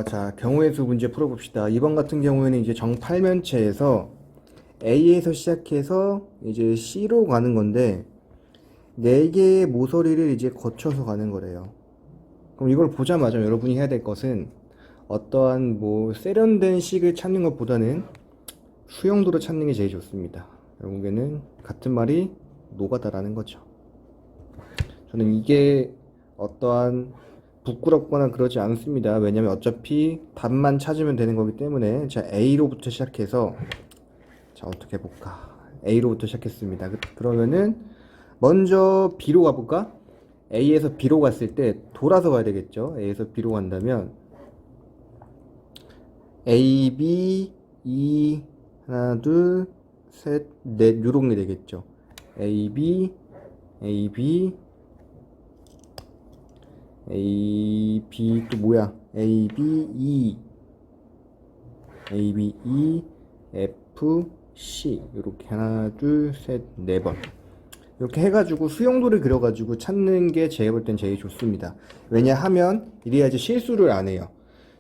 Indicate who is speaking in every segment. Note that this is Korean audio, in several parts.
Speaker 1: 자, 경우의 수 문제 풀어봅시다. 이번 같은 경우에는 이제 정팔면체에서 A에서 시작해서 이제 C로 가는 건데, 4개의 모서리를 이제 거쳐서 가는 거래요. 그럼 이걸 보자마자 여러분이 해야 될 것은 어떠한 뭐 세련된 식을 찾는 것보다는 수용도를 찾는 게 제일 좋습니다. 결국에는 같은 말이 노가다라는 거죠. 저는 이게 어떠한 부끄럽거나 그러지 않습니다. 왜냐면 어차피 답만 찾으면 되는 거기 때문에. 자, A로부터 시작해서, 자, 어떻게 해볼까? A로부터 시작했습니다. 그러면은 먼저 B로 가볼까? A에서 B로 갔을 때 돌아서 가야 되겠죠. A에서 B로 간다면 A, B, E, 하나, 둘, 셋, 넷, 요런 게 되겠죠. A, B, A, B, A, B 또 뭐야? A, B, E, A, B, E, F, C 이렇게 하나, 둘, 셋, 네 번 이렇게 해가지고 수용도를 그려가지고 찾는 게 제가 볼 땐 제일 좋습니다. 왜냐하면 이래야지 실수를 안 해요.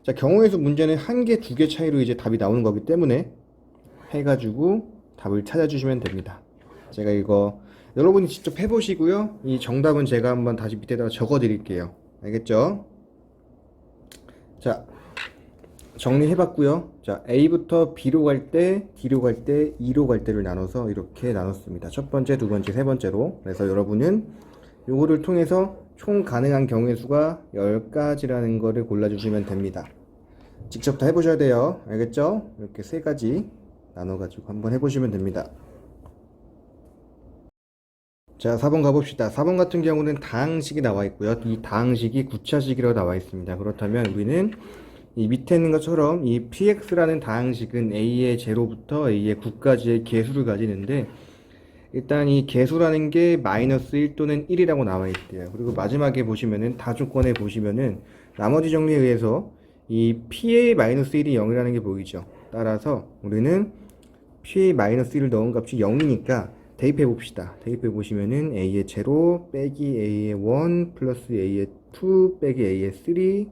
Speaker 1: 자, 경우의 수 문제는 한 개, 두 개 차이로 이제 답이 나오는 거기 때문에 해가지고 답을 찾아주시면 됩니다. 제가 이거 여러분이 직접 해보시고요. 이 정답은 제가 한번 다시 밑에다가 적어 드릴게요. 알겠죠? 자, 정리해봤고요. 자, A부터 B로 갈 때, D로 갈 때, E로 갈 때를 나눠서 이렇게 나눴습니다. 첫 번째, 두 번째, 세 번째로. 그래서 여러분은 요거를 통해서 총 가능한 경우의 수가 10가지라는 거를 골라주시면 됩니다. 직접 다 해보셔야 돼요. 알겠죠? 이렇게 3가지 나눠가지고 한번 해보시면 됩니다. 자, 4번 가봅시다. 4번 같은 경우는 다항식이 나와 있고요. 이 다항식이 구차식이라고 나와 있습니다. 그렇다면 우리는 이 밑에 있는 것처럼 이 px라는 다항식은 a의 제로부터 a의 9까지의 개수를 가지는데, 일단 이 개수라는 게 마이너스 1 또는 1이라고 나와 있대요. 그리고 마지막에 보시면은 다조건에 보시면은 나머지 정리에 의해서 이 p의 마이너스 1이 0이라는 게 보이죠. 따라서 우리는 p의 마이너스 1을 넣은 값이 0이니까 대입해 봅시다. 대입해 보시면은 a의 제로 빼기 a의 1 플러스 a의 2 빼기 a의 3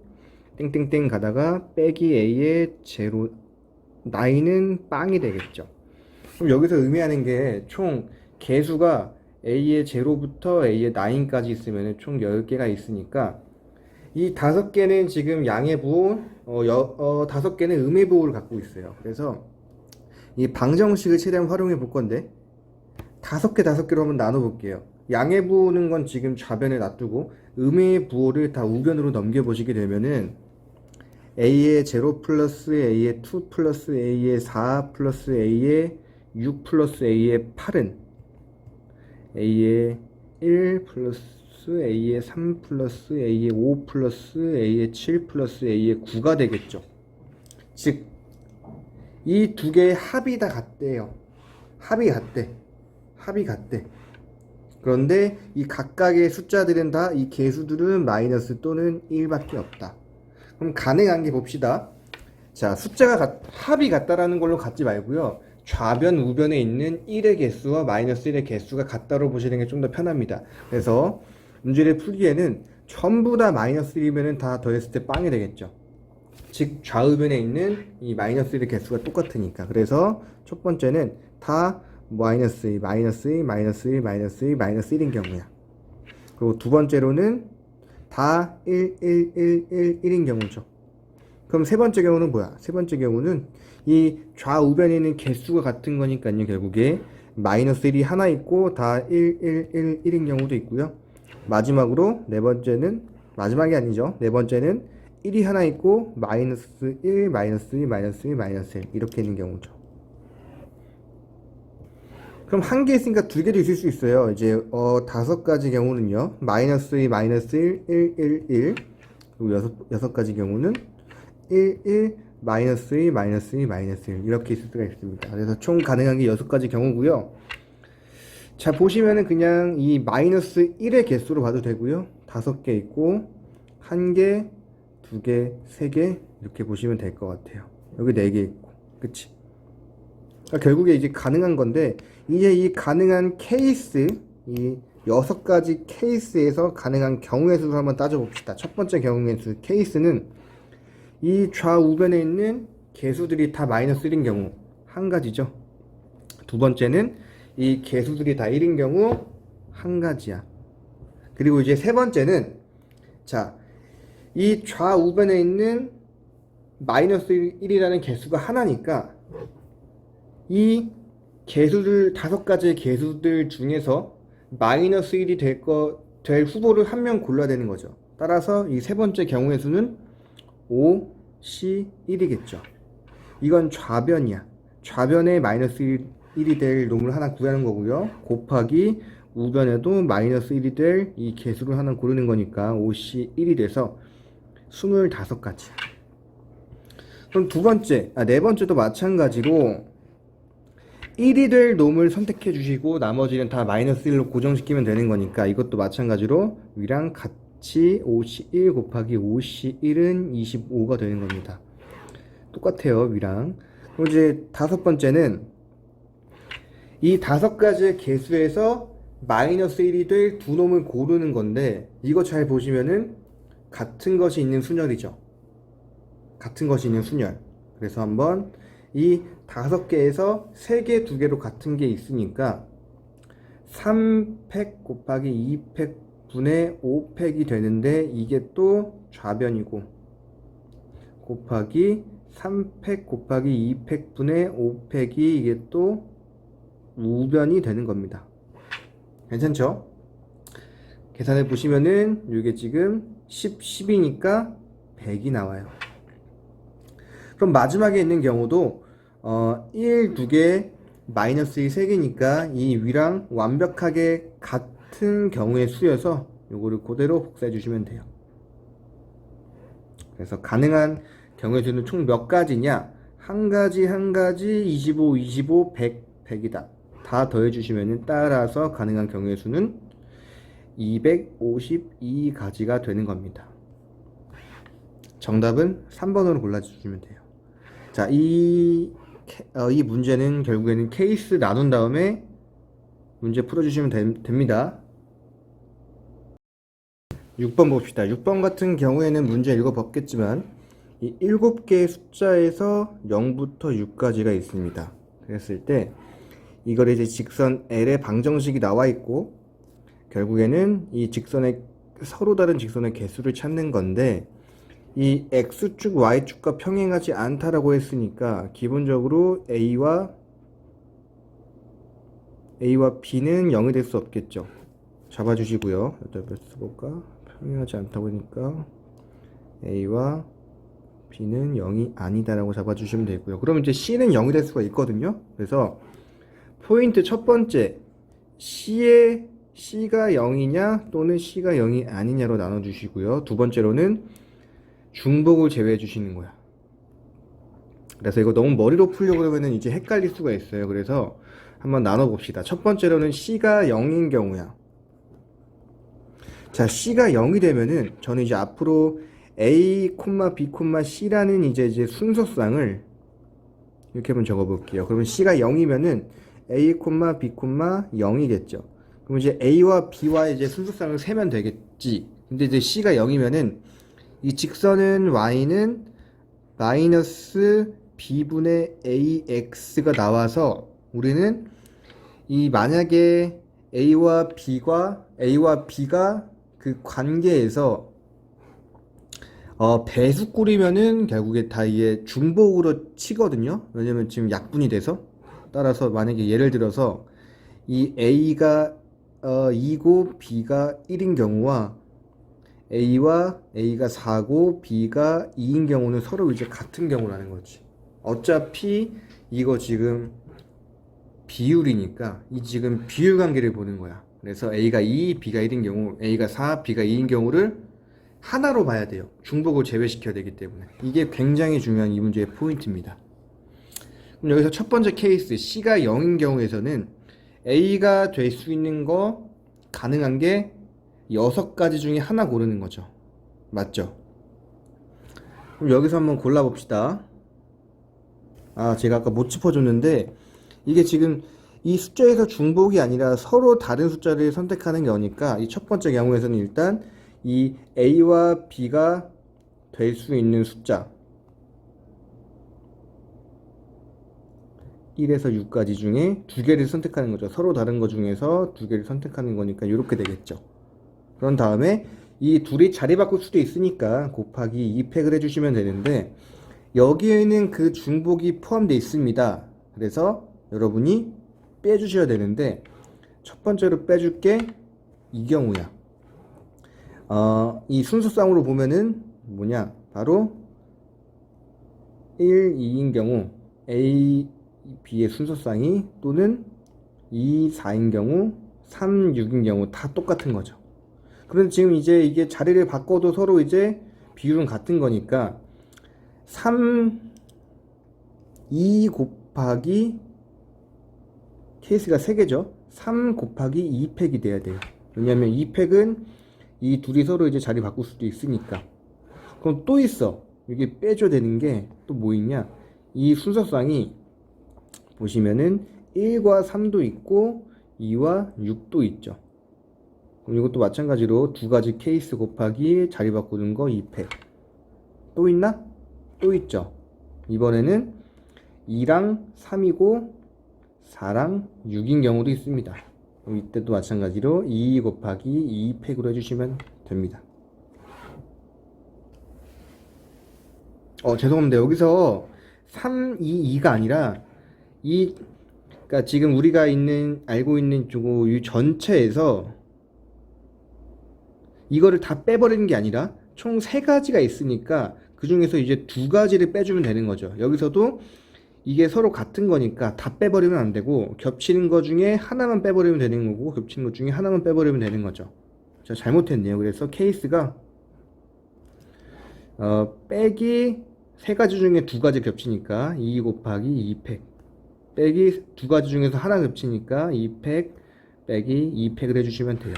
Speaker 1: 땡땡땡 가다가 빼기 a의 제로 9은 빵이 되겠죠. 그럼 여기서 의미하는 게 총 개수가 a의 제로부터 a의 9까지 있으면 총 10개가 있으니까 이 5개는 지금 양의 부호, 5개는 음의 부호를 갖고 있어요. 그래서 이 방정식을 최대한 활용해 볼 건데 5개로 한번 나눠 볼게요. 양의 부호는 건 지금 좌변에 놔두고 음의 부호를 다 우변으로 넘겨 보시게 되면은 a의 0 플러스 a의 2 플러스 a의 4 플러스 a의 6 플러스 a의 8은 a의 1 플러스 a의 3 플러스 a의 5 플러스 a의 7 플러스 a의 9가 되겠죠. 즉 이 두 개의 합이 다 같대요. 합이 같대. 그런데 이 각각의 숫자들은 다, 이 개수들은 마이너스 또는 1밖에 없다. 그럼 가능한 게 봅시다. 자, 합이 같다라는 걸로 갖지 말고요. 좌변, 우변에 있는 1의 개수와 마이너스 1의 개수가 같다로 보시는 게 좀 더 편합니다. 그래서 문제를 풀기에는 전부 다 마이너스 1이면 다 더했을 때 빵이 되겠죠. 즉 좌우변에 있는 이 마이너스 1의 개수가 똑같으니까. 그래서 첫 번째는 다 마이너스 2, 마이너스 2, 마이너스 1, 마이너스 2, 마이너스 1인 경우야. 그리고 두 번째로는 다 1, 1, 1, 1, 1인 경우죠. 그럼 세 번째 경우는 뭐야? 세 번째 경우는 이 좌우변에 있는 개수가 같은 거니까요. 결국에 마이너스 1이 하나 있고 다 1, 1, 1, 1인 경우도 있고요. 마지막으로 네 번째는, 마지막이 아니죠. 네 번째는 1이 하나 있고 마이너스 1, 마이너스 2, 마이너스 2, 마이너스 1 이렇게 있는 경우죠. 그럼 한 개 있으니까 두 개도 있을 수 있어요. 이제 5가지 경우는요. 마이너스 2, 마이너스 1, 1, 1, 1. 그리고 6가지 경우는 1, 1, 마이너스 2, 마이너스 2, 마이너스 1 이렇게 있을 수가 있습니다. 그래서 총 가능한 게 6가지 경우고요. 자, 보시면은 그냥 이 마이너스 1의 개수로 봐도 되고요. 5개 있고 1개, 2개, 3개 이렇게 보시면 될 것 같아요. 여기 4개 있고, 그치? 그러니까 결국에 이제 가능한 건데, 이제 이 가능한 케이스, 이 6가지 케이스에서 가능한 경우의 수를 한번 따져봅시다. 첫 번째 경우의 수 케이스는 이 좌우변에 있는 개수들이 다 마이너스 1인 경우 한 가지죠. 두 번째는 이 개수들이 다 1인 경우 한 가지야. 그리고 이제 세 번째는 자, 이 좌우변에 있는 마이너스 1이라는 개수가 하나니까 이 개수들 다섯 가지의 개수들 중에서 마이너스 1이 될 후보를 한 명 골라야 되는 거죠. 따라서 이 세 번째 경우의 수는 5, C, 1이겠죠. 이건 좌변이야. 좌변에 마이너스 1이 될 놈을 하나 구하는 거고요. 곱하기 우변에도 마이너스 1이 될 이 개수를 하나 고르는 거니까 5C 1이 돼서 25가지. 그럼 네 번째도 마찬가지로 1이 될 놈을 선택해 주시고 나머지는 다 마이너스 1로 고정시키면 되는 거니까 이것도 마찬가지로 위랑 같이 5C1 곱하기 5C1은 25가 되는 겁니다. 똑같아요, 위랑. 그럼 이제 다섯 번째는 이 다섯 가지의 개수에서 마이너스 1이 될 두 놈을 고르는 건데 이거 잘 보시면은 같은 것이 있는 순열이죠. 같은 것이 있는 순열. 그래서 한번 이 다섯 개에서 3개, 2개로 같은 게 있으니까 3팩 곱하기 2팩 분의 5팩이 되는데 이게 또 좌변이고 곱하기 3팩 곱하기 2팩 분의 5팩이 이게 또 우변이 되는 겁니다. 괜찮죠? 계산해 보시면은 이게 지금 10이니까 100이 나와요. 그럼 마지막에 있는 경우도 1, 2개, 마이너스 1, 3개니까 이 위랑 완벽하게 같은 경우의 수여서 요거를 그대로 복사해 주시면 돼요. 그래서 가능한 경우의 수는 총 몇 가지냐? 한 가지, 25, 25, 100, 100이다. 다 더해 주시면 따라서 가능한 경우의 수는 252가지가 되는 겁니다. 정답은 3번으로 골라주시면 돼요. 자, 이 문제는 결국에는 케이스 나눈 다음에 문제 풀어주시면 됩니다. 6번 봅시다. 6번 같은 경우에는 문제 읽어봤겠지만 이 7개의 숫자에서 0부터 6까지가 있습니다. 그랬을 때 이걸 이제 직선 L의 방정식이 나와 있고 결국에는 이 직선의 서로 다른 직선의 개수를 찾는 건데 이 X축, Y축과 평행하지 않다라고 했으니까 기본적으로 A와 B는 0이 될 수 없겠죠. 잡아주시고요. 여기다 몇 써볼까? 평행하지 않다고 하니까 A와 B는 0이 아니다라고 잡아주시면 되고요. 그럼 이제 C는 0이 될 수가 있거든요. 그래서 포인트 첫 번째, C가 0이냐 또는 C가 0이 아니냐로 나눠주시고요. 두 번째로는 중복을 제외해 주시는 거야. 그래서 이거 너무 머리로 풀려고 그러면은 이제 헷갈릴 수가 있어요. 그래서 한번 나눠봅시다. 첫 번째로는 C가 0인 경우야. 자, C가 0이 되면은 저는 이제 앞으로 A, B, C라는 이제 순서상을 이렇게 한번 적어볼게요. 그러면 C가 0이면은 A, B, 0이겠죠. 그럼 이제 A와 B와 이제 순서상을 세면 되겠지. 근데 이제 C가 0이면은 이 직선은 Y는 마이너스 B분의 AX가 나와서 우리는 이 만약에 A와 B가 그 관계에서 배수꿀이면은 결국에 다 이게 중복으로 치거든요. 왜냐면 지금 약분이 돼서. 따라서 만약에 예를 들어서 이 A가 2고 B가 1인 경우와 A가 4고 B가 2인 경우는 서로 이제 같은 경우라는 거지. 어차피 이거 지금 비율이니까 이 지금 비율 관계를 보는 거야. 그래서 A가 2, B가 1인 경우, A가 4, B가 2인 경우를 하나로 봐야 돼요. 중복을 제외시켜야 되기 때문에. 이게 굉장히 중요한 이 문제의 포인트입니다. 그럼 여기서 첫 번째 케이스 C가 0인 경우에서는 A가 될 수 있는 거 가능한 게 6가지 중에 하나 고르는 거죠. 맞죠? 그럼 여기서 한번 골라봅시다. 제가 아까 못 짚어줬는데 이게 지금 이 숫자에서 중복이 아니라 서로 다른 숫자를 선택하는 경우니까 이 첫 번째 경우에서는 일단 이 A와 B가 될 수 있는 숫자 1에서 6까지 중에 두 개를 선택하는 거죠. 서로 다른 거 중에서 두 개를 선택하는 거니까 이렇게 되겠죠. 그런 다음에 이 둘이 자리 바꿀 수도 있으니까 곱하기 2팩을 해주시면 되는데 여기에는 그 중복이 포함되어 있습니다. 그래서 여러분이 빼주셔야 되는데 첫 번째로 빼줄게 이 경우야. 이 순서상으로 보면은 뭐냐, 바로 1, 2인 경우 A, B의 순서상이, 또는 2, 4인 경우 3, 6인 경우 다 똑같은 거죠. 그런데 지금 이제 이게 자리를 바꿔도 서로 이제 비율은 같은 거니까 3, 2 곱하기, 케이스가 3개죠. 3 곱하기 2팩이 돼야 돼요. 왜냐면 2팩은 이 둘이 서로 이제 자리 바꿀 수도 있으니까. 그럼 또 있어. 이게 빼줘야 되는 게 또 뭐 있냐? 이 순서상이 보시면은 1과 3도 있고 2와 6도 있죠. 그럼 이것도 마찬가지로 두 가지 케이스 곱하기 자리 바꾸는 거 2팩. 또 있나? 또 있죠. 이번에는 2랑 3이고 4랑 6인 경우도 있습니다. 그럼 이때도 마찬가지로 2 곱하기 2팩으로 해주시면 됩니다. 죄송합니다. 여기서 3, 2, 2가 아니라 그러니까 지금 우리가 알고 있는 이 전체에서 이거를 다 빼버리는 게 아니라 총 3가지가 있으니까 그 중에서 이제 2가지를 빼주면 되는 거죠. 여기서도 이게 서로 같은 거니까 다 빼버리면 안 되고 겹치는 거 중에 하나만 빼버리면 되는 거고 겹치는 것 중에 하나만 빼버리면 되는 거죠. 제가 잘못했네요. 그래서 케이스가 빼기 3가지 중에 2가지 겹치니까 2 곱하기 2팩, 빼기 2가지 중에서 하나 겹치니까 2팩 빼기 2팩을 해주시면 돼요.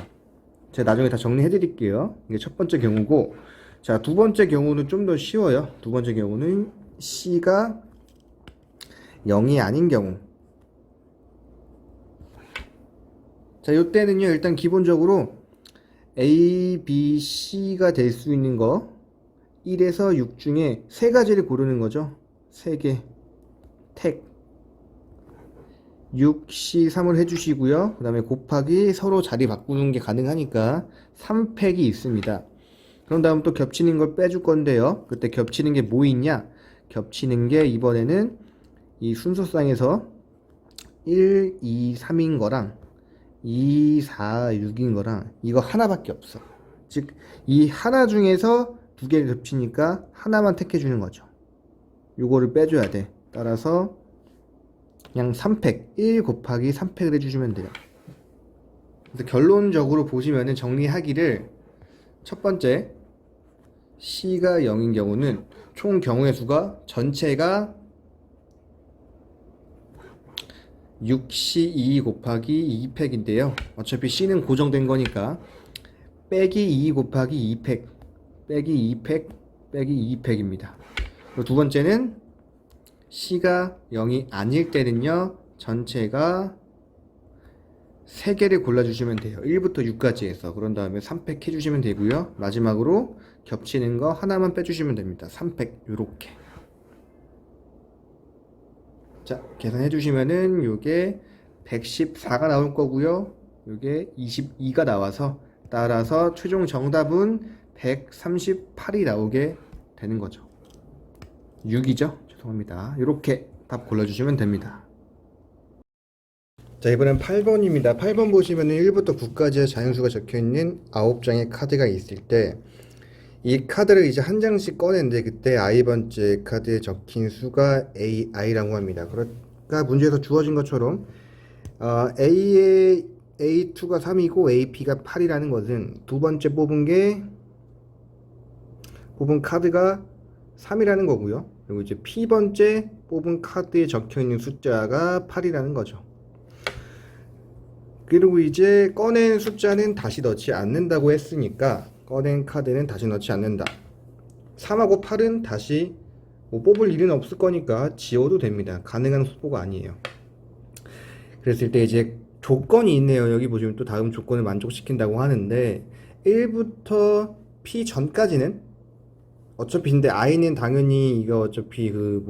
Speaker 1: 제가 나중에 다 정리해 드릴게요. 이게 첫 번째 경우고, 자, 두 번째 경우는 좀 더 쉬워요. 두 번째 경우는 C가 0이 아닌 경우. 자, 요때는요, 일단 기본적으로 A, B, C가 될 수 있는 거 1에서 6 중에 3가지를 고르는 거죠. 3개 택 6, C, 3을 해주시고요. 그 다음에 곱하기 서로 자리 바꾸는 게 가능하니까 3팩이 있습니다. 그런 다음 또 겹치는 걸 빼줄 건데요. 그때 겹치는 게 뭐 있냐? 겹치는 게 이번에는 이 순서상에서 1, 2, 3인 거랑 2, 4, 6인 거랑 이거 하나밖에 없어. 즉, 이 하나 중에서 2개를 겹치니까 하나만 택해 주는 거죠. 요거를 빼줘야 돼. 따라서 그냥 3팩, 1 곱하기 3팩을 해주시면 돼요. 그래서 결론적으로 보시면은 정리하기를, 첫 번째 C가 0인 경우는 총 경우의 수가 전체가 6C2 곱하기 2팩인데요. 어차피 C는 고정된 거니까 빼기 2 곱하기 2팩 빼기 2팩 빼기 2팩입니다. 그리고 두 번째는 C가 0이 아닐 때는요, 전체가 3개를 골라주시면 돼요. 1부터 6까지 해서. 그런 다음에 3팩 해주시면 되고요. 마지막으로 겹치는 거 하나만 빼주시면 됩니다. 3팩 요렇게. 자, 계산해 주시면은 요게 114가 나올 거고요. 요게 22가 나와서, 따라서 최종 정답은 138이 나오게 되는 거죠. 6이죠? 죄송합니다. 이렇게 답 골라주시면 됩니다. 자, 이번엔 8번입니다. 8번 보시면은 1부터 9까지의 자연수가 적혀있는 9장의 카드가 있을 때, 이 카드를 이제 한 장씩 꺼냈는데 그때 i번째 카드에 적힌 수가 AI라고 합니다. 그러니까 문제에서 주어진 것처럼 A의 A2가 3이고 AP가 8이라는 것은 두 번째 뽑은 카드가 3이라는 거고요. 그리고 이제 P번째 뽑은 카드에 적혀있는 숫자가 8이라는 거죠. 그리고 이제 꺼낸 숫자는 다시 넣지 않는다고 했으니까 꺼낸 카드는 다시 넣지 않는다. 3하고 8은 다시 뽑을 일은 없을 거니까 지워도 됩니다. 가능한 수보가 아니에요. 그랬을 때 이제 조건이 있네요. 여기 보시면 또 다음 조건을 만족시킨다고 하는데 1부터 P 전까지는 어차피, 근데 I는 당연히 이거 어차피 그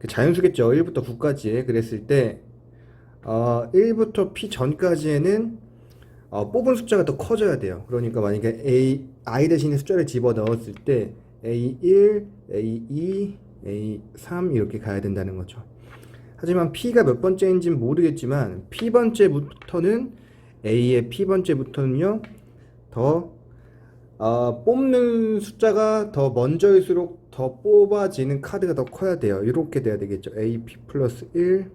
Speaker 1: 자연수겠죠. 1부터 9까지에 그랬을 때 1부터 P 전까지에는 뽑은 숫자가 더 커져야 돼요. 그러니까 만약에 I 대신에 숫자를 집어 넣었을 때 A1, A2, A3 이렇게 가야 된다는 거죠. 하지만 P가 몇 번째인지는 모르겠지만 P번째부터는 A의 P번째부터는요 더 뽑는 숫자가 더 먼저일수록 더 뽑아지는 카드가 더 커야 돼요. 이렇게 돼야 되겠죠. AP 플러스 1,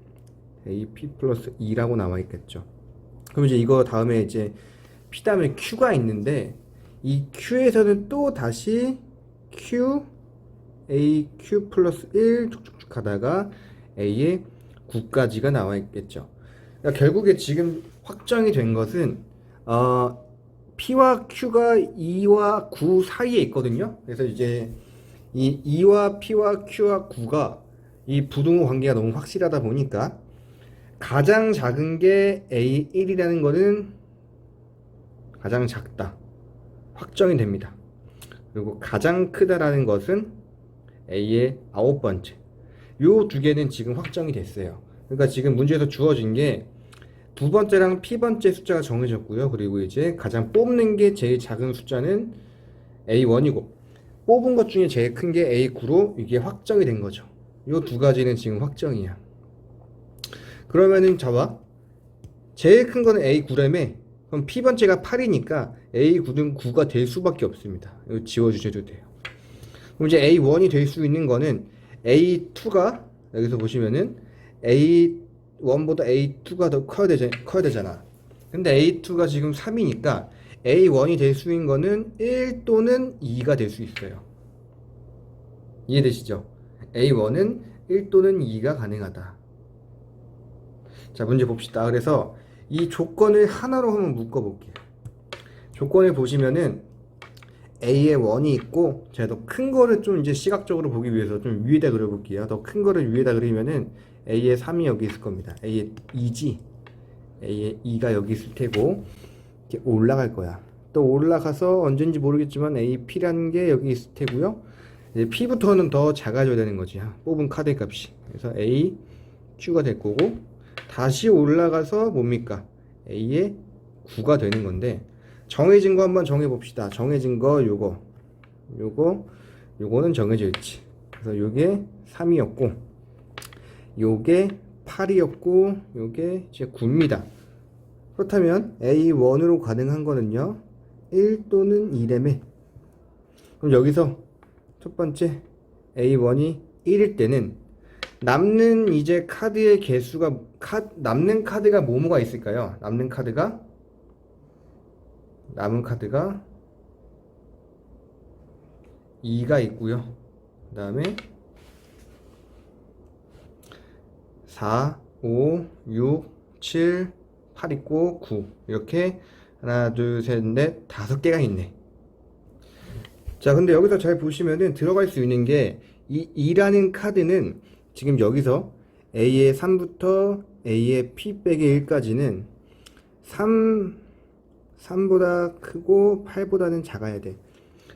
Speaker 1: AP 플러스 2라고 나와 있겠죠. 그럼 이제 이거 다음에 이제 P 다음에 Q가 있는데 이 Q에서는 또 다시 Q, A, Q 플러스 1 쭉쭉쭉 가다가 A의 9까지가 나와 있겠죠. 그러니까 결국에 지금 확정이 된 것은 P와 Q가 2와 9 사이에 있거든요. 그래서 이제 이 2와 P와 Q와 9가 이 부등호 관계가 너무 확실하다 보니까 가장 작은 게 A1이라는 거는 가장 작다. 확정이 됩니다. 그리고 가장 크다라는 것은 A의 9번째. 요 두 개는 지금 확정이 됐어요. 그러니까 지금 문제에서 주어진 게 두 번째랑 P번째 숫자가 정해졌고요. 그리고 이제 가장 뽑는 게 제일 작은 숫자는 A1이고 뽑은 것 중에 제일 큰 게 A9로 이게 확정이 된 거죠. 요 두 가지는 지금 확정이야. 그러면은 자봐. 제일 큰 거는 A9라며. 그럼 P번째가 8이니까 A9는 9가 될 수밖에 없습니다. 이거 지워주셔도 돼요. 그럼 이제 A1이 될 수 있는 거는 A2가 여기서 보시면은 A1보다 A2가 더 커야 되잖아. 근데 A2가 지금 3이니까 A1이 될 수 있는 거는 1 또는 2가 될 수 있어요. 이해되시죠? A1은 1 또는 2가 가능하다. 자, 문제 봅시다. 그래서 이 조건을 하나로 한번 묶어볼게요. 조건을 보시면은 A에 1이 있고, 제가 더 큰 거를 좀 이제 시각적으로 보기 위해서 좀 위에다 그려볼게요. 더 큰 거를 위에다 그리면은 A에 3이 여기 있을 겁니다. A에 2지. A에 2가 여기 있을 테고, 이렇게 올라갈 거야. 또 올라가서 언젠지 모르겠지만 AP라는 게 여기 있을 테고요. 이제 P부터는 더 작아져야 되는 거지. 뽑은 카드 값이. 그래서 A, Q가 될 거고, 다시 올라가서 뭡니까? A의 9가 되는 건데, 정해진 거 한번 정해봅시다. 정해진 거 요거는 정해져 있지. 그래서 요게 3이었고 요게 8이었고 요게 이제 9입니다. 그렇다면 A1으로 가능한 거는요 1 또는 2래매. 그럼 여기서 첫 번째 A1이 1일 때는 남는 이제 카드의 개수가 남는 카드가 뭐뭐가 있을까요? 남은 카드가 2가 있고요. 그 다음에 4, 5, 6, 7, 8 있고 9 이렇게 하나, 둘, 셋, 넷, 5개가 있네. 자, 근데 여기서 잘 보시면은 들어갈 수 있는 게 이 2라는 카드는 지금 여기서 A의 3부터 A의 P 빼기 1까지는 3보다 크고 8보다는 작아야 돼.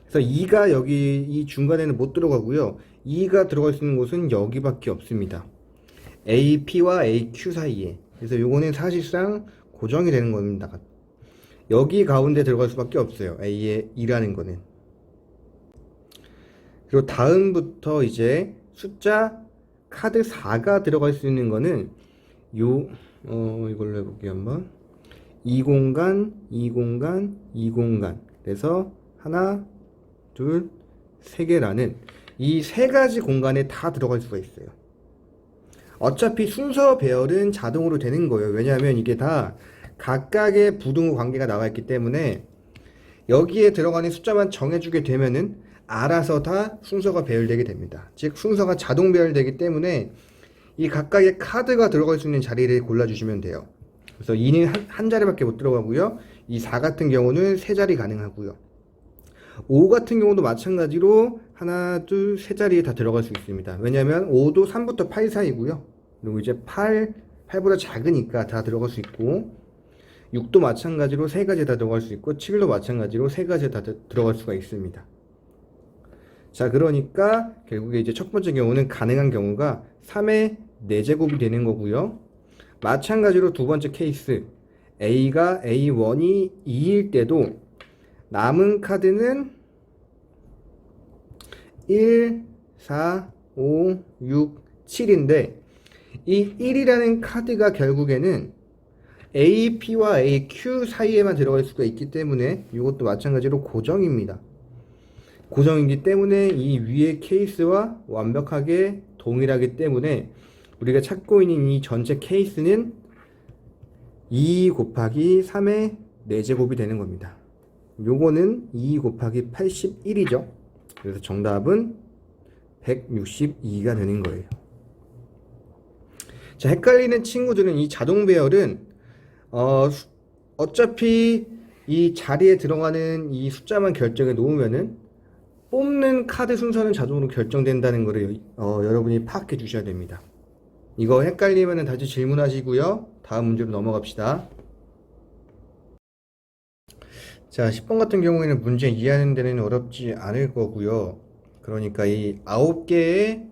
Speaker 1: 그래서 2가 여기 이 중간에는 못 들어가고요. 2가 들어갈 수 있는 곳은 여기밖에 없습니다. AP와 AQ 사이에. 그래서 요거는 사실상 고정이 되는 겁니다. 여기 가운데 들어갈 수밖에 없어요. A의 2라는 거는. 그리고 다음부터 이제 숫자 카드 4가 들어갈 수 있는 거는 이걸로 해볼게요. 한번. 2공간, 2공간, 2공간. 그래서 하나, 둘, 세 개라는 이 세 가지 공간에 다 들어갈 수가 있어요. 어차피 순서 배열은 자동으로 되는 거예요. 왜냐하면 이게 다 각각의 부등호 관계가 나와 있기 때문에 여기에 들어가는 숫자만 정해주게 되면은 알아서 다 순서가 배열되게 됩니다. 즉 순서가 자동 배열되기 때문에 이 각각의 카드가 들어갈 수 있는 자리를 골라주시면 돼요. 그래서 2는 한 자리밖에 못 들어가고요. 이 4 같은 경우는 3자리 가능하고요. 5 같은 경우도 마찬가지로 하나, 둘, 세 자리에 다 들어갈 수 있습니다. 왜냐하면 5도 3부터 8 사이고요. 그리고 이제 8보다 작으니까 다 들어갈 수 있고 6도 마찬가지로 세 가지 다 들어갈 수 있고 7도 마찬가지로 세 가지 다 들어갈 수가 있습니다. 자, 그러니까 결국에 이제 첫 번째 경우는 가능한 경우가 3의 4제곱이 되는 거고요. 마찬가지로 두 번째 케이스 A가 A1이 2일 때도 남은 카드는 1, 4, 5, 6, 7인데 이 1이라는 카드가 결국에는 AP와 AQ 사이에만 들어갈 수가 있기 때문에 이것도 마찬가지로 고정입니다. 고정이기 때문에 이 위의 케이스와 완벽하게 동일하기 때문에 우리가 찾고 있는 이 전체 케이스는 2 곱하기 3의 4제곱이 되는 겁니다. 요거는 2 곱하기 81이죠. 그래서 정답은 162가 되는 거예요. 자, 헷갈리는 친구들은 이 자동 배열은 어차피 이 자리에 들어가는 이 숫자만 결정해 놓으면은 뽑는 카드 순서는 자동으로 결정된다는 거를 여러분이 파악해 주셔야 됩니다. 이거 헷갈리면 다시 질문하시고요. 다음 문제로 넘어갑시다. 자, 10번 같은 경우에는 문제 이해하는 데는 어렵지 않을 거고요. 그러니까 이 9개의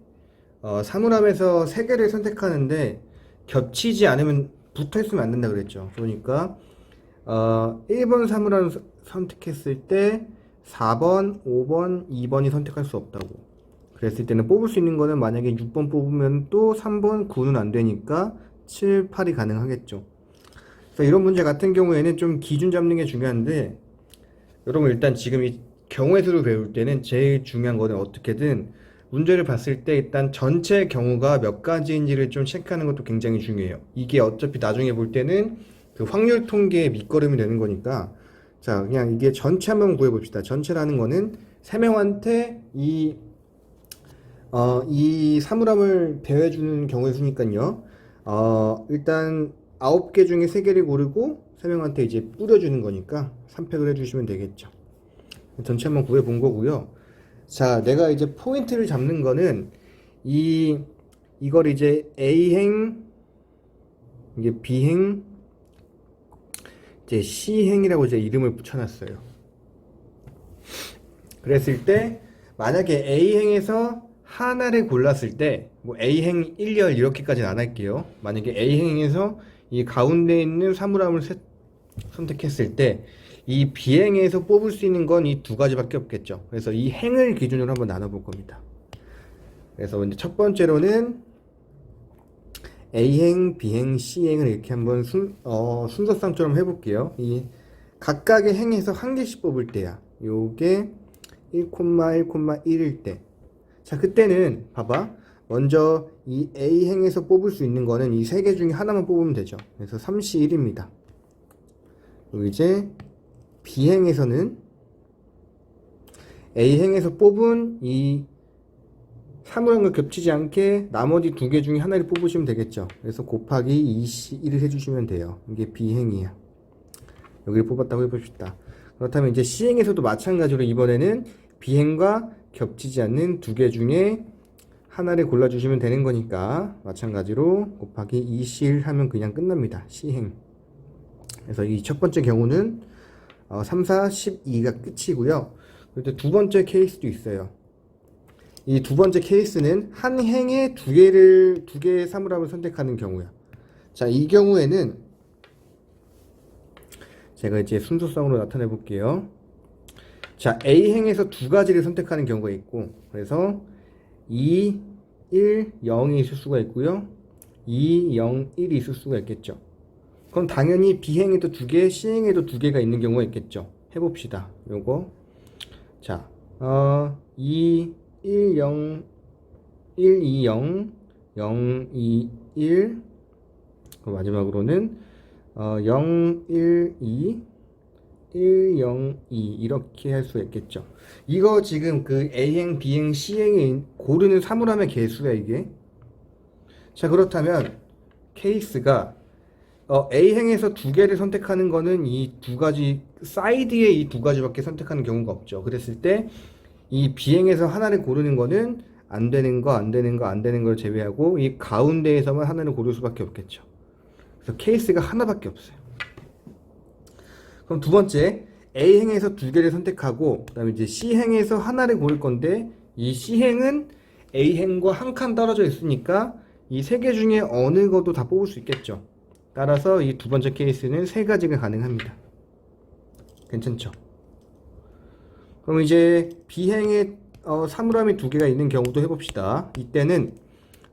Speaker 1: 사물함에서 3개를 선택하는데 겹치지 않으면 붙어 있으면 안 된다 그랬죠. 그러니까 1번 사물함 선택했을 때 4번, 5번, 2번이 선택할 수 없다고. 그랬을 때는 뽑을 수 있는 거는 만약에 6번 뽑으면 또 3번, 9는 안 되니까 7, 8이 가능하겠죠. 그래서 이런 문제 같은 경우에는 좀 기준 잡는 게 중요한데, 여러분 일단 지금 이 경우의 수를 배울 때는 제일 중요한 거는 어떻게든 문제를 봤을 때 일단 전체 경우가 몇 가지인지를 좀 체크하는 것도 굉장히 중요해요. 이게 어차피 나중에 볼 때는 그 확률 통계의 밑거름이 되는 거니까, 자, 그냥 이게 전체 한번 구해봅시다. 전체라는 거는 3명한테 이 사물함을 대여해주는 경우의 수니까요. 일단 9개 중에 3개를 고르고 3명한테 이제 뿌려주는 거니까 3팩을 해주시면 되겠죠. 전체 한번 구해본 거고요. 자, 내가 이제 포인트를 잡는 거는 이걸 이제 A행, 이게 B행, 이제 C행이라고 이제 이름을 붙여놨어요. 그랬을 때 만약에 A행에서 하나를 골랐을 때 뭐 A행 1열 이렇게까지는 안 할게요. 만약에 A행에서 이 가운데 있는 사물함을 선택했을 때 이 B행에서 뽑을 수 있는 건 이 두 가지밖에 없겠죠. 그래서 이 행을 기준으로 한번 나눠볼 겁니다. 그래서 이제 첫 번째로는 A행, B행, C행을 이렇게 한번 순서상처럼 해볼게요. 이 각각의 행에서 한 개씩 뽑을 때야. 요게 1,1,1일 때. 자, 그때는 봐봐. 먼저 이 A행에서 뽑을 수 있는 거는 이 세 개 중에 하나만 뽑으면 되죠. 그래서 31입니다. 그리고 이제 B행에서는 A행에서 뽑은 이 사물함과 겹치지 않게 나머지 두 개 중에 하나를 뽑으시면 되겠죠. 그래서 곱하기 21을 해주시면 돼요. 이게 B행이야. 여기를 뽑았다고 해봅시다. 그렇다면 이제 C행에서도 마찬가지로 이번에는 B행과 겹치지 않는 두 개 중에 하나를 골라주시면 되는 거니까 마찬가지로 곱하기 20 하면 그냥 끝납니다. C행. 그래서 이 첫 번째 경우는 3, 4, 12가 끝이고요. 그리고 두 번째 케이스도 있어요. 이 두 번째 케이스는 한 행에 두 개의 사물함을 선택하는 경우야. 자, 이 경우에는 제가 이제 순서상으로 나타내 볼게요. 자, A행에서 두 가지를 선택하는 경우가 있고, 그래서 2, 1, 0이 있을 수가 있고요. 2, 0, 1이 있을 수가 있겠죠. 그럼 당연히 B행에도 두 개, C행에도 두 개가 있는 경우가 있겠죠. 해봅시다. 요거. 자, 2, 1, 0, 1, 2, 0, 0, 2, 1. 마지막으로는 0, 1, 2, 1, 0, 2 이렇게 할 수 있겠죠. 이거 지금 그 A행, B행, C행이 고르는 사물함의 개수야 이게. 자, 그렇다면 케이스가 A행에서 두 개를 선택하는 거는 이 두 가지 사이드에 이 두 가지밖에 선택하는 경우가 없죠. 그랬을 때 이 B행에서 하나를 고르는 거는 안 되는 거, 안 되는 거, 안 되는 걸 제외하고 이 가운데에서만 하나를 고를 수밖에 없겠죠. 그래서 케이스가 하나밖에 없어요. 그럼 두 번째, A행에서 두 개를 선택하고, 그 다음에 이제 C행에서 하나를 고를 건데, 이 C행은 A행과 한 칸 떨어져 있으니까 이 세 개 중에 어느 것도 다 뽑을 수 있겠죠. 따라서 이 두 번째 케이스는 세 가지가 가능합니다. 괜찮죠? 그럼 이제 B행에 사물함이 두 개가 있는 경우도 해봅시다. 이때는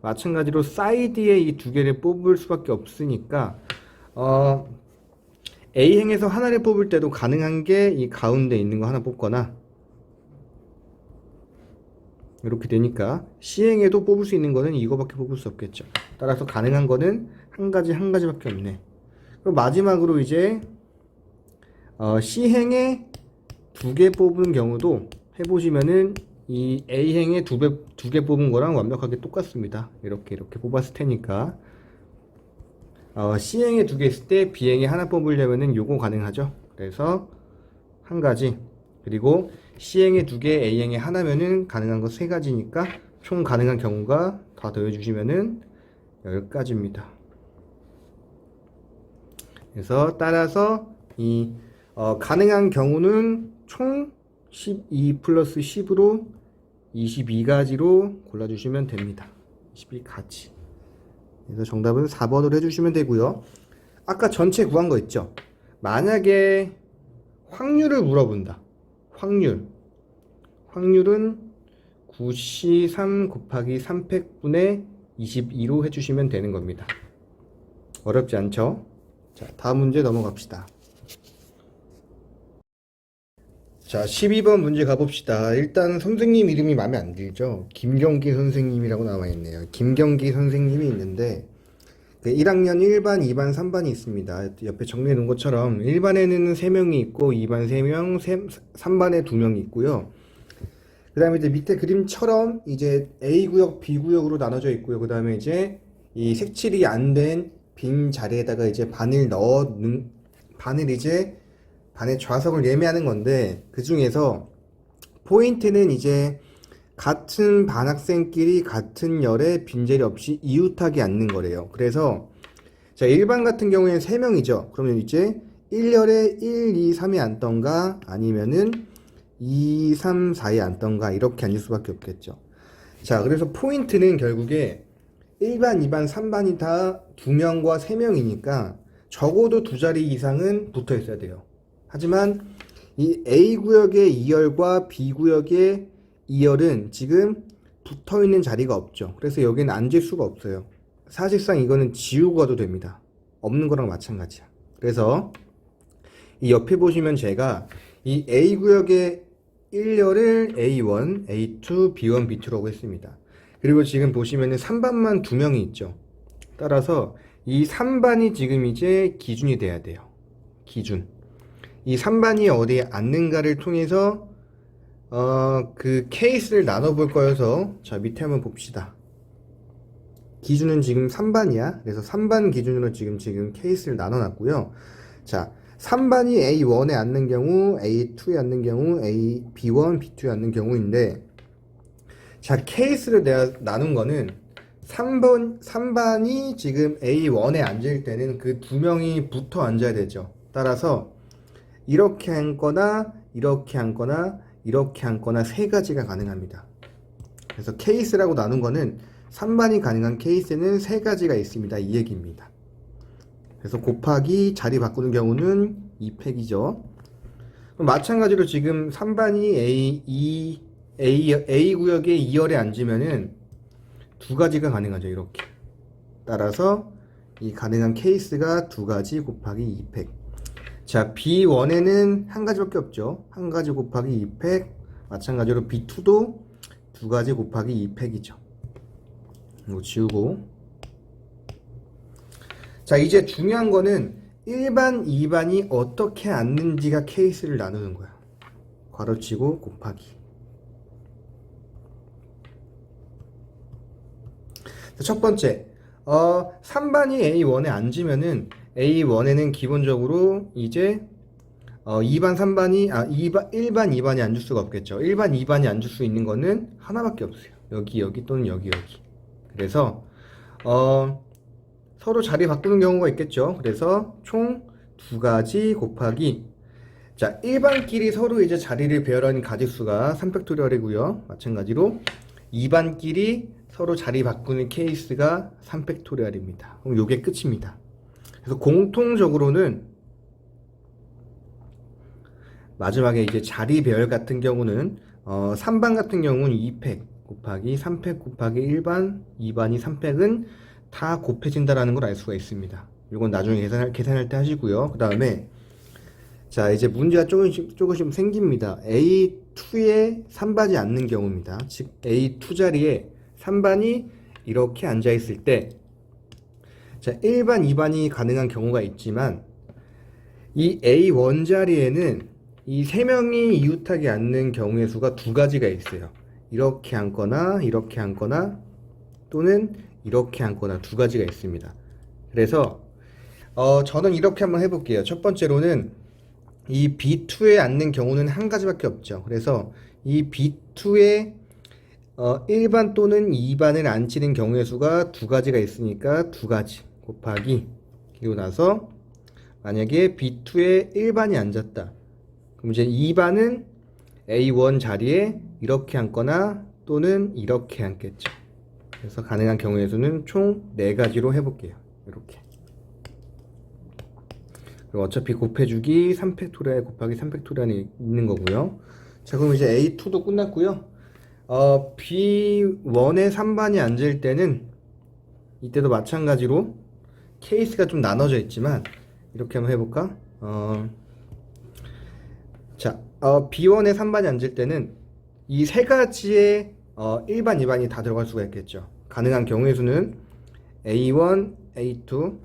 Speaker 1: 마찬가지로 사이드에 이 두 개를 뽑을 수밖에 없으니까 A행에서 하나를 뽑을 때도 가능한 게 이 가운데 있는 거 하나 뽑거나 이렇게 되니까 C행에도 뽑을 수 있는 거는 이거밖에 뽑을 수 없겠죠. 따라서 가능한 거는 한 가지밖에 없네. 그럼 마지막으로 이제 C행에 두 개 뽑은 경우도 해보시면은 이 A행에 두 개 뽑은 거랑 완벽하게 똑같습니다. 이렇게 뽑았을 테니까 C행에 두 개 있을 때 B행에 하나 뽑으려면은 요거 가능하죠. 그래서 한 가지, 그리고 C행에 두 개, A행에 하나면은 가능한 거 세 가지니까 총 가능한 경우가 다 더해주시면은 10가지입니다. 그래서 따라서 이 가능한 경우는 총 12 플러스 10으로 22가지로 골라주시면 됩니다. 22가지. 그래서 정답은 4번으로 해주시면 되고요. 아까 전체 구한 거 있죠? 만약에 확률을 물어본다. 확률은 9C3 곱하기 3팩분의 22로 해주시면 되는 겁니다. 어렵지 않죠? 자, 다음 문제 넘어갑시다. 자, 12번 문제 가봅시다. 일단 선생님 이름이 마음에 안 들죠? 김경기 선생님이라고 나와 있네요. 김경기 선생님이 있는데 1학년 1반, 2반, 3반이 있습니다. 옆에 정리해 놓은 것처럼 1반에는 3명이 있고 2반 3명, 3반에 2명이 있고요. 그 다음에 이제 밑에 그림처럼 이제 A구역, B구역으로 나눠져 있고요. 그 다음에 이제 이 색칠이 안 된 빈 자리에다가 이제 반을 반의 좌석을 예매하는 건데, 그 중에서 포인트는 이제 같은 반 학생끼리 같은 열에 빈자리 없이 이웃하게 앉는 거래요. 그래서 자, 1반 같은 경우에는 3명이죠. 그러면 이제 1열에 1, 2, 3이 앉던가 아니면은 2, 3, 4에 앉던가 이렇게 앉을 수밖에 없겠죠. 자, 그래서 포인트는 결국에 1반, 2반, 3반이 다 2명과 3명이니까 적어도 두 자리 이상은 붙어 있어야 돼요. 하지만 이 A구역의 2열과 B구역의 2열은 지금 붙어 있는 자리가 없죠. 그래서 여기는 앉을 수가 없어요. 사실상 이거는 지우고 가도 됩니다. 없는 거랑 마찬가지야. 그래서 이 옆에 보시면 제가 이 A구역의 1열을 A1, A2, B1, B2라고 했습니다. 그리고 지금 보시면은 3반만 2명이 있죠. 따라서 이 3반이 지금 이제 기준이 돼야 돼요. 기준. 이 3반이 어디에 앉는가를 통해서 그 케이스를 나눠 볼 거여서 자, 밑에 한번 봅시다. 기준은 지금 3반이야. 그래서 3반 기준으로 지금 케이스를 나눠 놨고요. 자, 3반이 A1에 앉는 경우, A2에 앉는 경우, B1, B2에 앉는 경우인데, 자, 케이스를 내가 나눈 거는 3반이 지금 A1에 앉을 때는 그 두 명이 붙어 앉아야 되죠. 따라서 이렇게 앉거나 이렇게 앉거나 이렇게 앉거나 세 가지가 가능합니다. 그래서 케이스라고 나눈 거는 3반이 가능한 케이스는 세 가지가 있습니다. 이 얘기입니다. 그래서 곱하기 자리 바꾸는 경우는 2팩이죠. 그럼 마찬가지로 지금 3반이 A구역의 2열에 앉으면은 두 가지가 가능하죠. 이렇게. 따라서 이 가능한 케이스가 두 가지 곱하기 2팩. 자, B1에는 한 가지밖에 없죠. 한 가지 곱하기 2팩. 마찬가지로 B2도 두 가지 곱하기 2팩이죠. 이거 지우고. 자, 이제 중요한 거는 1반, 2반이 어떻게 앉는지가 케이스를 나누는 거야. 괄호치고 곱하기. 첫 번째, 3반이 A1에 앉으면은 A1에는 기본적으로 이제 1반, 2반이 앉을 수가 없겠죠. 1반, 2반이 앉을 수 있는 거는 하나밖에 없어요. 여기 또는 여기. 그래서 서로 자리 바꾸는 경우가 있겠죠. 그래서 총 두 가지 곱하기. 자, 1반끼리 서로 이제 자리를 배열한 가짓수가 3팩토리얼이고요. 마찬가지로 2반끼리 서로 자리 바꾸는 케이스가 3팩토리얼입니다. 그럼 요게 끝입니다. 그래서 공통적으로는 마지막에 이제 자리 배열 같은 경우는 3반 같은 경우는 2팩 곱하기 3팩 곱하기 1반, 2반이 3팩은 다 곱해진다라는 걸 알 수가 있습니다. 이건 나중에 계산할 때 하시고요. 그 다음에 자, 이제 문제가 조금씩 생깁니다. A2에 3반이 앉는 경우입니다. 즉 A2 자리에 3반이 이렇게 앉아 있을 때 자, 1반, 2반이 가능한 경우가 있지만 이 A1 자리에는 이 3명이 이웃하게 앉는 경우의 수가 두 가지가 있어요. 이렇게 앉거나 이렇게 앉거나 또는 이렇게 앉거나 두 가지가 있습니다. 그래서 저는 이렇게 한번 해볼게요. 첫 번째로는 이 B2에 앉는 경우는 한 가지밖에 없죠. 그래서 이 B2에 1반 또는 2반을 앉히는 경우의 수가 두 가지가 있으니까 두 가지 곱하기 그리고 나서 만약에 B2에 1반이 앉았다. 그럼 이제 2반은 A1 자리에 이렇게 앉거나 또는 이렇게 앉겠죠. 그래서 가능한 경우의 수는 총 4가지로 해볼게요. 이렇게. 그리고 어차피 곱해주기 3팩토리얼 곱하기 3팩토리얼이 있는 거고요. 자, 그럼 이제 A2도 끝났고요. B1에 3반이 앉을 때는 이때도 마찬가지로 케이스가 좀 나눠져 있지만 이렇게 한번 해볼까? 자, B1에 3반이 앉을 때는 이 세 가지의 1반, 2반이 다 들어갈 수가 있겠죠. 가능한 경우의 수는 A1, A2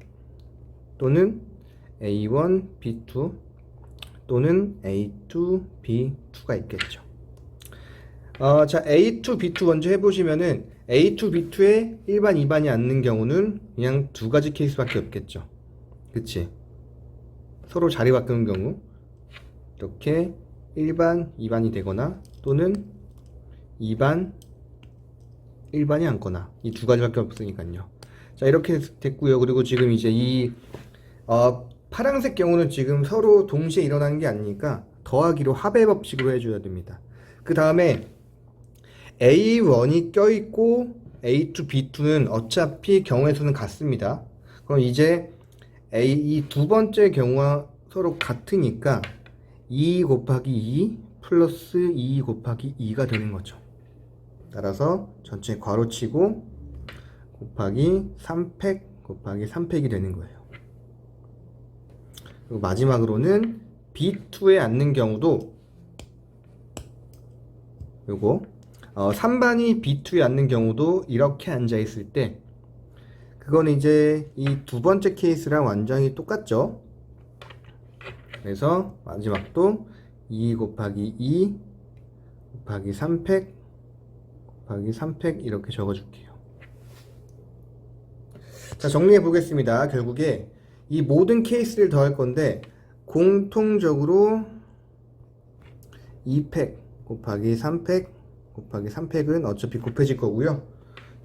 Speaker 1: 또는 A1, B2 또는 A2, B2가 있겠죠. 자, A2, B2 먼저 해보시면은 A2, B2에 1반, 2반이 앉는 경우는 그냥 두 가지 케이스밖에 없겠죠. 그치? 서로 자리 바꾸는 경우 이렇게 1반, 2반이 되거나 또는 2반, 1반이 앉거나 이 두 가지밖에 없으니까요. 자, 이렇게 됐고요. 그리고 지금 이제 이 파란색 경우는 지금 서로 동시에 일어나는 게 아니니까 더하기로 합의 법칙으로 해줘야 됩니다. 그 다음에 A1이 껴있고 A2, B2는 어차피 경우의 수는 같습니다. 그럼 이제 이 두 번째 경우와 서로 같으니까 2 곱하기 2 플러스 2 곱하기 2가 되는 거죠. 따라서 전체 괄호치고 곱하기 3팩 곱하기 3팩이 되는 거예요. 그리고 마지막으로는 B2에 앉는 경우도 요거 3반이 B2에 앉는 경우도 이렇게 앉아 있을 때 그거는 이제 이 두 번째 케이스랑 완전히 똑같죠. 그래서 마지막도 2 곱하기 2 곱하기 3팩 곱하기 3팩 이렇게 적어줄게요. 자, 정리해 보겠습니다. 결국에 이 모든 케이스를 더할 건데 공통적으로 2팩 곱하기 3팩 곱하기 3팩은 어차피 곱해질 거고요.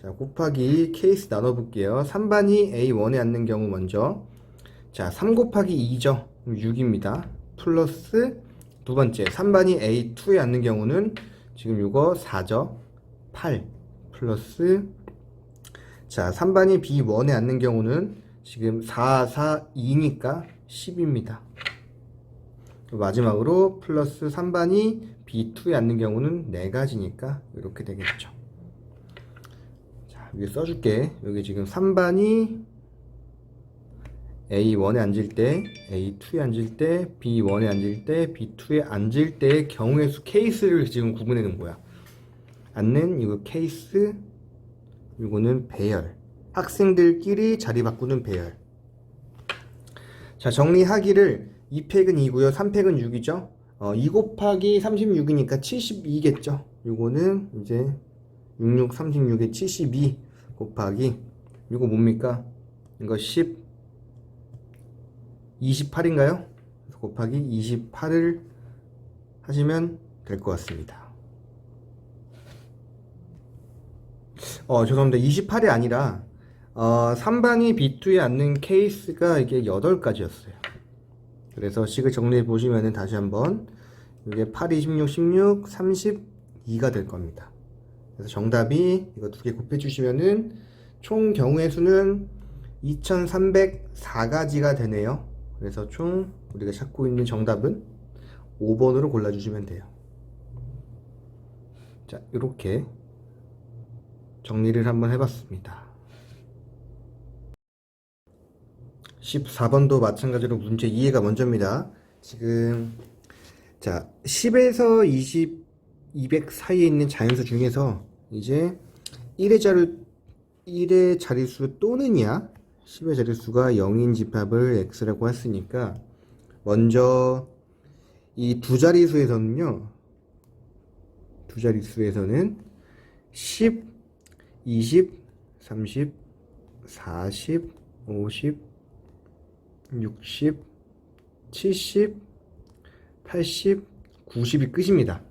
Speaker 1: 자, 곱하기 케이스 나눠볼게요. 3반이 A1에 앉는 경우 먼저 자, 3 곱하기 2죠. 6입니다. 플러스 두 번째 3반이 A2에 앉는 경우는 지금 이거 4죠. 8 플러스 자, 3반이 B1에 앉는 경우는 지금 4, 4, 2니까 10입니다. 마지막으로 플러스 3반이 B2에 앉는 경우는 4가지니까 이렇게 되겠죠. 자, 위에 써줄게. 여기 지금 3반이 A1에 앉을 때, A2에 앉을 때, B1에 앉을 때, B2에 앉을 때의 경우의 수 케이스를 지금 구분해 놓은 거야. 앉는 이거 케이스, 이거는 배열. 학생들끼리 자리 바꾸는 배열. 자, 정리하기를 2팩은 2고요. 3팩은 6이죠. 2 곱하기 36이니까 72겠죠. 요거는 이제 66, 36에 72 곱하기 이거 뭡니까? 이거 28인가요? 곱하기 28을 하시면 될 것 같습니다. 죄송합니다. 28이 아니라 3반이 B2에 앉는 케이스가 이게 8가지였어요. 그래서 식을 정리해 보시면은 다시 한번 이게 8, 26, 16, 32가 될 겁니다. 그래서 정답이 이거 두 개 곱해 주시면은 총 경우의 수는 2304가지가 되네요. 그래서 총 우리가 찾고 있는 정답은 5번으로 골라주시면 돼요. 자, 이렇게 정리를 한번 해봤습니다. 14번도 마찬가지로 문제 이해가 먼저입니다. 지금 자 10에서 20, 200 사이에 있는 자연수 중에서 이제 1의 자릿수 또는이야 10의 자릿수가 0인 집합을 x라고 했으니까 먼저 이 두 자릿수에서는요, 두 자릿수에서는 10, 20, 30, 40, 50, 60, 70, 80, 90이 끝입니다.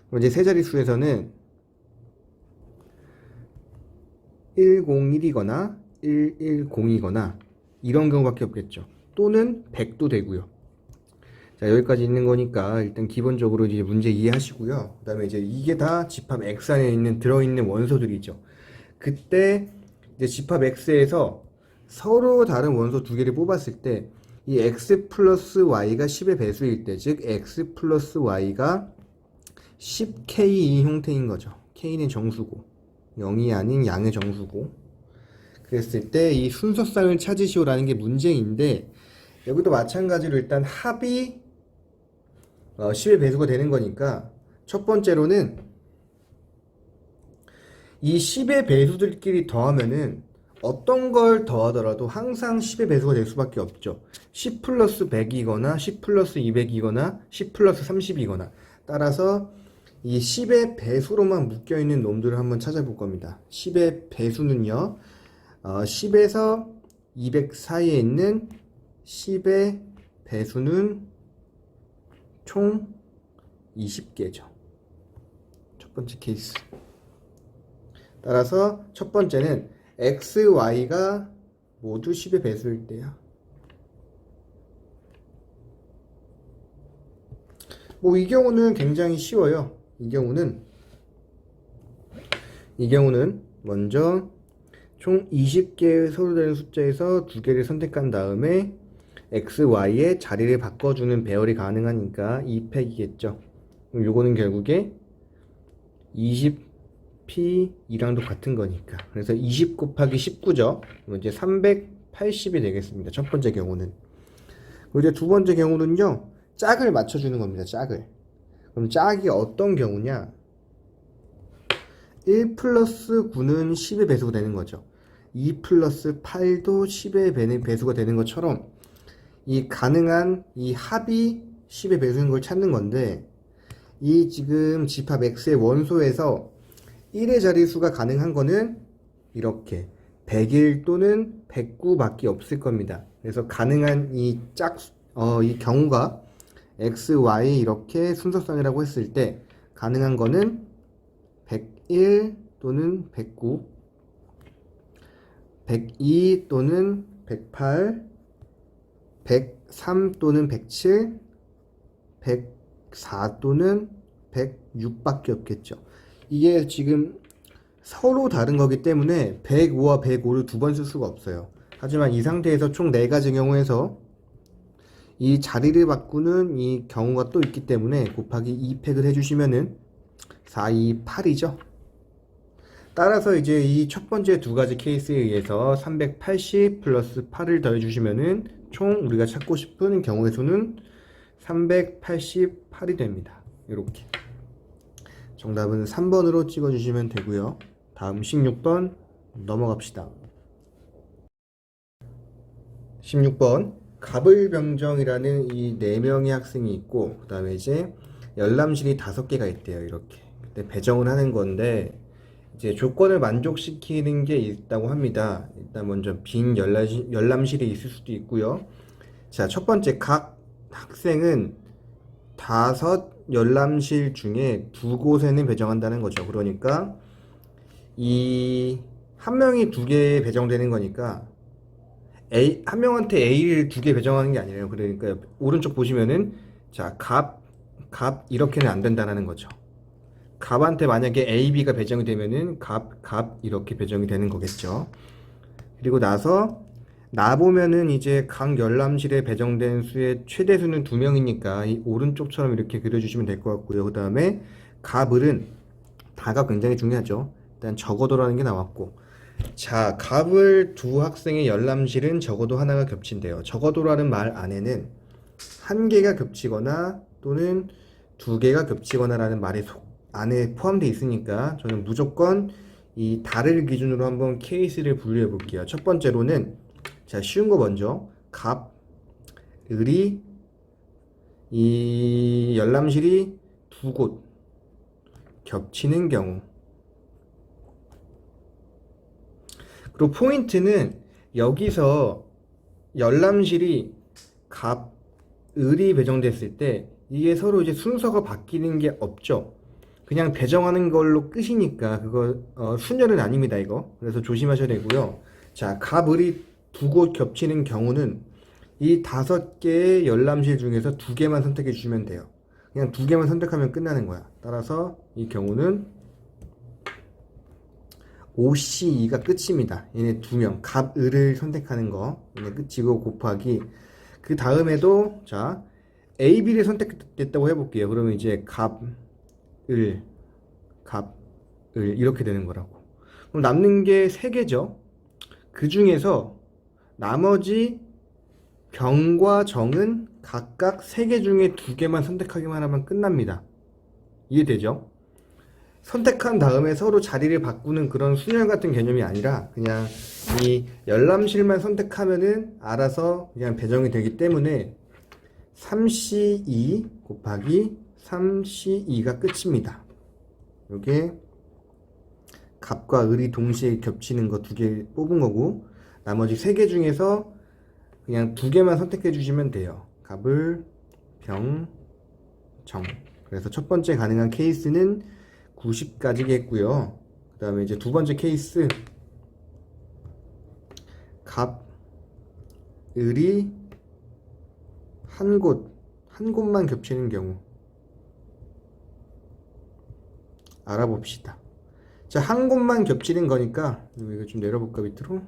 Speaker 1: 그럼 이제 세 자릿수에서는 101이거나 110이거나 이런 경우밖에 없겠죠. 또는 100도 되고요. 자, 여기까지 있는 거니까 일단 기본적으로 이제 문제 이해하시고요. 그 다음에 이제 이게 다 집합 X 안에 들어있는 원소들이죠. 그때 이제 집합 X에서 서로 다른 원소 두 개를 뽑았을 때 이 X 플러스 Y가 10의 배수일 때, 즉 X 플러스 Y가 10K 형태인 거죠. K는 정수고 0이 아닌 양의 정수고, 그랬을 때 이 순서쌍을 찾으시오라는 게 문제인데, 여기도 마찬가지로 일단 합이 10의 배수가 되는 거니까 첫 번째로는 이 10의 배수들끼리 더하면은 어떤 걸 더하더라도 항상 10의 배수가 될 수밖에 없죠. 10 플러스 100이거나 10 플러스 200이거나 10 플러스 30이거나, 따라서 이 10의 배수로만 묶여있는 놈들을 한번 찾아볼 겁니다. 10의 배수는요, 10에서 200 사이에 있는 10의 배수는 총 20개죠. 첫 번째 케이스. 따라서 첫 번째는 x, y가 모두 10의 배수일 때야. 뭐 이 경우는 굉장히 쉬워요. 이 경우는 먼저 총 20개의 서로 다른 숫자에서 두 개를 선택한 다음에 x, y의 자리를 바꿔주는 배열이 가능하니까 2팩이겠죠. 그럼 요거는 결국에 20p이랑도 같은 거니까. 그래서 20 곱하기 19죠. 그럼 이제 380이 되겠습니다. 첫 번째 경우는. 그리고 이제 두 번째 경우는요, 짝을 맞춰주는 겁니다. 짝을. 그럼 짝이 어떤 경우냐? 1 플러스 9는 10의 배수가 되는 거죠. 2 플러스 8도 10의 배수가 되는 것처럼 이 가능한 이 합이 10의 배수인 걸 찾는 건데, 이 지금 집합 X의 원소에서 1의 자릿수가 가능한 거는 이렇게 101 또는 109 밖에 없을 겁니다. 그래서 가능한 이 경우가 X, Y 이렇게 순서쌍이라고 했을 때 가능한 거는 101 또는 109, 102 또는 108, 103 또는 107, 104 또는 106밖에 없겠죠. 이게 지금 서로 다른 거기 때문에 105와 105를 두 번 쓸 수가 없어요. 하지만 이 상태에서 총 4가지 경우에서 이 자리를 바꾸는 이 경우가 또 있기 때문에 곱하기 2팩을 해주시면은 4, 2, 8이죠. 따라서 이제 이 첫 번째 두 가지 케이스에 의해서 380 플러스 8을 더해주시면은 총 우리가 찾고 싶은 경우의 수는 388이 됩니다. 이렇게. 정답은 3번으로 찍어주시면 되고요. 다음 16번 넘어갑시다. 16번 갑을병정이라는 이 4명의 학생이 있고, 그 다음에 이제 열람실이 5개가 있대요. 이렇게. 근데 배정을 하는 건데 이제 조건을 만족시키는 게 있다고 합니다. 일단 먼저 빈 열람실이 있을 수도 있고요. 자, 첫 번째, 각 학생은 5 열람실 중에 2곳에는 배정한다는 거죠. 그러니까 이 한 명이 2개에 배정되는 거니까 한 명한테 A를 두 개 배정하는 게 아니에요. 그러니까 오른쪽 보시면은 자, 갑 이렇게는 안 된다는 거죠. 갑한테 만약에 A, B가 배정이 되면은 갑 이렇게 배정이 되는 거겠죠. 그리고 나서 나 보면은 이제 각 열람실에 배정된 수의 최대수는 2명이니까 이 오른쪽처럼 이렇게 그려주시면 될 것 같고요. 그 다음에 갑을은 다가 굉장히 중요하죠. 일단 적어도라는 게 나왔고, 자, 갑을 두 학생의 열람실은 적어도 하나가 겹친대요. 적어도라는 말 안에는 한 개가 겹치거나 또는 두 개가 겹치거나라는 말이 안에 포함되어 있으니까 저는 무조건 이 다를 기준으로 한번 케이스를 분류해 볼게요. 첫 번째로는 자, 쉬운 거 먼저 갑, 을이 이 열람실이 두 곳 겹치는 경우, 그리고 포인트는 여기서 열람실이 갑, 을이 배정됐을 때 이게 서로 이제 순서가 바뀌는 게 없죠. 그냥 배정하는 걸로 끝이니까 그거 순열은 아닙니다, 이거. 그래서 조심하셔야 되고요. 자, 갑, 을이 두 곳 겹치는 경우는 이 5개의 열람실 중에서 2개만 선택해 주시면 돼요. 그냥 2개만 선택하면 끝나는 거야. 따라서 이 경우는 OC2가 끝입니다. 얘네 2명, 갑, 을을 선택하는 거 얘네 끝이고 곱하기 그 다음에도 자 A, B를 선택했다고 해볼게요. 그러면 이제 갑, 을 이렇게 되는 거라고. 그럼 남는 게 3개죠. 그 중에서 나머지 병과 정은 각각 3개 중에 2개만 선택하기만 하면 끝납니다. 이해되죠? 선택한 다음에 서로 자리를 바꾸는 그런 순열 같은 개념이 아니라 그냥 이 열람실만 선택하면은 알아서 그냥 배정이 되기 때문에 3C2 곱하기 3C2가 끝입니다. 요게 갑과 을이 동시에 겹치는 거 2개 뽑은 거고 나머지 3개 중에서 그냥 2개만 선택해 주시면 돼요. 갑을, 병, 정. 그래서 첫 번째 가능한 케이스는 90까지겠고요. 그 다음에 이제 두 번째 케이스 갑, 을이 한 곳만 겹치는 경우 알아봅시다. 자, 한 곳만 겹치는 거니까 이거 좀 내려볼까 밑으로.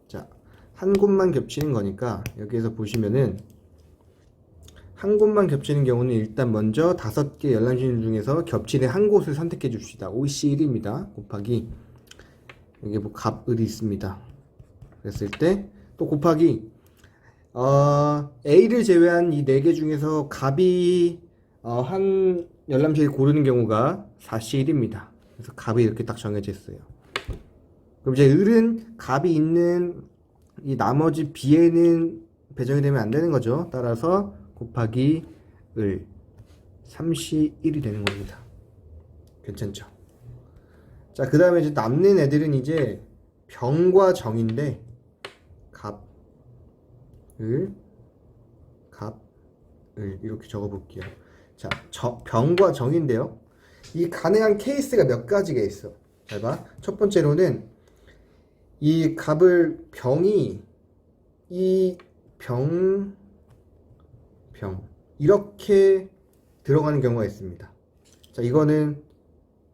Speaker 1: 자, 한 곳만 겹치는 거니까 여기에서 보시면은 한 곳만 겹치는 경우는 일단 먼저 5개 열람실 중에서 겹치는 한 곳을 선택해 줍시다. OC1입니다. 곱하기 여기 뭐 갑, 을이 있습니다. 그랬을 때 또 곱하기 A를 제외한 이 4개 중에서 갑이 한 열람실 고르는 경우가 4C1입니다. 그래서 갑이 이렇게 딱 정해져 있어요. 그럼 이제 을은 갑이 있는 이 나머지 B에는 배정이 되면 안 되는 거죠. 따라서 곱하기 을 3C1이 되는 겁니다. 괜찮죠? 자, 그 다음에 이제 남는 애들은 이제 병과 정인데 갑, 을 이렇게 적어 볼게요. 자, 병과 정인데요. 이 가능한 케이스가 몇 가지가 있어. 잘 봐. 첫 번째로는 이 갑을 병이 이 병 이렇게 들어가는 경우가 있습니다. 자, 이거는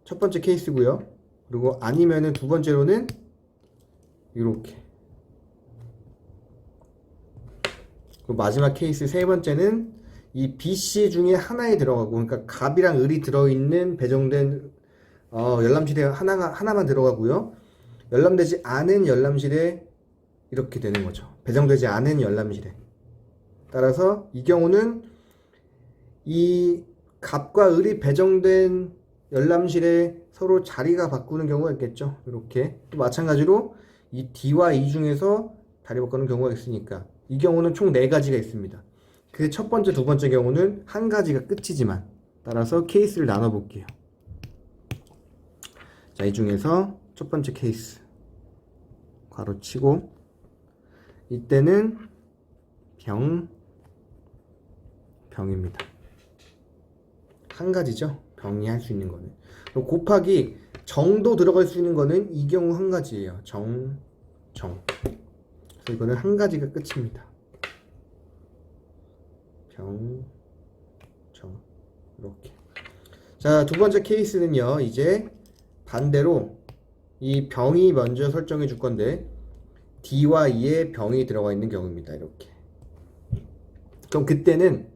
Speaker 1: 첫 번째 케이스고요. 그리고 아니면은 두 번째로는 이렇게. 그리고 마지막 케이스 세 번째는 이 BC 중에 하나에 들어가고, 그러니까 갑이랑 을이 들어있는 배정된 열람실에 하나만 들어가고요. 열람되지 않은 열람실에 이렇게 되는 거죠. 배정되지 않은 열람실에. 따라서 이 경우는 이 갑과 을이 배정된 열람실에 서로 자리가 바꾸는 경우가 있겠죠. 이렇게. 또 마찬가지로 이 D와 E 중에서 자리 바꾸는 경우가 있으니까 이 경우는 총 4가지가 있습니다. 그 첫 번째, 두 번째 경우는 한 가지가 끝이지만 따라서 케이스를 나눠 볼게요. 자, 이 중에서 첫 번째 케이스 괄호 치고 이때는 병입니다. 한 가지죠. 병이 할 수 있는 거는. 곱하기 정도 들어갈 수 있는 거는 이 경우 한 가지예요. 정. 그래서 이거는 한 가지가 끝입니다. 병, 정. 이렇게. 자, 두 번째 케이스는요. 이제 반대로 이 병이 먼저 설정해 줄 건데 D와 E에 병이 들어가 있는 경우입니다. 이렇게. 그럼 그때는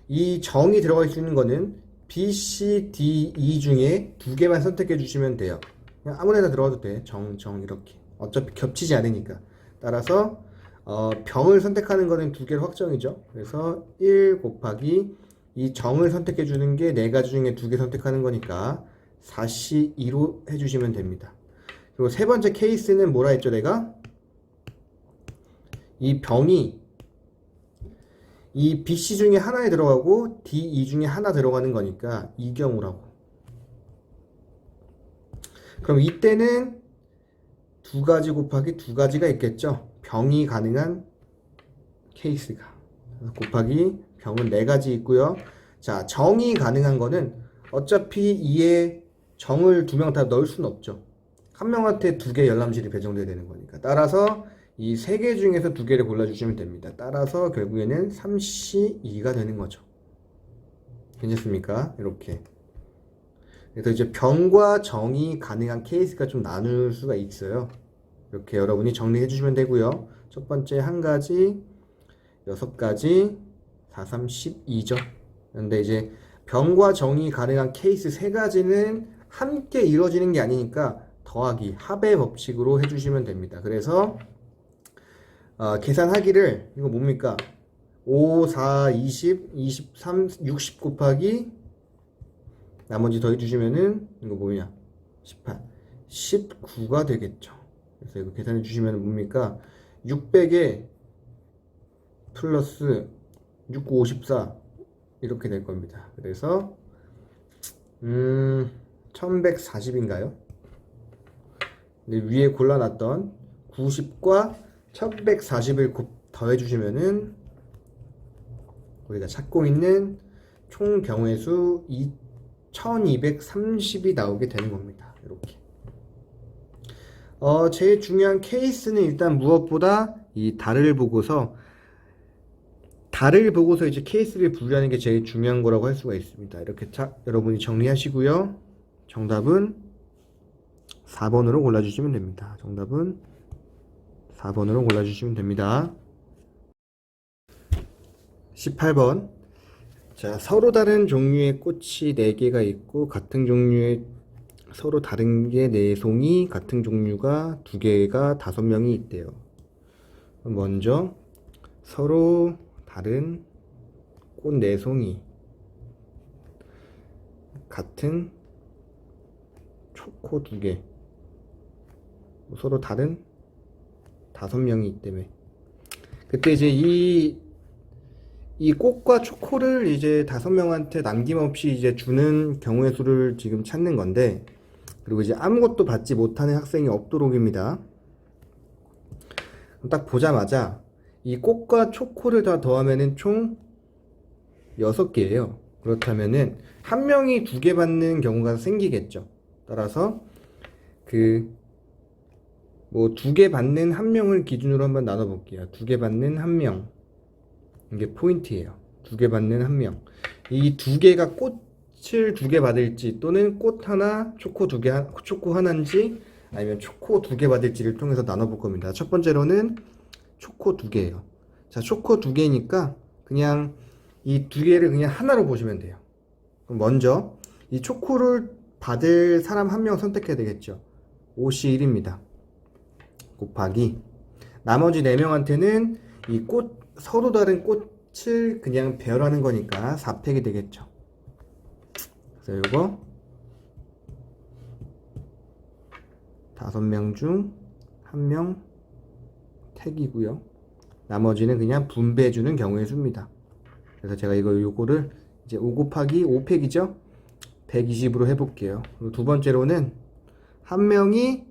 Speaker 1: 이 정이 들어갈 수 있는 거는 B, C, D, E 중에 두 개만 선택해 주시면 돼요. 그냥 아무데나 들어가도 돼. 정 이렇게. 어차피 겹치지 않으니까. 따라서 병을 선택하는 거는 두 개로 확정이죠. 그래서 1 곱하기 이 정을 선택해 주는 게 네 가지 중에 두 개 선택하는 거니까 4C2로 해주시면 됩니다. 그리고 세 번째 케이스는 뭐라 했죠, 내가? 이 병이 이 BC 중에 하나에 들어가고 DE 중에 하나 들어가는 거니까 이 경우라고. 그럼 이때는 두 가지 곱하기 두 가지가 있겠죠. 병이 가능한 케이스가. 곱하기 병은 네 가지 있고요. 자, 정이 가능한 거는 어차피 이에 정을 두 명 다 넣을 수는 없죠. 한 명한테 두 개 열람실이 배정돼야 되는 거니까. 따라서 이 세 개 중에서 두 개를 골라주시면 됩니다. 따라서 결국에는 3C2가 되는 거죠. 괜찮습니까? 이렇게. 그래서 이제 병과 정이 가능한 케이스가 좀 나눌 수가 있어요. 이렇게 여러분이 정리해 주시면 되고요. 첫 번째 한 가지, 6가지, 4, 3, 12죠. 그런데 이제 병과 정이 가능한 케이스 세 가지는 함께 이루어지는 게 아니니까 더하기, 합의 법칙으로 해주시면 됩니다. 그래서 계산하기를 이거 뭡니까? 5, 4, 20, 23, 60 곱하기 나머지 더해주시면은 이거 뭐냐? 18, 19가 되겠죠. 그래서 이거 계산해 주시면 뭡니까? 600에 플러스 6, 9, 54 이렇게 될 겁니다. 그래서 1140인가요? 위에 골라놨던 90과 1140을 더해 주시면은 우리가 찾고 있는 총 병의 수 1230이 나오게 되는 겁니다. 이렇게. 제일 중요한 케이스는 일단 무엇보다 이 달을 보고서 이제 케이스를 분류하는 게 제일 중요한 거라고 할 수가 있습니다. 이렇게 여러분이 정리하시고요. 정답은 4번으로 골라주시면 됩니다. 정답은 4번으로 골라주시면 됩니다. 18번. 자, 서로 다른 종류의 꽃이 4개가 있고 같은 종류의 서로 다른 게 4송이, 같은 종류가 2개가 5명이 있대요. 먼저 서로 다른 꽃 4송이, 같은 초코 2개, 서로 다른 5명이 있다며. 그때 이제 이 꽃과 초코를 이제 5명한테 남김없이 이제 주는 경우의 수를 지금 찾는 건데, 그리고 이제 아무것도 받지 못하는 학생이 없도록입니다. 딱 보자마자 이 꽃과 초코를 다 더하면은 총 6개예요. 그렇다면은 한 명이 2개 받는 경우가 생기겠죠. 따라서 2개 받는 한 명을 기준으로 한번 나눠 볼게요. 2개 받는 한 명. 이게 포인트예요. 2개 받는 한 명. 이 2개가 꽃을 2개 받을지, 또는 꽃 하나, 초코 2개, 초코 하나인지, 아니면 초코 2개 받을지를 통해서 나눠 볼 겁니다. 첫 번째로는 초코 2개예요. 자, 초코 2개니까 그냥 이 2개를 그냥 하나로 보시면 돼요. 그럼 먼저 이 초코를 받을 사람 한 명 선택해야 되겠죠. 5C1입니다. 곱하기 나머지 4명한테는 이 서로 다른 꽃을 그냥 배열하는 거니까 4팩이 되겠죠. 그래서 이거 5명 중 1명 택이고요. 나머지는 그냥 분배해주는 경우의 수입니다. 그래서 제가 요거를 이제 5 곱하기 5팩이죠. 120으로 해볼게요. 그리고 두 번째로는 한 명이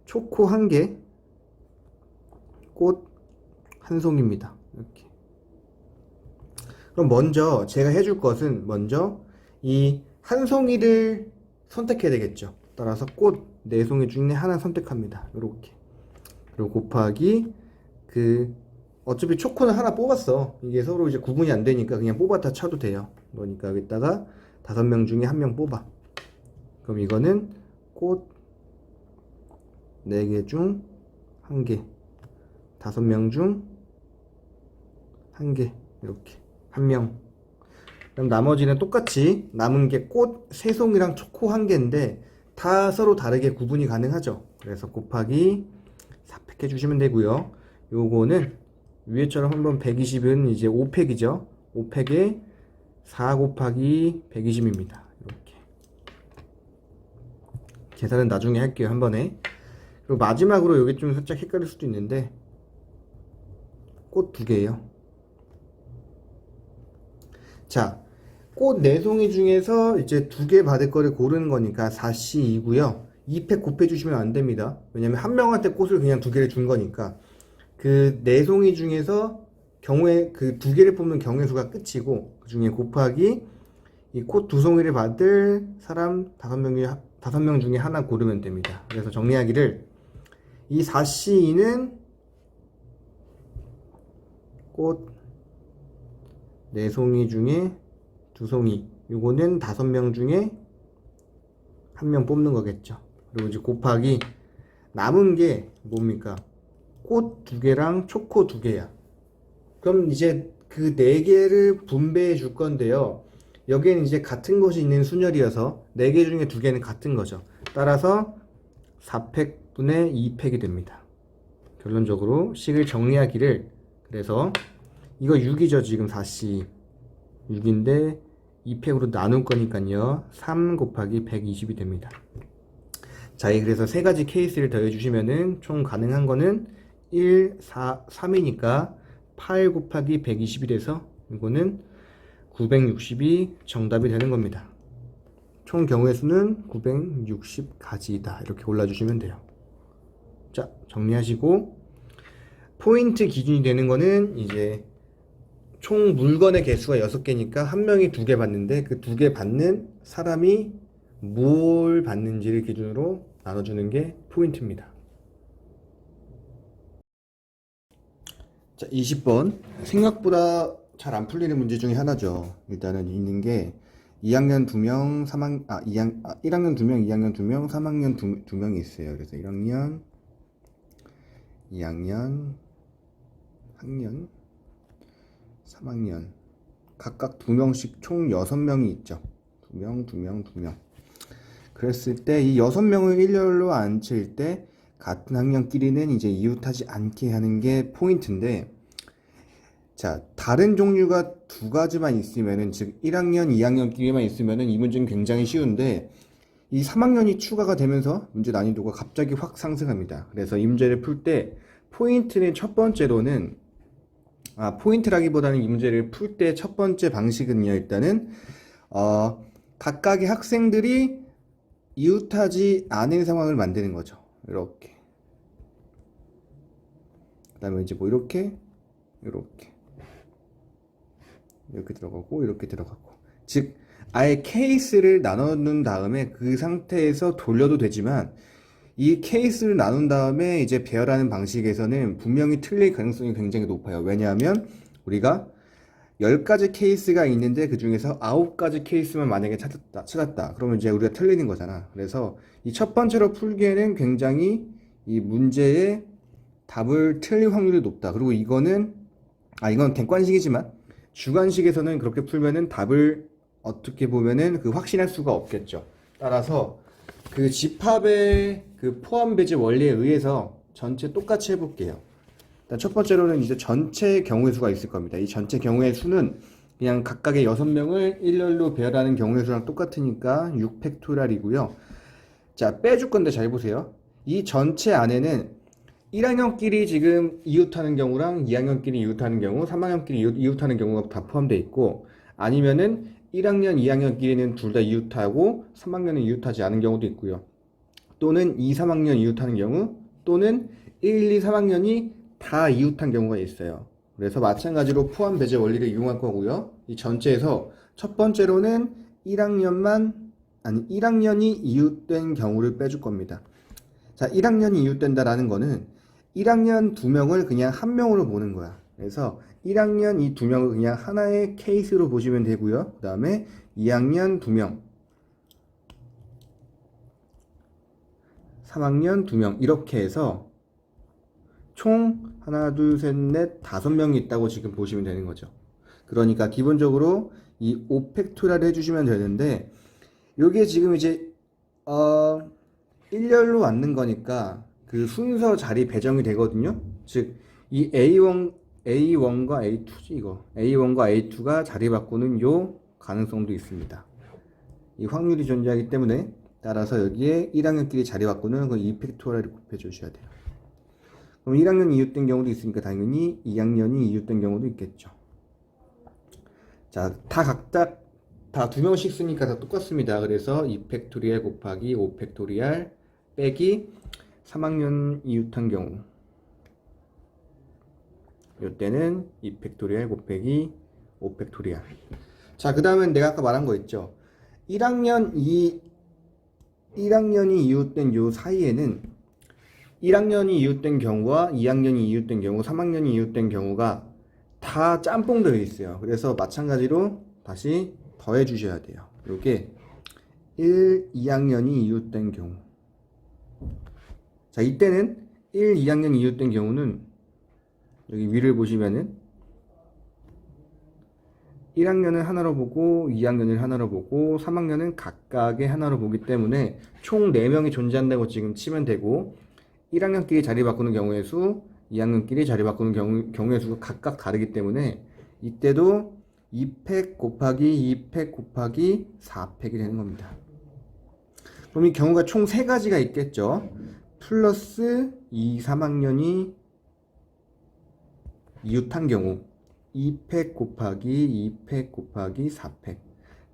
Speaker 1: 초코 1개, 꽃 1송입니다. 이렇게. 그럼 먼저 제가 해줄 것은 먼저 이 한 송이를 선택해야 되겠죠. 따라서 꽃 네 송이 중에 하나 선택합니다. 이렇게. 그리고 곱하기 그 어차피 초코는 하나 뽑았어. 이게 서로 이제 구분이 안 되니까 그냥 뽑았다 쳐도 돼요. 그러니까 여기다가 5명 중에 1명 뽑아. 그럼 이거는 꽃 4개 중 1개, 5명 중 1개, 이렇게 1명. 그럼 나머지는 똑같이 남은 게 꽃 3송이랑 초코 1개인데 다 서로 다르게 구분이 가능하죠. 그래서 곱하기 4팩 해주시면 되고요. 요거는 위에처럼 한번 120은 이제 5팩이죠. 5팩에 4 곱하기 120입니다. 이렇게 계산은 나중에 할게요. 한 번에. 그리고 마지막으로 여기 좀 살짝 헷갈릴 수도 있는데 꽃 2개예요. 자, 꽃 4송이 중에서 이제 2개 받을 거를 고르는 거니까 4C이고요. 2팩 곱해 주시면 안 됩니다. 왜냐면 한 명한테 꽃을 그냥 2개를 준 거니까. 그 4송이 중에서 경우에 그 2개를 뽑는 경우의 수가 끝이고, 그 중에 곱하기 이 꽃 2송이를 받을 사람 5명 중에 하나 고르면 됩니다. 그래서 정리하기를 이 4C는 꽃 4송이 중에 2송이, 요거는 5명 중에 1명 뽑는 거겠죠. 그리고 이제 곱하기 남은 게 뭡니까? 꽃 2개랑 초코 2개야. 그럼 이제 그 4개를 분배해 줄 건데요. 여기에는 이제 같은 것이 있는 순열이어서 4개 중에 2개는 같은 거죠. 따라서 4팩분의 2팩이 됩니다. 결론적으로 식을 정리하기를, 그래서 이거 6이죠. 지금 4C 6인데 2팩으로 나눌 거니까요. 3 곱하기 120이 됩니다. 자, 그래서 3가지 케이스를 더해 주시면은 총 가능한 거는 1, 4, 3이니까 8 곱하기 120이 돼서 이거는 960이 정답이 되는 겁니다. 총 경우의 수는 960가지이다. 이렇게 골라주시면 돼요. 자, 정리하시고 포인트 기준이 되는 거는 이제 총 물건의 개수가 6개니까 한 명이 2개 받는데 그 2개 받는 사람이 뭘 받는지를 기준으로 나눠주는 게 포인트입니다. 자, 20번. 생각보다 잘 안 풀리는 문제 중에 하나죠. 일단은 있는 게 2학년 2명, 1학년 2명, 2학년 2명, 3학년 2명이 있어요. 그래서 1학년, 2학년, 학년, 3학년 각각 2명씩 총 6명이 있죠. 2명, 2명, 2명. 그랬을 때 이 6명을 일렬로 앉힐 때 같은 학년끼리는 이제 이웃하지 않게 하는 게 포인트인데, 자, 다른 종류가 2가지만 있으면은, 즉 1학년, 2학년끼리만 있으면은 이 문제는 굉장히 쉬운데 이 3학년이 추가가 되면서 문제 난이도가 갑자기 확 상승합니다. 그래서 이 문제를 풀 때 포인트는 첫 번째로는 포인트라기보다는 이 문제를 풀 때 첫 번째 방식은요, 일단은 각각의 학생들이 이웃하지 않은 상황을 만드는 거죠. 이렇게. 그 다음에 이제 뭐 이렇게 들어가고 이렇게 들어가고, 즉 아예 케이스를 나눠놓은 다음에 그 상태에서 돌려도 되지만, 이 케이스를 나눈 다음에 이제 배열하는 방식에서는 분명히 틀릴 가능성이 굉장히 높아요. 왜냐하면 우리가 10가지 케이스가 있는데 그 중에서 9가지 케이스만 만약에 찾았다. 그러면 이제 우리가 틀리는 거잖아. 그래서 이 첫 번째로 풀기에는 굉장히 이 문제의 답을 틀릴 확률이 높다. 그리고 이건 객관식이지만 주관식에서는 그렇게 풀면은 답을 어떻게 보면은 확신할 수가 없겠죠. 따라서 그 집합의 그 포함 배제 원리에 의해서 전체 똑같이 해볼게요. 일단 첫 번째로는 이제 전체 경우의 수가 있을 겁니다. 이 전체 경우의 수는 그냥 각각의 6명을 일렬로 배열하는 경우의 수랑 똑같으니까 6팩토리얼이고요. 자, 빼줄 건데 잘 보세요. 이 전체 안에는 1학년끼리 지금 이웃하는 경우랑 2학년끼리 이웃하는 경우, 3학년끼리 이웃하는 경우가 다 포함되어 있고, 아니면은 1학년, 2학년끼리는 둘 다 이웃하고 3학년은 이웃하지 않은 경우도 있고요. 또는 2, 3학년 이웃하는 경우, 또는 1, 2, 3학년이 다 이웃한 경우가 있어요. 그래서 마찬가지로 포함 배제 원리를 이용할 거고요. 이 전체에서 첫 번째로는 1학년이 이웃된 경우를 빼줄 겁니다. 자, 1학년이 이웃된다라는 거는 1학년 2명을 그냥 한 명으로 보는 거야. 그래서 1학년 이 2명을 그냥 하나의 케이스로 보시면 되고요. 그 다음에 2학년 2명, 3학년 2명 이렇게 해서 총 하나, 둘, 셋, 넷, 5명이 있다고 지금 보시면 되는 거죠. 그러니까 기본적으로 이 5팩토리얼을 해주시면 되는데 요게 지금 이제 1열로 왔는 거니까 그 순서 자리 배정이 되거든요. 즉 이 A1과 A2지 이거 A1과 A2가 자리 바꾸는 요 가능성도 있습니다. 이 확률이 존재하기 때문에 따라서 여기에 1학년끼리 자리 바꾸는 그 2팩토리얼을 곱해 주셔야 돼요. 그럼 1학년이 이웃된 경우도 있으니까 당연히 2학년이 이웃된 경우도 있겠죠. 자, 다 각자 다 2명씩 쓰니까 다 똑같습니다. 그래서 2팩토리얼 곱하기 5팩토리얼 빼기 3학년 이웃한 경우 이때는 2팩토리얼 곱하기 5팩토리얼. 자, 그 다음엔 내가 아까 말한 거 있죠. 1학년이 이웃된 요 사이에는 1학년이 이웃된 경우와 2학년이 이웃된 경우, 3학년이 이웃된 경우가 다 짬뽕 되어 있어요. 그래서 마찬가지로 다시 더해 주셔야 돼요. 요게 2학년이 이웃된 경우. 자, 이때는 2학년이 이웃된 경우는 여기 위를 보시면은 1학년을 하나로 보고 2학년을 하나로 보고 3학년은 각각의 하나로 보기 때문에 총 4명이 존재한다고 지금 치면 되고 1학년끼리 자리 바꾸는 경우의 수, 2학년끼리 자리 바꾸는 경우의 수가 각각 다르기 때문에 이때도 2팩 곱하기 2팩 곱하기 4팩이 되는 겁니다. 그럼 이 경우가 총 3가지가 있겠죠. 플러스 2, 3학년이 이웃한 경우 2팩 곱하기 2팩 곱하기 4팩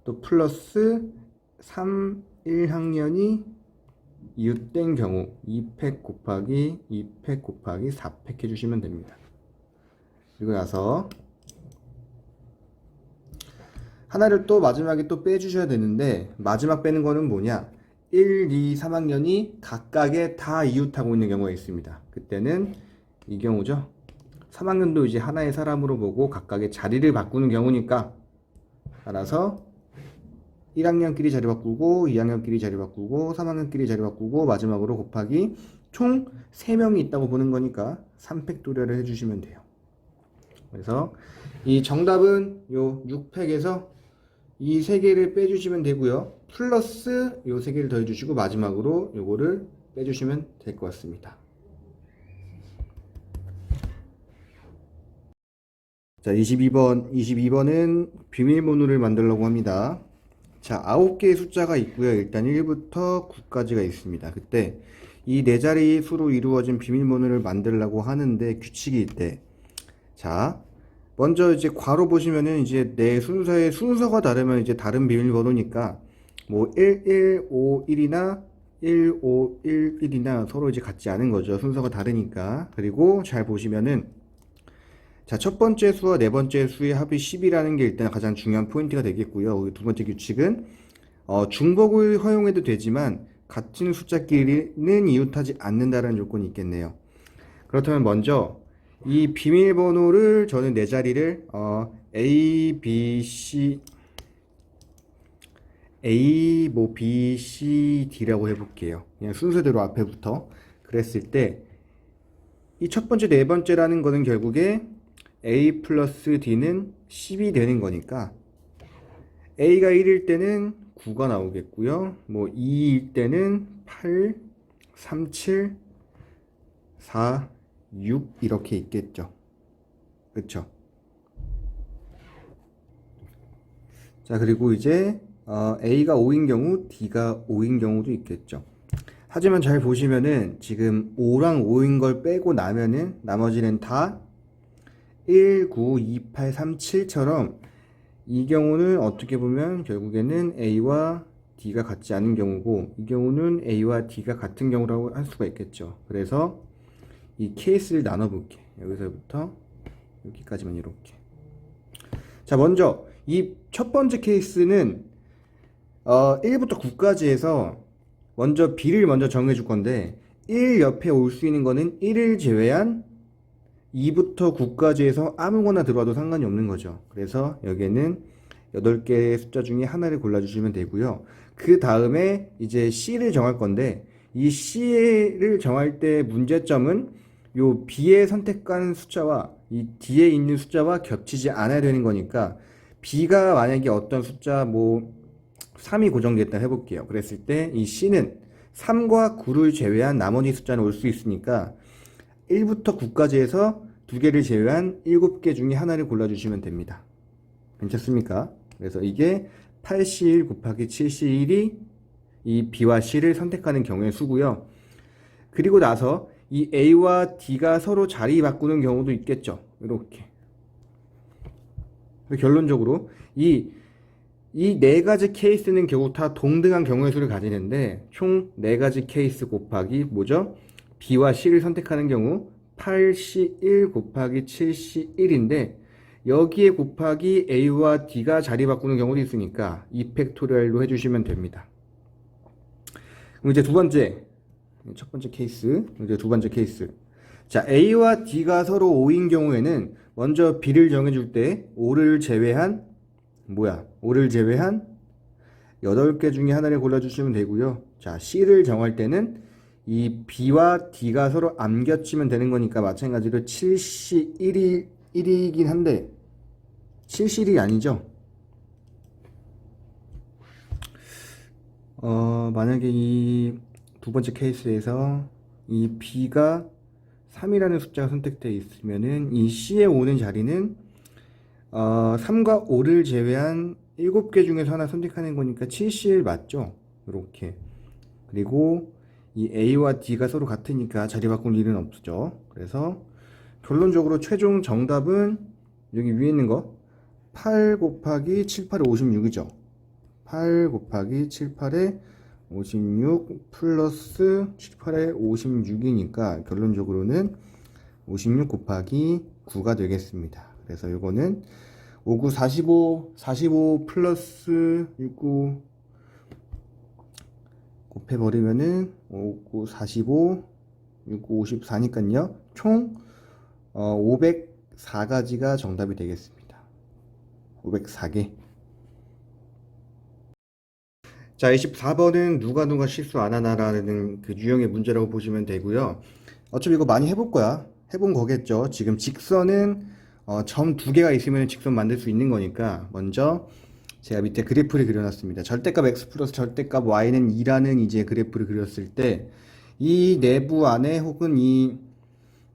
Speaker 1: 또 플러스 3, 1학년이 이웃된 경우 2팩 곱하기 2팩 곱하기 4팩 해주시면 됩니다. 그리고 나서 하나를 또 마지막에 또 빼주셔야 되는데 마지막 빼는 거는 뭐냐 1, 2, 3학년이 각각의 다 이웃하고 있는 경우가 있습니다. 그때는 이 경우죠. 3학년도 이제 하나의 사람으로 보고 각각의 자리를 바꾸는 경우니까 따라서 1학년끼리 자리 바꾸고 2학년끼리 자리 바꾸고 3학년끼리 자리 바꾸고 마지막으로 곱하기 총 3명이 있다고 보는 거니까 3팩토리얼을 해주시면 돼요. 그래서 이 정답은 요 6팩에서 이 3개를 빼주시면 되고요. 플러스 요 3개를 더해주시고 마지막으로 요거를 빼주시면 될 것 같습니다. 자, 22번은 비밀번호를 만들려고 합니다. 자, 9개의 숫자가 있고요. 일단 1부터 9까지가 있습니다. 그때 이 4자리 수로 이루어진 비밀번호를 만들려고 하는데 규칙이 있대. 자, 먼저 이제 괄호 보시면은 이제 내 순서의 순서가 다르면 이제 다른 비밀번호니까 뭐 1151이나 1511이나 서로 이제 같지 않은 거죠. 순서가 다르니까. 그리고 잘 보시면은 자, 첫 번째 수와 네 번째 수의 합이 10이라는 게 일단 가장 중요한 포인트가 되겠고요. 두 번째 규칙은 중복을 허용해도 되지만 같은 숫자끼리는 이웃하지 않는다는 조건이 있겠네요. 그렇다면 먼저 이 비밀번호를 저는 네 자리를 A, B, C 뭐 B, C, D라고 해볼게요. 그냥 순서대로 앞에부터 그랬을 때 이 첫 번째 네 번째라는 거는 결국에 A 플러스 D는 10이 되는 거니까 A가 1일 때는 9가 나오겠고요. 뭐 2일 때는 8, 3, 7, 4, 6 이렇게 있겠죠. 그쵸? 자, 그리고 이제 A가 5인 경우, D가 5인 경우도 있겠죠. 하지만 잘 보시면은 지금 5랑 5인 걸 빼고 나면은 나머지는 다 1, 9, 2, 8, 3, 7처럼 이 경우는 어떻게 보면 결국에는 A와 D가 같지 않은 경우고 이 경우는 A와 D가 같은 경우라고 할 수가 있겠죠. 그래서 이 케이스를 나눠 볼게. 여기서부터 여기까지만 이렇게. 자, 먼저 이 첫 번째 케이스는 1부터 9까지 해서 먼저 B를 먼저 정해 줄 건데 1 옆에 올 수 있는 거는 1을 제외한 2부터 9까지 해서 아무거나 들어와도 상관이 없는 거죠. 그래서 여기에는 8개의 숫자 중에 하나를 골라주시면 되고요. 그 다음에 이제 C를 정할 건데 이 C를 정할 때 문제점은 요 B에 선택한 숫자와 이 D에 있는 숫자와 겹치지 않아야 되는 거니까 B가 만약에 어떤 숫자 뭐 3이 고정됐다 해볼게요. 그랬을 때 이 C는 3과 9를 제외한 나머지 숫자는 올 수 있으니까 1부터 9까지 해서 2개를 제외한 7개 중에 하나를 골라주시면 됩니다. 괜찮습니까? 그래서 이게 8C1 곱하기 7C1이 이 B와 C를 선택하는 경우의 수고요. 그리고 나서 이 A와 D가 서로 자리 바꾸는 경우도 있겠죠. 이렇게. 결론적으로 이 네 가지 케이스는 결국 다 동등한 경우의 수를 가지는데 총 4가지 케이스 곱하기 뭐죠? B와 C를 선택하는 경우 8C1 곱하기 7C1인데 여기에 곱하기 A와 D가 자리 바꾸는 경우도 있으니까 2팩토리얼로 해주시면 됩니다. 그럼 이제 첫 번째 케이스, 이제 두 번째 케이스. 자, A와 D가 서로 5인 경우에는 먼저 B를 정해줄 때 5를 제외한 8개 중에 하나를 골라주시면 되고요. 자, C를 정할 때는 이 B와 D가 서로 안 겹치면 되는 거니까 마찬가지로 7C1이긴 한데 7C1이 아니죠. 만약에 이 두 번째 케이스에서 이 B가 3이라는 숫자가 선택되어 있으면은 이 C에 오는 자리는 3과 5를 제외한 7개 중에서 하나 선택하는 거니까 7C1 맞죠? 이렇게. 그리고 이 A와 D가 서로 같으니까 자리 바꿀 일은 없죠. 그래서 결론적으로 최종 정답은 여기 위에 있는 거 8 곱하기 7, 8에 56이죠. 8 곱하기 7, 8에 56 플러스 7, 8에 56이니까 결론적으로는 56 곱하기 9가 되겠습니다. 그래서 이거는 59 45 플러스 69 곱해버리면은 59 45 69 54니까요 총 504가지가 정답이 되겠습니다. 504개. 자, 24번은 누가 실수 안 하나라는 그 유형의 문제라고 보시면 되고요. 어차피 이거 많이 해볼 거야. 해본 거겠죠. 지금 직선은 점 2개가 있으면 직선 만들 수 있는 거니까 먼저 제가 밑에 그래프를 그려놨습니다. 절대값 x 플러스 절대값 y는 2라는 이제 그래프를 그렸을 때 이 내부 안에 혹은 이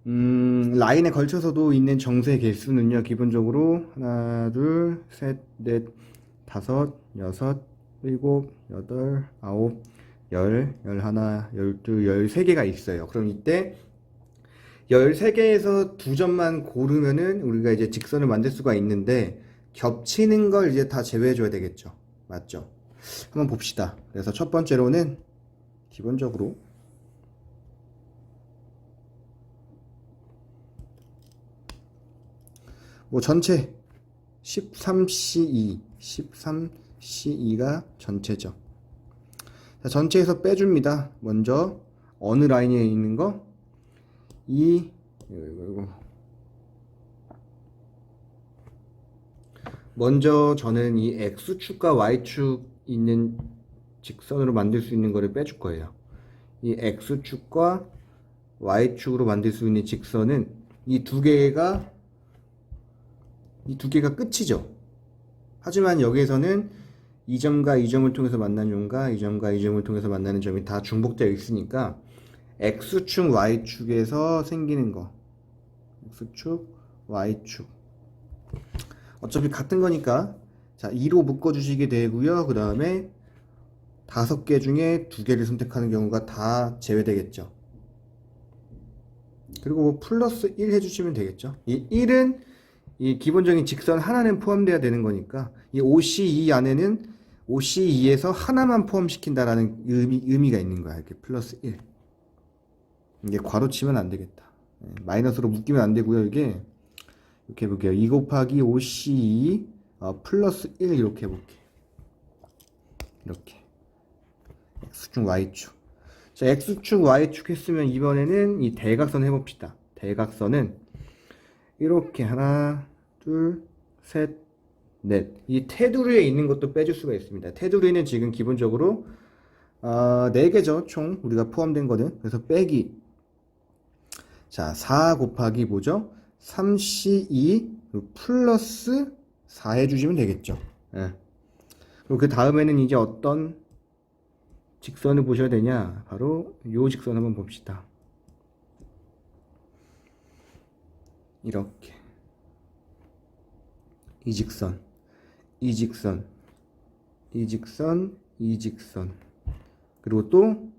Speaker 1: 라인에 걸쳐서도 있는 정수의 개수는요, 기본적으로 하나, 둘, 셋, 넷, 다섯, 여섯, 일곱, 여덟, 아홉, 열, 열하나, 열둘, 13개가 있어요. 그럼 이때 13개에서 2점만 고르면은 우리가 이제 직선을 만들 수가 있는데 겹치는 걸 이제 다 제외해 줘야 되겠죠. 맞죠? 한번 봅시다. 그래서 첫 번째로는 기본적으로 뭐 전체 13C2가 전체죠. 자, 전체에서 빼줍니다. 먼저 어느 라인에 있는 거? 이거 먼저 저는 이 X축과 Y축 있는 직선으로 만들 수 있는 거를 빼줄 거예요. 이 X축과 Y축으로 만들 수 있는 직선은 이 두 개가 끝이죠. 하지만 여기에서는 이 점과 이 점을 통해서 만나는 점과 이 점과 이 점을 통해서 만나는 점이 다 중복되어 있으니까 X축, Y축에서 생기는 거, X축, Y축 어차피 같은 거니까 자 2로 묶어주시게 되고요. 그 다음에 5개 중에 2개를 선택하는 경우가 다 제외되겠죠. 그리고 뭐 플러스 1 해주시면 되겠죠. 이 1은 이 기본적인 직선 하나는 포함돼야 되는 거니까 이 OC2 안에는 OC2에서 하나만 포함시킨다라는 의미가 있는 거야. 이렇게 플러스 1. 이게 괄호 치면 안 되겠다. 마이너스로 묶이면 안 되고요. 이게 이렇게 해볼게요. 2 곱하기 5C2 플러스 1 이렇게 해볼게요. 이렇게 X축 Y축. 자, X축 Y축 했으면 이번에는 이 대각선 해봅시다. 대각선은 이렇게 하나 둘 셋 넷. 이 테두리에 있는 것도 빼줄 수가 있습니다. 테두리는 지금 기본적으로 4개죠. 총 우리가 포함된 거는. 그래서 빼기. 자, 4 곱하기 뭐죠? 3C2 플러스 4 해주시면 되겠죠. 예. 그리고 그 다음에는 이제 어떤 직선을 보셔야 되냐? 바로 요 직선 한번 봅시다. 이렇게 이 직선, 이 직선, 이 직선, 이 직선, 그리고 또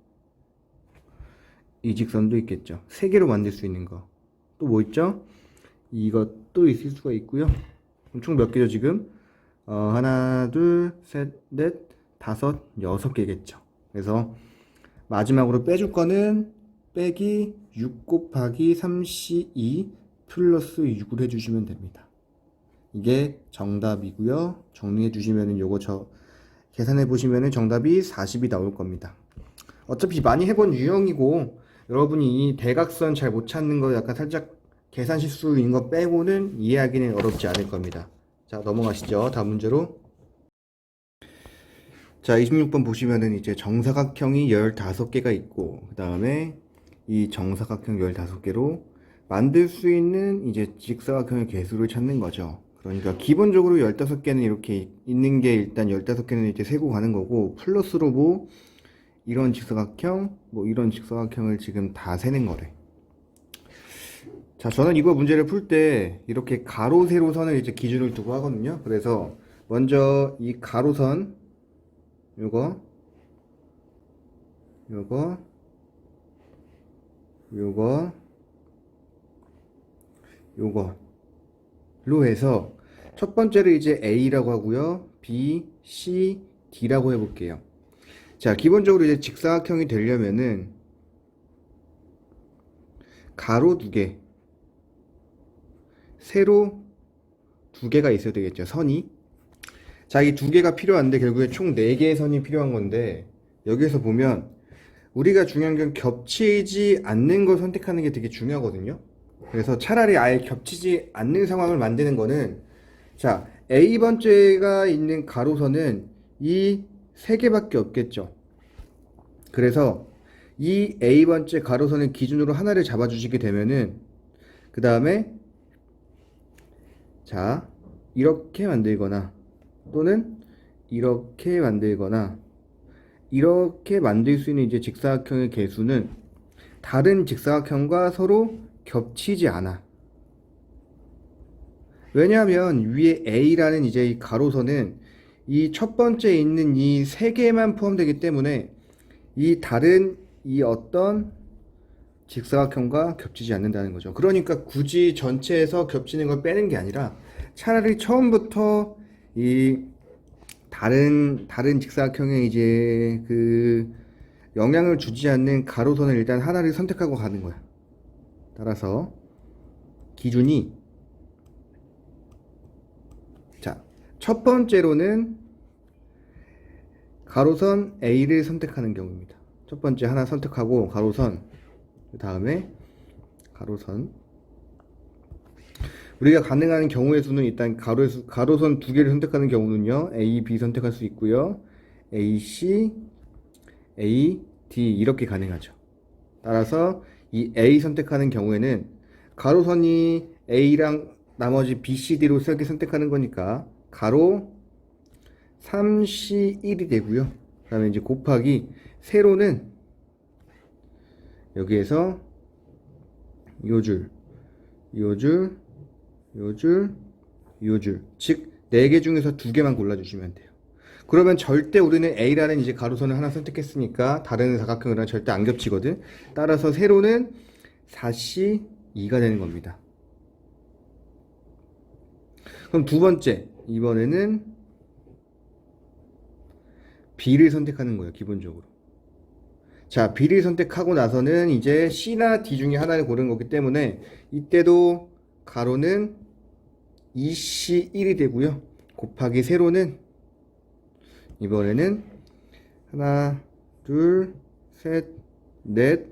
Speaker 1: 이 직선도 있겠죠. 세 개로 만들 수 있는 거. 또 뭐 있죠? 이것도 있을 수가 있고요. 총 몇 개죠 지금? 하나, 둘, 셋, 넷, 다섯, 6개겠죠. 그래서 마지막으로 빼줄 거는 빼기 6 곱하기 3C2 플러스 6을 해주시면 됩니다. 이게 정답이고요. 정리해 주시면은 요거 계산해 보시면은 정답이 40이 나올 겁니다. 어차피 많이 해본 유형이고 여러분이 이 대각선 잘 못 찾는 거 약간 살짝 계산 실수인 거 빼고는 이해하기는 어렵지 않을 겁니다. 자, 넘어가시죠. 다음 문제로. 자, 26번 보시면은 이제 정사각형이 15개가 있고 그 다음에 이 정사각형 15개로 만들 수 있는 이제 직사각형의 개수를 찾는 거죠. 그러니까 기본적으로 15개는 이렇게 있는 게 일단 15개는 이제 세고 가는 거고 플러스로 뭐 이런 직사각형, 뭐 이런 직사각형을 지금 다 세는 거래. 자, 저는 이거 문제를 풀 때 이렇게 가로, 세로선을 이제 기준을 두고 하거든요. 그래서 먼저 이 가로선, 요거, 요거로 해서 첫 번째를 이제 A라고 하고요. B, C, D라고 해볼게요. 자, 기본적으로 이제 직사각형이 되려면은 가로 2개, 세로 2개가 있어야 되겠죠. 선이. 자, 이 2개가 필요한데 결국에 총 4개의 선이 필요한 건데 여기에서 보면 우리가 중요한 건 겹치지 않는 걸 선택하는 게 되게 중요하거든요. 그래서 차라리 아예 겹치지 않는 상황을 만드는 거는 자, A번째가 있는 가로선은 이 3개밖에 없겠죠. 그래서 이 A번째 가로선을 기준으로 하나를 잡아주시게 되면은 그 다음에 자, 이렇게 만들거나 또는 이렇게 만들거나 이렇게 만들 수 있는 이제 직사각형의 개수는 다른 직사각형과 서로 겹치지 않아. 왜냐하면 위에 A라는 이제 이 가로선은 이 첫 번째 있는 이 3개만 포함되기 때문에 이 다른 이 어떤 직사각형과 겹치지 않는다는 거죠. 그러니까 굳이 전체에서 겹치는 걸 빼는 게 아니라 차라리 처음부터 이 다른 직사각형에 이제 그 영향을 주지 않는 가로선을 일단 하나를 선택하고 가는 거야. 따라서 기준이 자, 첫 번째로는 가로선 A를 선택하는 경우입니다. 첫 번째 하나 선택하고 가로선, 그 다음에 가로선. 우리가 가능한 경우의 수는 일단 가로선 2개를 선택하는 경우는요, A, B 선택할 수 있고요, A, C, A, D 이렇게 가능하죠. 따라서 이 A 선택하는 경우에는 가로선이 A랑 나머지 B, C, D로 이렇게 선택하는 거니까 가로 3C1이 되고요. 그 다음에 이제 곱하기 세로는 여기에서 요줄, 요줄, 요줄, 요줄. 즉 4개 중에서 2개만 골라주시면 돼요. 그러면 절대 우리는 A라는 이제 가로선을 하나 선택했으니까 다른 사각형이랑 절대 안 겹치거든. 따라서 세로는 4C2가 되는 겁니다. 그럼 두 번째, 이번에는 B를 선택하는 거예요, 기본적으로. 자, B를 선택하고 나서는 이제 C나 D 중에 하나를 고르는 거기 때문에 이때도 가로는 2C1이 되고요. 곱하기 세로는 이번에는 하나, 둘, 셋, 넷,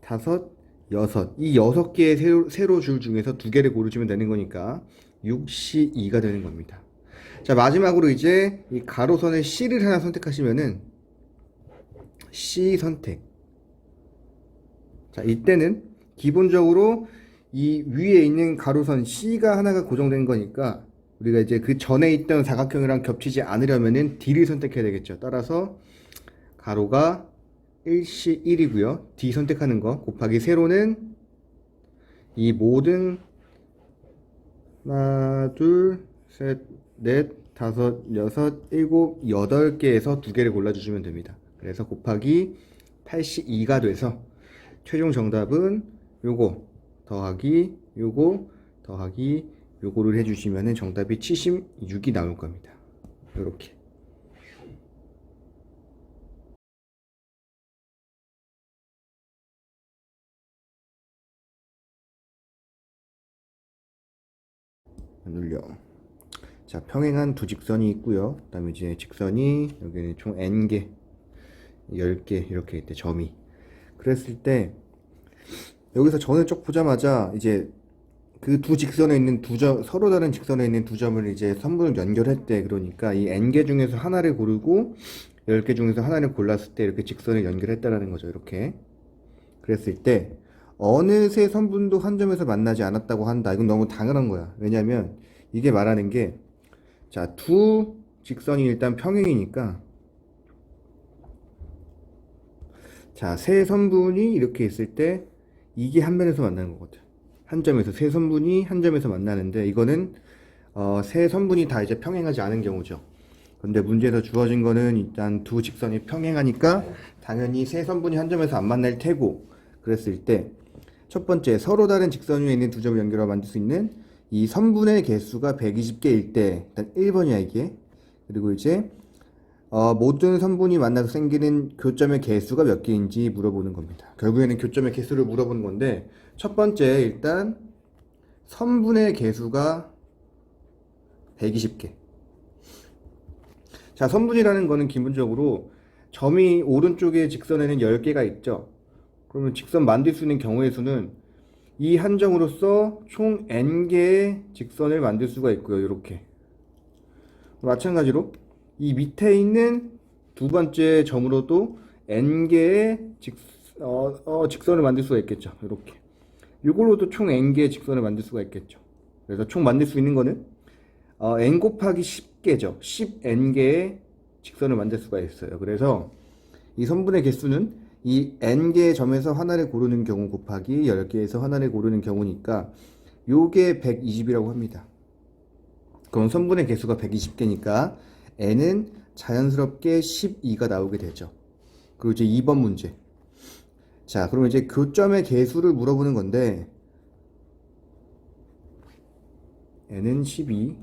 Speaker 1: 다섯, 여섯. 이 6개의 세로 줄 중에서 2개를 고르시면 되는 거니까 6C2가 되는 겁니다. 자, 마지막으로 이제 이 가로선의 C를 하나 선택하시면은 C 선택. 자, 이때는 기본적으로 이 위에 있는 가로선 C가 하나가 고정된 거니까 우리가 이제 그 전에 있던 사각형이랑 겹치지 않으려면은 D를 선택해야 되겠죠. 따라서 가로가 1C1이고요. D 선택하는 거 곱하기 세로는 이 모든 하나, 둘, 셋, 넷, 다섯, 여섯, 일곱, 8개에서 2개를 골라주시면 됩니다. 그래서 곱하기 82가 돼서 최종 정답은 요거 더하기 요거 더하기 요거를 해주시면 정답이 76이 나올 겁니다. 요렇게. 눌려. 자, 평행한 두 직선이 있고요. 그 다음에 이제 직선이 여기는 총 n개 10개 이렇게 있대, 점이. 그랬을 때 여기서 전을 쭉 보자마자 이제 그 두 직선에 있는 두 점, 서로 다른 직선에 있는 두 점을 이제 선분을 연결했대. 그러니까 이 n개 중에서 하나를 고르고 10개 중에서 하나를 골랐을 때 이렇게 직선을 연결했다라는 거죠. 이렇게. 그랬을 때 어느새 선분도 한 점에서 만나지 않았다고 한다. 이건 너무 당연한 거야. 왜냐면 이게 말하는 게, 자, 두 직선이 일단 평행이니까, 자, 세 선분이 이렇게 있을 때 이게 한 면에서 만나는 거거든. 한 점에서 세 선분이 한 점에서 만나는데, 이거는 세 선분이 다 이제 평행하지 않은 경우죠. 근데 문제에서 주어진 거는 일단 두 직선이 평행하니까 당연히 세 선분이 한 점에서 안 만날 테고, 그랬을 때 첫 번째, 서로 다른 직선 위에 있는 두 점을 연결하여 만들 수 있는 이 선분의 개수가 120개일 때, 일단 1번이야 이게. 그리고 이제 모든 선분이 만나서 생기는 교점의 개수가 몇 개인지 물어보는 겁니다. 결국에는 교점의 개수를 물어보는 건데, 첫 번째 일단 선분의 개수가 120개. 자, 선분이라는 거는 기본적으로 점이 오른쪽에 직선에는 10개가 있죠. 그러면 직선 만들 수 있는 경우의 수는 이 한 점으로서 총 n개의 직선을 만들 수가 있고요. 이렇게. 마찬가지로 이 밑에 있는 두 번째 점으로도 n개의 직선을 만들 수가 있겠죠. 이렇게. 이걸로도 총 n개의 직선을 만들 수가 있겠죠. 그래서 총 만들 수 있는 거는 n 곱하기 10개죠. 10n개의 직선을 만들 수가 있어요. 그래서 이 선분의 개수는 이 n개의 점에서 하나를 고르는 경우 곱하기 10개에서 하나를 고르는 경우니까 요게 120이라고 합니다. 그럼 선분의 개수가 120개니까 n은 자연스럽게 12가 나오게 되죠. 그리고 이제 2번 문제. 자, 그러면 이제 교점의 개수를 물어보는 건데, n은 12.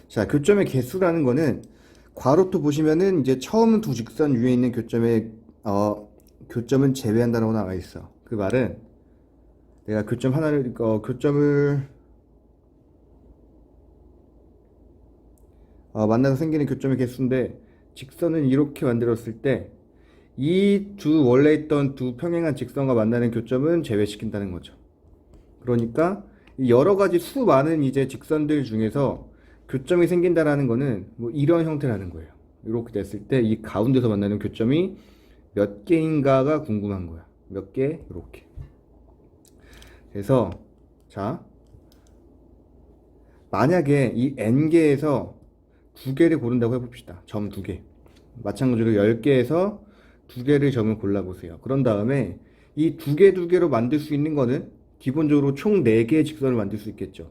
Speaker 1: 자, 교점의 개수라는 거는 괄호토 보시면은 이제 처음 두 직선 위에 있는 교점은 제외한다라고 나와 있어. 그 말은 내가 교점을 만나서 생기는 교점의 개수인데, 직선은 이렇게 만들었을 때 이 원래 있던 두 평행한 직선과 만나는 교점은 제외시킨다는 거죠. 그러니까 여러 가지 수많은 이제 직선들 중에서 교점이 생긴다라는 거는 뭐 이런 형태라는 거예요. 이렇게 됐을 때 이 가운데서 만나는 교점이 몇 개인가가 궁금한 거야. 몇 개? 이렇게. 그래서 자, 만약에 이 n개에서 2개를 고른다고 해봅시다. 점 2개. 마찬가지로 10개에서 2개를 점을 골라보세요. 그런 다음에 이 2개로 만들 수 있는 거는 기본적으로 총 4개의 직선을 만들 수 있겠죠.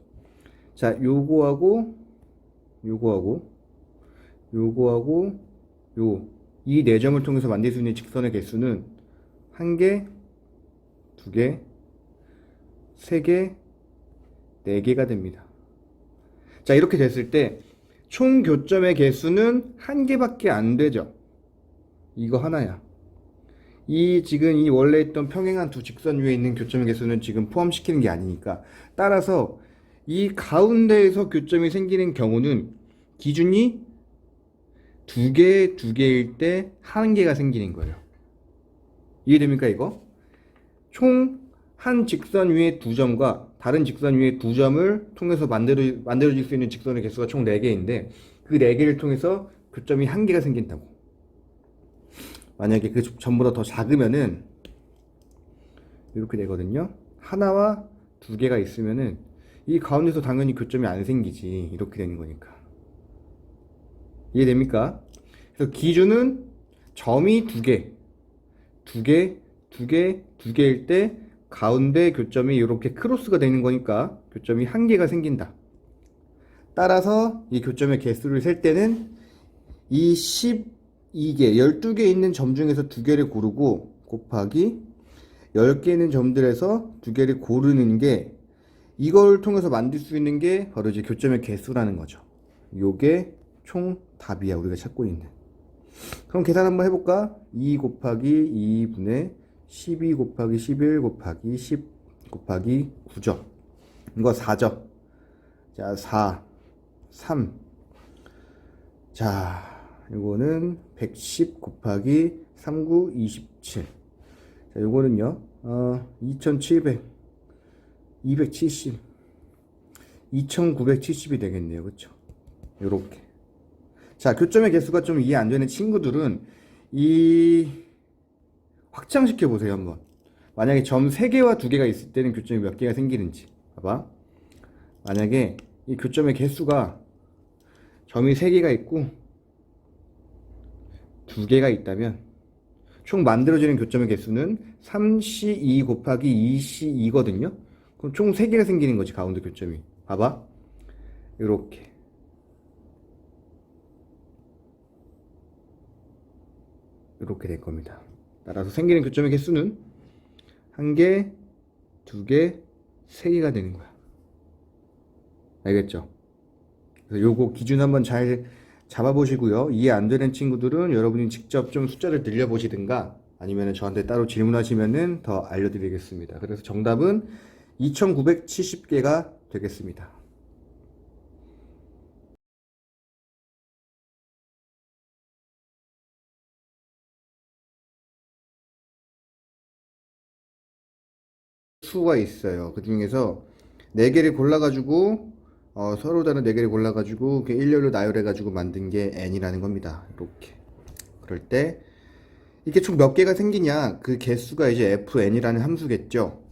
Speaker 1: 자, 요거하고 이 4점을 통해서 만들 수 있는 직선의 개수는 1개, 2개, 3개, 4개가 됩니다. 자, 이렇게 됐을 때 총 교점의 개수는 1개밖에 안 되죠. 이거 하나야. 지금 이 원래 있던 평행한 두 직선 위에 있는 교점의 개수는 지금 포함시키는 게 아니니까, 따라서 이 가운데에서 교점이 생기는 경우는 기준이 두 개일 때 한 개가 생기는 거예요. 이해됩니까, 이거? 총 한 직선 위에 두 점과 다른 직선 위에 두 점을 통해서 만들어질 수 있는 직선의 개수가 총 4개인데, 그 4개를 통해서 교점이 한 개가 생긴다고. 만약에 그 점보다 더 작으면은 이렇게 되거든요. 하나와 두 개가 있으면은 이 가운데서 당연히 교점이 안 생기지. 이렇게 되는 거니까. 이해됩니까? 그래서 기준은 점이 두 개일 때 가운데 교점이 이렇게 크로스가 되는 거니까 교점이 한 개가 생긴다. 따라서 이 교점의 개수를 셀 때는 이 12개, 12개 있는 점 중에서 두 개를 고르고 곱하기 10개 있는 점들에서 두 개를 고르는 게, 이걸 통해서 만들 수 있는 게 바로 이제 교점의 개수라는 거죠. 요게 총 답이야, 우리가 찾고 있는. 그럼 계산 한번 해볼까? 2 곱하기 2분의 12 곱하기 11 곱하기 10 곱하기 9죠. 이거 4죠. 자, 4, 3. 자, 이거는 110 곱하기 39, 27. 자, 요거는요, 2700, 270, 2970이 되겠네요. 그쵸? 요렇게. 자, 교점의 개수가 좀 이해 안 되는 친구들은 확장시켜 보세요, 한번. 만약에 점 3개와 2개가 있을 때는 교점이 몇 개가 생기는지. 봐봐. 만약에 이 교점의 개수가 점이 3개가 있고 2개가 있다면 총 만들어지는 교점의 개수는 3C2 곱하기 2C2거든요. 그럼 총 3개가 생기는 거지, 가운데 교점이. 봐봐. 요렇게. 이렇게 될 겁니다. 따라서 생기는 교점의 개수는 1개, 2개, 3개가 되는 거야. 알겠죠? 그래서 요거 기준 한번 잘 잡아보시고요. 이해 안 되는 친구들은 여러분이 직접 좀 숫자를 늘려보시든가 아니면 저한테 따로 질문하시면은 더 알려드리겠습니다. 그래서 정답은 2970개가 되겠습니다. 수가 있어요. 그 중에서 4개를 골라가지고 서로 다른 4개를 골라가지고 일렬로 나열해가지고 만든 게 n이라는 겁니다. 이렇게. 그럴 때 이게 총 몇 개가 생기냐, 그 개수가 이제 fn이라는 함수겠죠.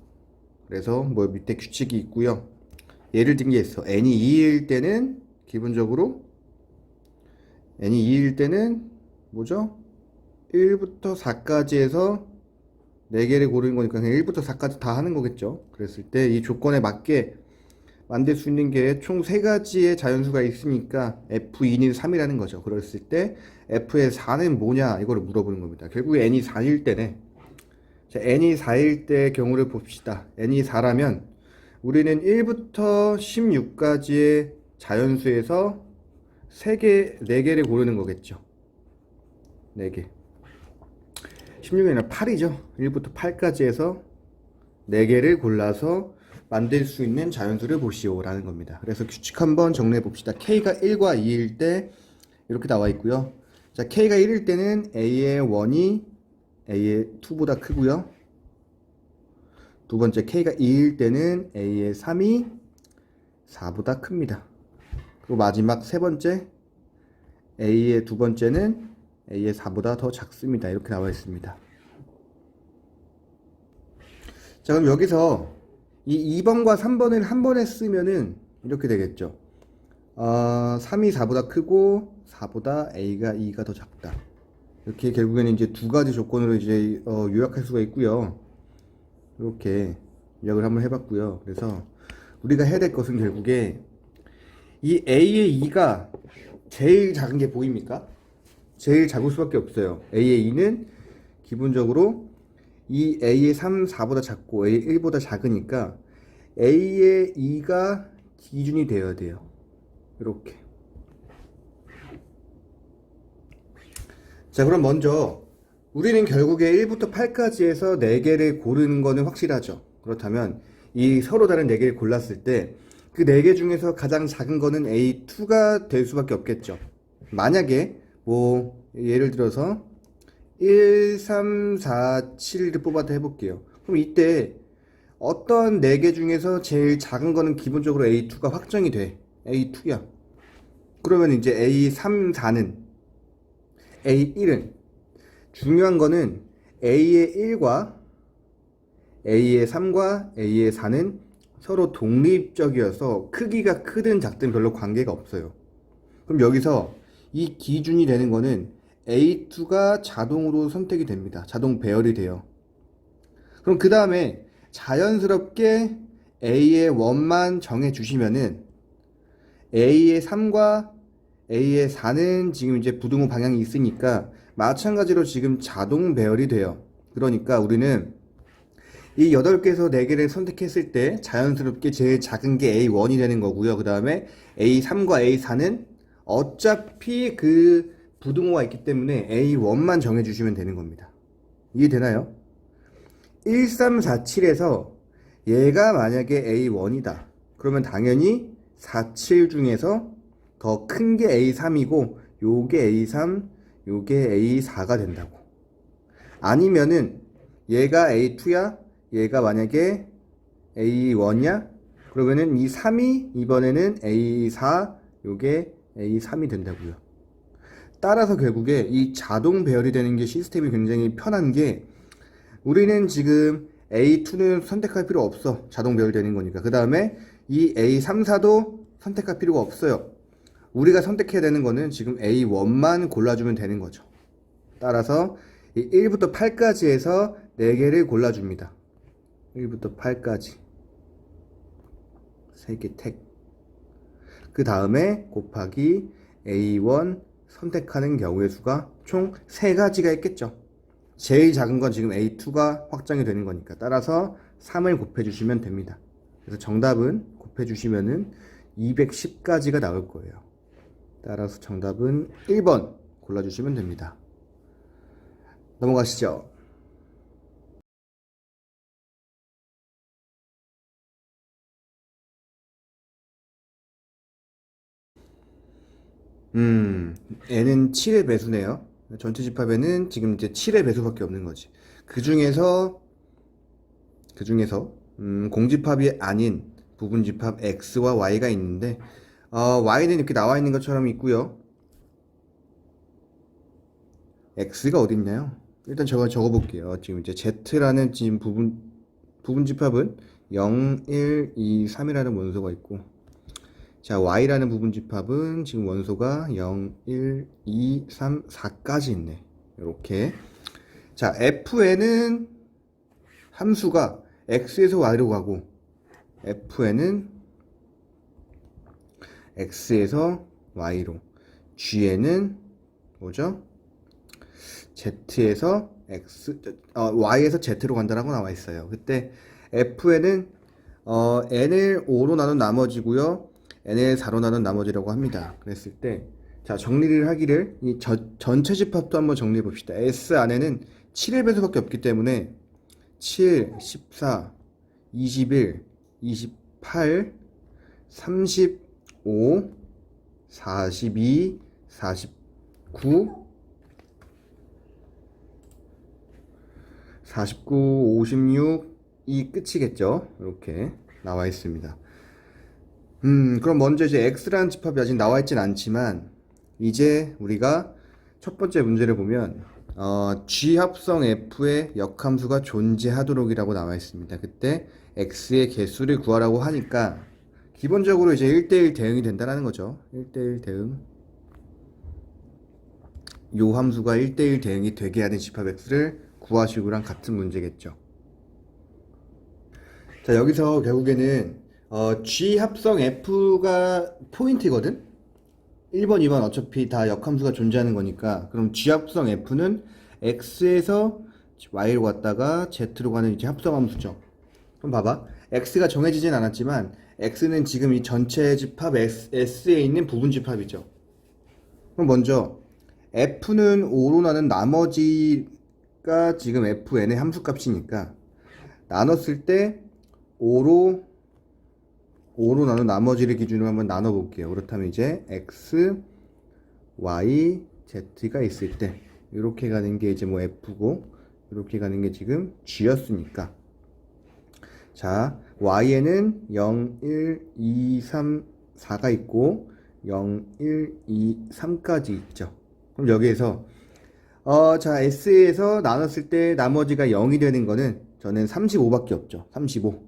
Speaker 1: 그래서 뭐 밑에 규칙이 있고요. 예를 든 게 있어. n이 2일 때는 기본적으로 n이 2일 때는 뭐죠? 1부터 4까지 해서 4개를 고르는 거니까 그냥 1부터 4까지 다 하는 거겠죠. 그랬을 때 이 조건에 맞게 만들 수 있는 게 총 3가지의 자연수가 있으니까 f2는 3이라는 거죠. 그랬을 때 f의 4는 뭐냐, 이거를 물어보는 겁니다. 결국에 n이 4일 때네. 자, n이 4일 때 경우를 봅시다. n이 4라면 우리는 1부터 16까지의 자연수에서 4개를 고르는 거겠죠. 4개. 16이 아니라 8이죠. 1부터 8까지 해서 4개를 골라서 만들 수 있는 자연수를 보시오 라는 겁니다. 그래서 규칙 한번 정리해 봅시다. K가 1과 2일 때 이렇게 나와 있고요. 자, K가 1일 때는 A의 1이 A의 2보다 크고요. 두 번째, K가 2일 때는 A의 3이 4보다 큽니다. 그리고 마지막 세 번째, A의 두 번째는 A의 4보다 더 작습니다. 이렇게 나와 있습니다. 자, 그럼 여기서 이 2번과 3번을 한 번에 쓰면은 이렇게 되겠죠. 3이 4보다 크고 4보다 A가 2가 더 작다. 이렇게 결국에는 이제 두 가지 조건으로 이제 요약할 수가 있고요. 이렇게 요약을 한번 해봤고요. 그래서 우리가 해야 될 것은 결국에 이 A의 2가 제일 작은 게 보입니까? 제일 작을 수밖에 없어요. A의 2는 기본적으로 이 A의 3, 4보다 작고 A의 1보다 작으니까 A의 2가 기준이 되어야 돼요. 이렇게. 자, 그럼 먼저 우리는 결국에 1부터 8까지에서 4개를 고르는 거는 확실하죠. 그렇다면 이 서로 다른 4개를 골랐을 때 그 4개 중에서 가장 작은 거는 A2가 될 수밖에 없겠죠. 만약에 뭐 예를 들어서 1, 3, 4, 7을 뽑아서 해볼게요. 그럼 이때 어떤 4개 중에서 제일 작은 거는 기본적으로 A2가 확정이 돼. A2야. 그러면 이제 A3, 4는 A1은 중요한 거는 A의 1과 A의 3과 A의 4는 서로 독립적이어서 크기가 크든 작든 별로 관계가 없어요. 그럼 여기서 이 기준이 되는 거는 A2가 자동으로 선택이 됩니다. 자동 배열이 돼요. 그럼 그 다음에 자연스럽게 A의 1만 정해 주시면은 A의 3과 A의 4는 지금 이제 부등호 방향이 있으니까 마찬가지로 지금 자동 배열이 돼요. 그러니까 우리는 이 8개에서 4개를 선택했을 때 자연스럽게 제일 작은 게 A1이 되는 거고요. 그 다음에 A3과 A4는 어차피 그 부등호가 있기 때문에 A1만 정해주시면 되는 겁니다. 이해되나요? 1, 3, 4, 7에서 얘가 만약에 A1이다. 그러면 당연히 4, 7 중에서 더 큰 게 A3이고 요게 A3, 요게 A4가 된다고. 아니면은 얘가 A2야? 얘가 만약에 A1이야? 그러면은 이 3이 이번에는 A4, 요게 A3이 된다고요. 따라서 결국에 이 자동 배열이 되는 게 시스템이 굉장히 편한 게 우리는 지금 A2는 선택할 필요 없어. 자동 배열되는 거니까. 그 다음에 이 A3, 4도 선택할 필요가 없어요. 우리가 선택해야 되는 거는 지금 A1만 골라주면 되는 거죠. 따라서 이 1부터 8까지 해서 4개를 골라줍니다. 1부터 8까지 3개 택. 그 다음에 곱하기 A1 선택하는 경우의 수가 총 3가지가 있겠죠. 제일 작은 건 지금 A2가 확정이 되는 거니까 따라서 3을 곱해주시면 됩니다. 그래서 정답은 곱해주시면은 210까지가 나올 거예요. 따라서 정답은 1번 골라주시면 됩니다. 넘어가시죠. n은 7의 배수네요. 전체 집합에는 지금 이제 7의 배수밖에 없는 거지. 그 중에서 공집합이 아닌 부분집합 x와 y가 있는데 y는 이렇게 나와 있는 것처럼 있고요. x가 어디 있나요? 일단 제가 적어볼게요. 지금 이제 z라는 지금 부분집합은 0, 1, 2, 3이라는 원소가 있고, 자, y라는 부분집합은 지금 원소가 0, 1, 2, 3, 4까지 있네. 이렇게. 자, fn은 함수가 x에서 y로 가고, fn은 x에서 y로, gn은 뭐죠? z에서 y에서 z로 간다라고 나와 있어요. 그때 fn은 n을 5로 나눈 나머지고요. n을 4로 나눈 나머지라고 합니다. 그랬을 때, 자, 정리를 하기를, 전체 집합도 한번 정리해 봅시다. S 안에는 7의 배수밖에 없기 때문에, 7, 14, 21, 28, 35, 42, 49, 49, 56이 끝이겠죠. 이렇게 나와 있습니다. 그럼 먼저 이제 X라는 집합이 아직 나와 있진 않지만, 이제 우리가 첫 번째 문제를 보면, G 합성 F의 역함수가 존재하도록이라고 나와 있습니다. 그때 X의 개수를 구하라고 하니까, 기본적으로 이제 1대1 대응이 된다는 거죠. 1대1 대응. 요 함수가 1대1 대응이 되게 하는 집합 X를 구하시고랑 같은 문제겠죠. 자, 여기서 결국에는 G 합성 F가 포인트거든? 1번, 2번 어차피 다 역함수가 존재하는 거니까 그럼 G 합성 F는 X에서 Y로 갔다가 Z로 가는 이제 합성함수죠. 그럼 봐봐. X가 정해지진 않았지만 X는 지금 이 전체 집합 S에 있는 부분 집합이죠. 그럼 먼저 F는 5로 나는 나머지 F가 지금 Fn의 함수값이니까 나눴을 때 5로 나눈 나머지를 기준으로 한번 나눠볼게요. 그렇다면 이제 X, Y, Z가 있을 때 이렇게 가는 게 이제 뭐 F고 이렇게 가는 게 지금 G였으니까 자, Y에는 0, 1, 2, 3, 4가 있고 0, 1, 2, 3까지 있죠. 그럼 여기에서 자, S에서 나눴을 때 나머지가 0이 되는 거는 저는 35밖에 없죠. 35.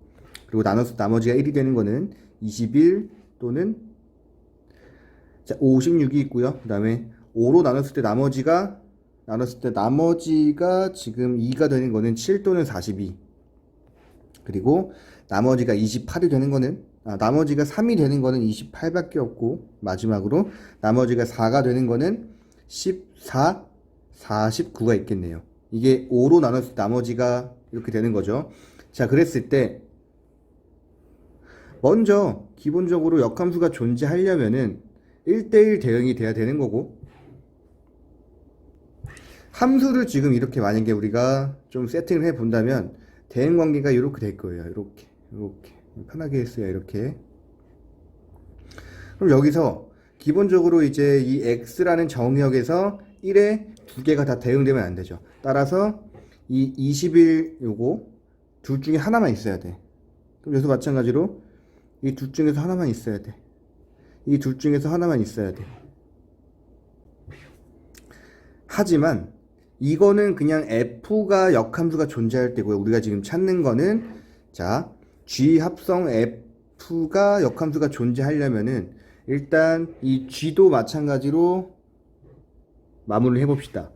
Speaker 1: 그리고 나눠서 나머지가 1이 되는 거는 21 또는 자, 56이 있고요. 그 다음에 5로 나눴을 때 나머지가 지금 2가 되는 거는 7 또는 42. 그리고 나머지가 28이 되는 거는 나머지가 3이 되는 거는 28밖에 없고 마지막으로 나머지가 4가 되는 거는 14, 49가 있겠네요. 이게 5로 나눴을 때 나머지가 이렇게 되는 거죠. 자, 그랬을 때 먼저 기본적으로 역함수가 존재하려면은 1대1 대응이 돼야 되는 거고 함수를 지금 이렇게 만약에 우리가 좀 세팅을 해 본다면 대응 관계가 이렇게 될 거예요. 이렇게 편하게 했어요. 이렇게. 그럼 여기서 기본적으로 이제 이 x라는 정의역에서 1에 두 개가 다 대응되면 안 되죠. 따라서 이 21 요거 둘 중에 하나만 있어야 돼. 그럼 여기서 마찬가지로 이 둘 중에서 하나만 있어야 돼. 이 둘 중에서 하나만 있어야 돼. 하지만 이거는 그냥 f가 역함수가 존재할 때고요. 우리가 지금 찾는 거는 자 g 합성 f가 역함수가 존재하려면은 일단 이 g도 마찬가지로 마무리를 해봅시다.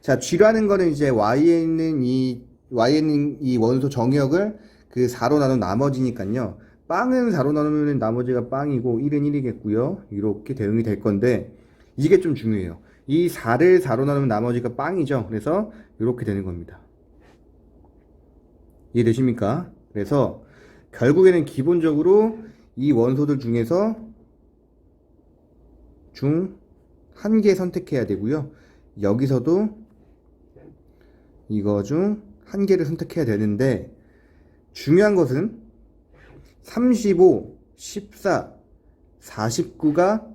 Speaker 1: 자, g라는 거는 이제 y에 있는 이 원소 정의역을 그 4로 나눈 나머지니까요. 빵은 4로 나누면 나머지가 빵이고 1은 1이겠고요. 이렇게 대응이 될 건데 이게 좀 중요해요. 이 4를 4로 나누면 나머지가 빵이죠. 그래서 이렇게 되는 겁니다. 이해되십니까? 그래서 결국에는 기본적으로 이 원소들 중에서 중 한 개 선택해야 되고요. 여기서도 이거 중 한 개를 선택해야 되는데 중요한 것은 35, 14, 49가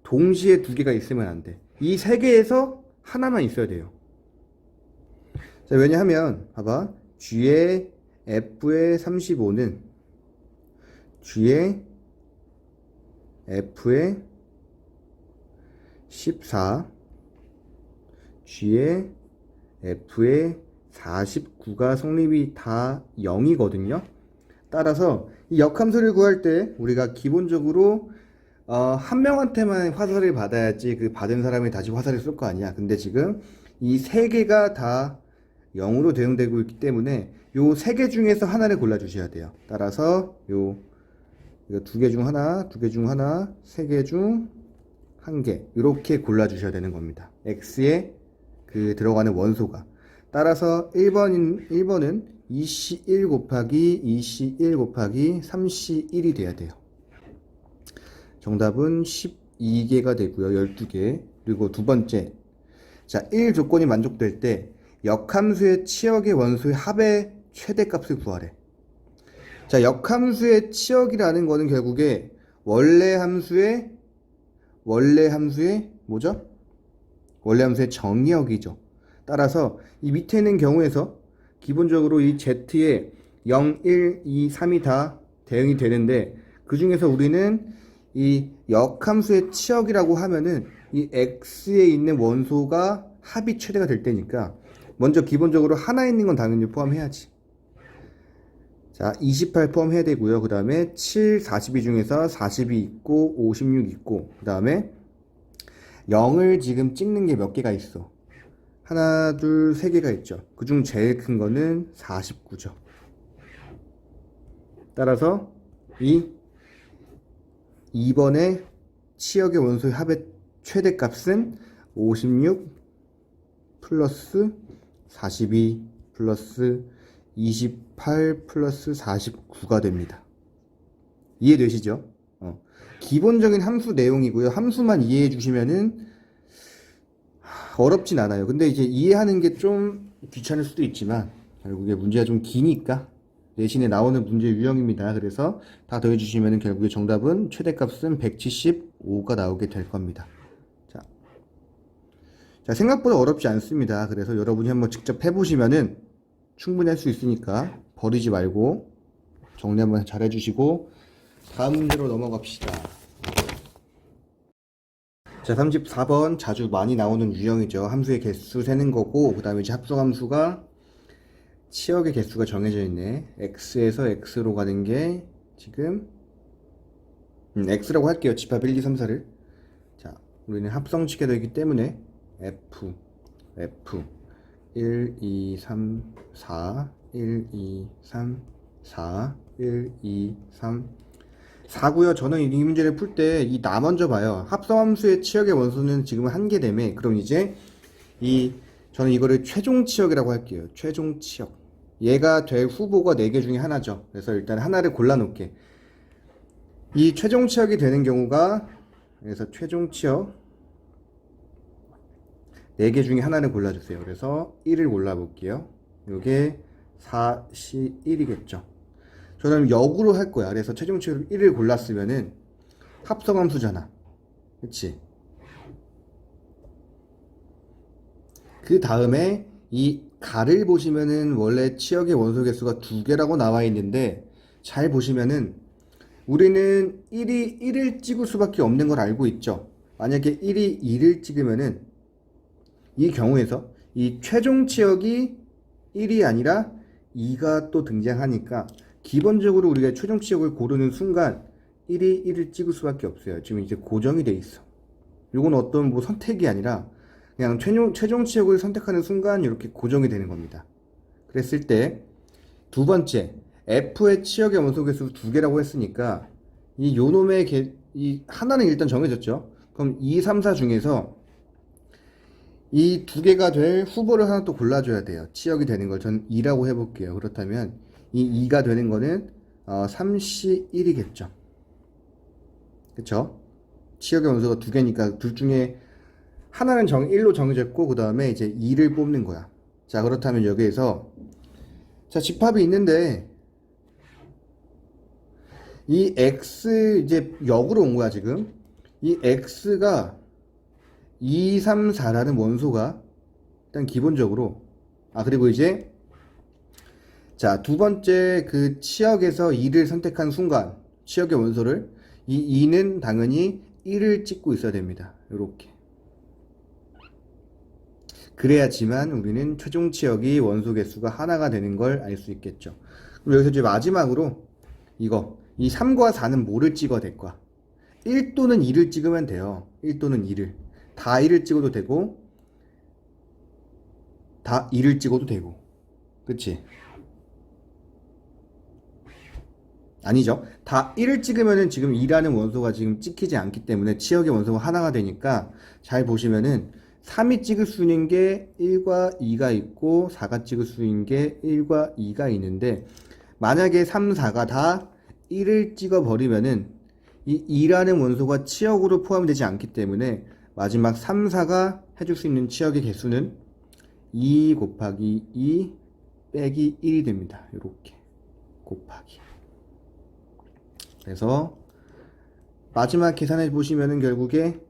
Speaker 1: 동시에 두 개가 있으면 안 돼. 이 세 개에서 하나만 있어야 돼요. 자, 왜냐하면 봐봐. G의 F의 35는 G의 F의 14, G의 F의 49가 성립이 다 0이거든요. 따라서 이 역함수를 구할 때 우리가 기본적으로 한 명한테만 화살을 받아야지 그 받은 사람이 다시 화살을 쏠 거 아니야. 근데 지금 이 세 개가 다 0으로 대응되고 있기 때문에 요 세 개 중에서 하나를 골라 주셔야 돼요. 따라서 이거 두 개 중 하나, 두 개 중 하나, 세 개 중 한 개 이렇게 골라 주셔야 되는 겁니다. x에 그 들어가는 원소가. 따라서 1번은 2C1 곱하기 2C1 곱하기 3C1이 돼야 돼요. 정답은 12개가 되고요. 12개. 그리고 두 번째. 자, 1 조건이 만족될 때 역함수의 치역의 원소의 합의 최대값을 구하래. 자, 역함수의 치역이라는 거는 결국에 원래 함수의 뭐죠? 원래 함수의 정의역이죠. 따라서 이 밑에 있는 경우에서 기본적으로 이 z에 0, 1, 2, 3이 다 대응이 되는데 그 중에서 우리는 이 역함수의 치역이라고 하면은 이 x에 있는 원소가 합이 최대가 될 때니까 먼저 기본적으로 하나 있는 건 당연히 포함해야지. 자, 28 포함해야 되고요. 그 다음에 7, 42 중에서 40이 있고 56 있고 그 다음에 0을 지금 찍는 게 몇 개가 있어. 하나, 둘, 세 개가 있죠. 그중 제일 큰 거는 49죠. 따라서 이 2번의 치역의 원소의 합의 최대값은 56 플러스 42 플러스 28 플러스 49가 됩니다. 이해되시죠? 기본적인 함수 내용이고요. 함수만 이해해 주시면은 어렵진 않아요. 근데 이제 이해하는 게 좀 귀찮을 수도 있지만 결국에 문제가 좀 기니까 대신에 나오는 문제 유형입니다. 그래서 다 더해주시면 결국에 정답은 최대값은 175가 나오게 될 겁니다. 자, 생각보다 어렵지 않습니다. 그래서 여러분이 한번 직접 해보시면은 충분히 할 수 있으니까 버리지 말고 정리 한번 잘 해주시고 다음 문제로 넘어갑시다. 자, 34번 자주 많이 나오는 유형이죠. 함수의 개수 세는 거고, 그 다음에 이제 합성함수가 치역의 개수가 정해져 있네. x에서 x로 가는 게 지금 x라고 할게요. 집합 1, 2, 3, 4를. 자, 우리는 합성치게 되기 때문에 f 1, 2, 3, 4 1, 2, 3, 4 1, 2, 3 4고요. 저는 이 문제를 풀 때 이 나 먼저 봐요. 합성함수의 치역의 원소는 지금 한 개 되매. 그럼 이제 저는 이거를 최종 치역이라고 할게요. 최종 치역. 얘가 될 후보가 4개 중에 하나죠. 그래서 일단 하나를 골라 놓을게. 이 최종 치역이 되는 경우가, 그래서 최종 치역 4개 중에 하나를 골라주세요. 그래서 1을 골라볼게요. 요게 4, 1이겠죠. 저는 역으로 할 거야. 그래서 최종 치역을 1을 골랐으면은 합성함수잖아. 그치? 그 다음에 이 가를 보시면은 원래 치역의 원소 개수가 2개라고 나와 있는데, 잘 보시면은 우리는 1이 1을 찍을 수밖에 없는 걸 알고 있죠. 만약에 1이 2를 찍으면은 이 경우에서 이 최종 치역이 1이 아니라 2가 또 등장하니까 기본적으로 우리가 최종 치역을 고르는 순간 1이 1을 찍을 수밖에 없어요. 지금 이제 고정이 돼 있어. 이건 어떤 뭐 선택이 아니라 그냥 최종 치역을 선택하는 순간 이렇게 고정이 되는 겁니다. 그랬을 때 두 번째 f의 치역의 원소 개수 2개라고 했으니까 이 요놈의 이 하나는 일단 정해졌죠. 그럼 2, 3, 4 중에서 이 2개가 될 후보를 하나 또 골라줘야 돼요. 치역이 되는 걸 전 2라고 해볼게요. 그렇다면 이 2가 되는 거는 3C1이겠죠. 그쵸? 치역의 원소가 2개니까 둘 중에 하나는 1로 정해졌고, 그 다음에 이제 2를 뽑는 거야. 자, 그렇다면 여기에서 자, 집합이 있는데 이 x 이제 역으로 온 거야. 지금 이 x가 2, 3, 4라는 원소가 일단 기본적으로, 그리고 이제 자, 두 번째 그 치역에서 2를 선택한 순간 치역의 원소를 이 2는 당연히 1을 찍고 있어야 됩니다. 이렇게. 그래야지만 우리는 최종 치역이 원소 개수가 하나가 되는 걸 알 수 있겠죠. 그럼 여기서 이제 마지막으로 이 3과 4는 뭐를 찍어야 될 거야? 1 또는 2를 찍으면 돼요. 1 또는 2를. 다 1을 찍어도 되고, 다 2를 찍어도 되고. 그치? 아니죠. 다 1을 찍으면은 지금 2라는 원소가 지금 찍히지 않기 때문에 치역의 원소가 하나가 되니까 잘 보시면은 3이 찍을 수 있는 게 1과 2가 있고 4가 찍을 수 있는 게 1과 2가 있는데, 만약에 3, 4가 다 1을 찍어 버리면은 이 2라는 원소가 치역으로 포함되지 않기 때문에 마지막 3, 4가 해줄 수 있는 치역의 개수는 2 곱하기 2 빼기 1이 됩니다. 이렇게 곱하기. 그래서 마지막 계산해 보시면은 결국에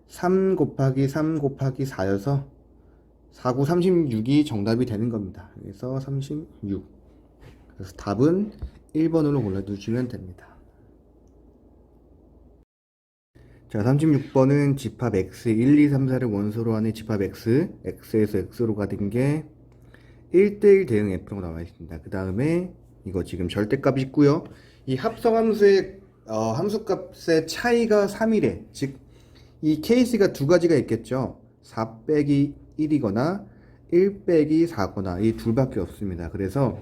Speaker 1: 3 곱하기 3 곱하기 4여서 4, 9, 36이 정답이 되는 겁니다. 그래서 36. 그래서 답은 1번으로 골라주시면 됩니다. 자, 36번은 집합 x 1, 2, 3, 4를 원소로 하는 집합 x에서 x로 가는 게 1대1 대응 f라고 나와 있습니다. 그 다음에 이거 지금 절대값이 있고요. 이 합성함수의 함수값의 차이가 3이래. 즉 이 케이스가 두 가지가 있겠죠. 4 빼기 1이거나 1 빼기 4거나 이 둘밖에 없습니다. 그래서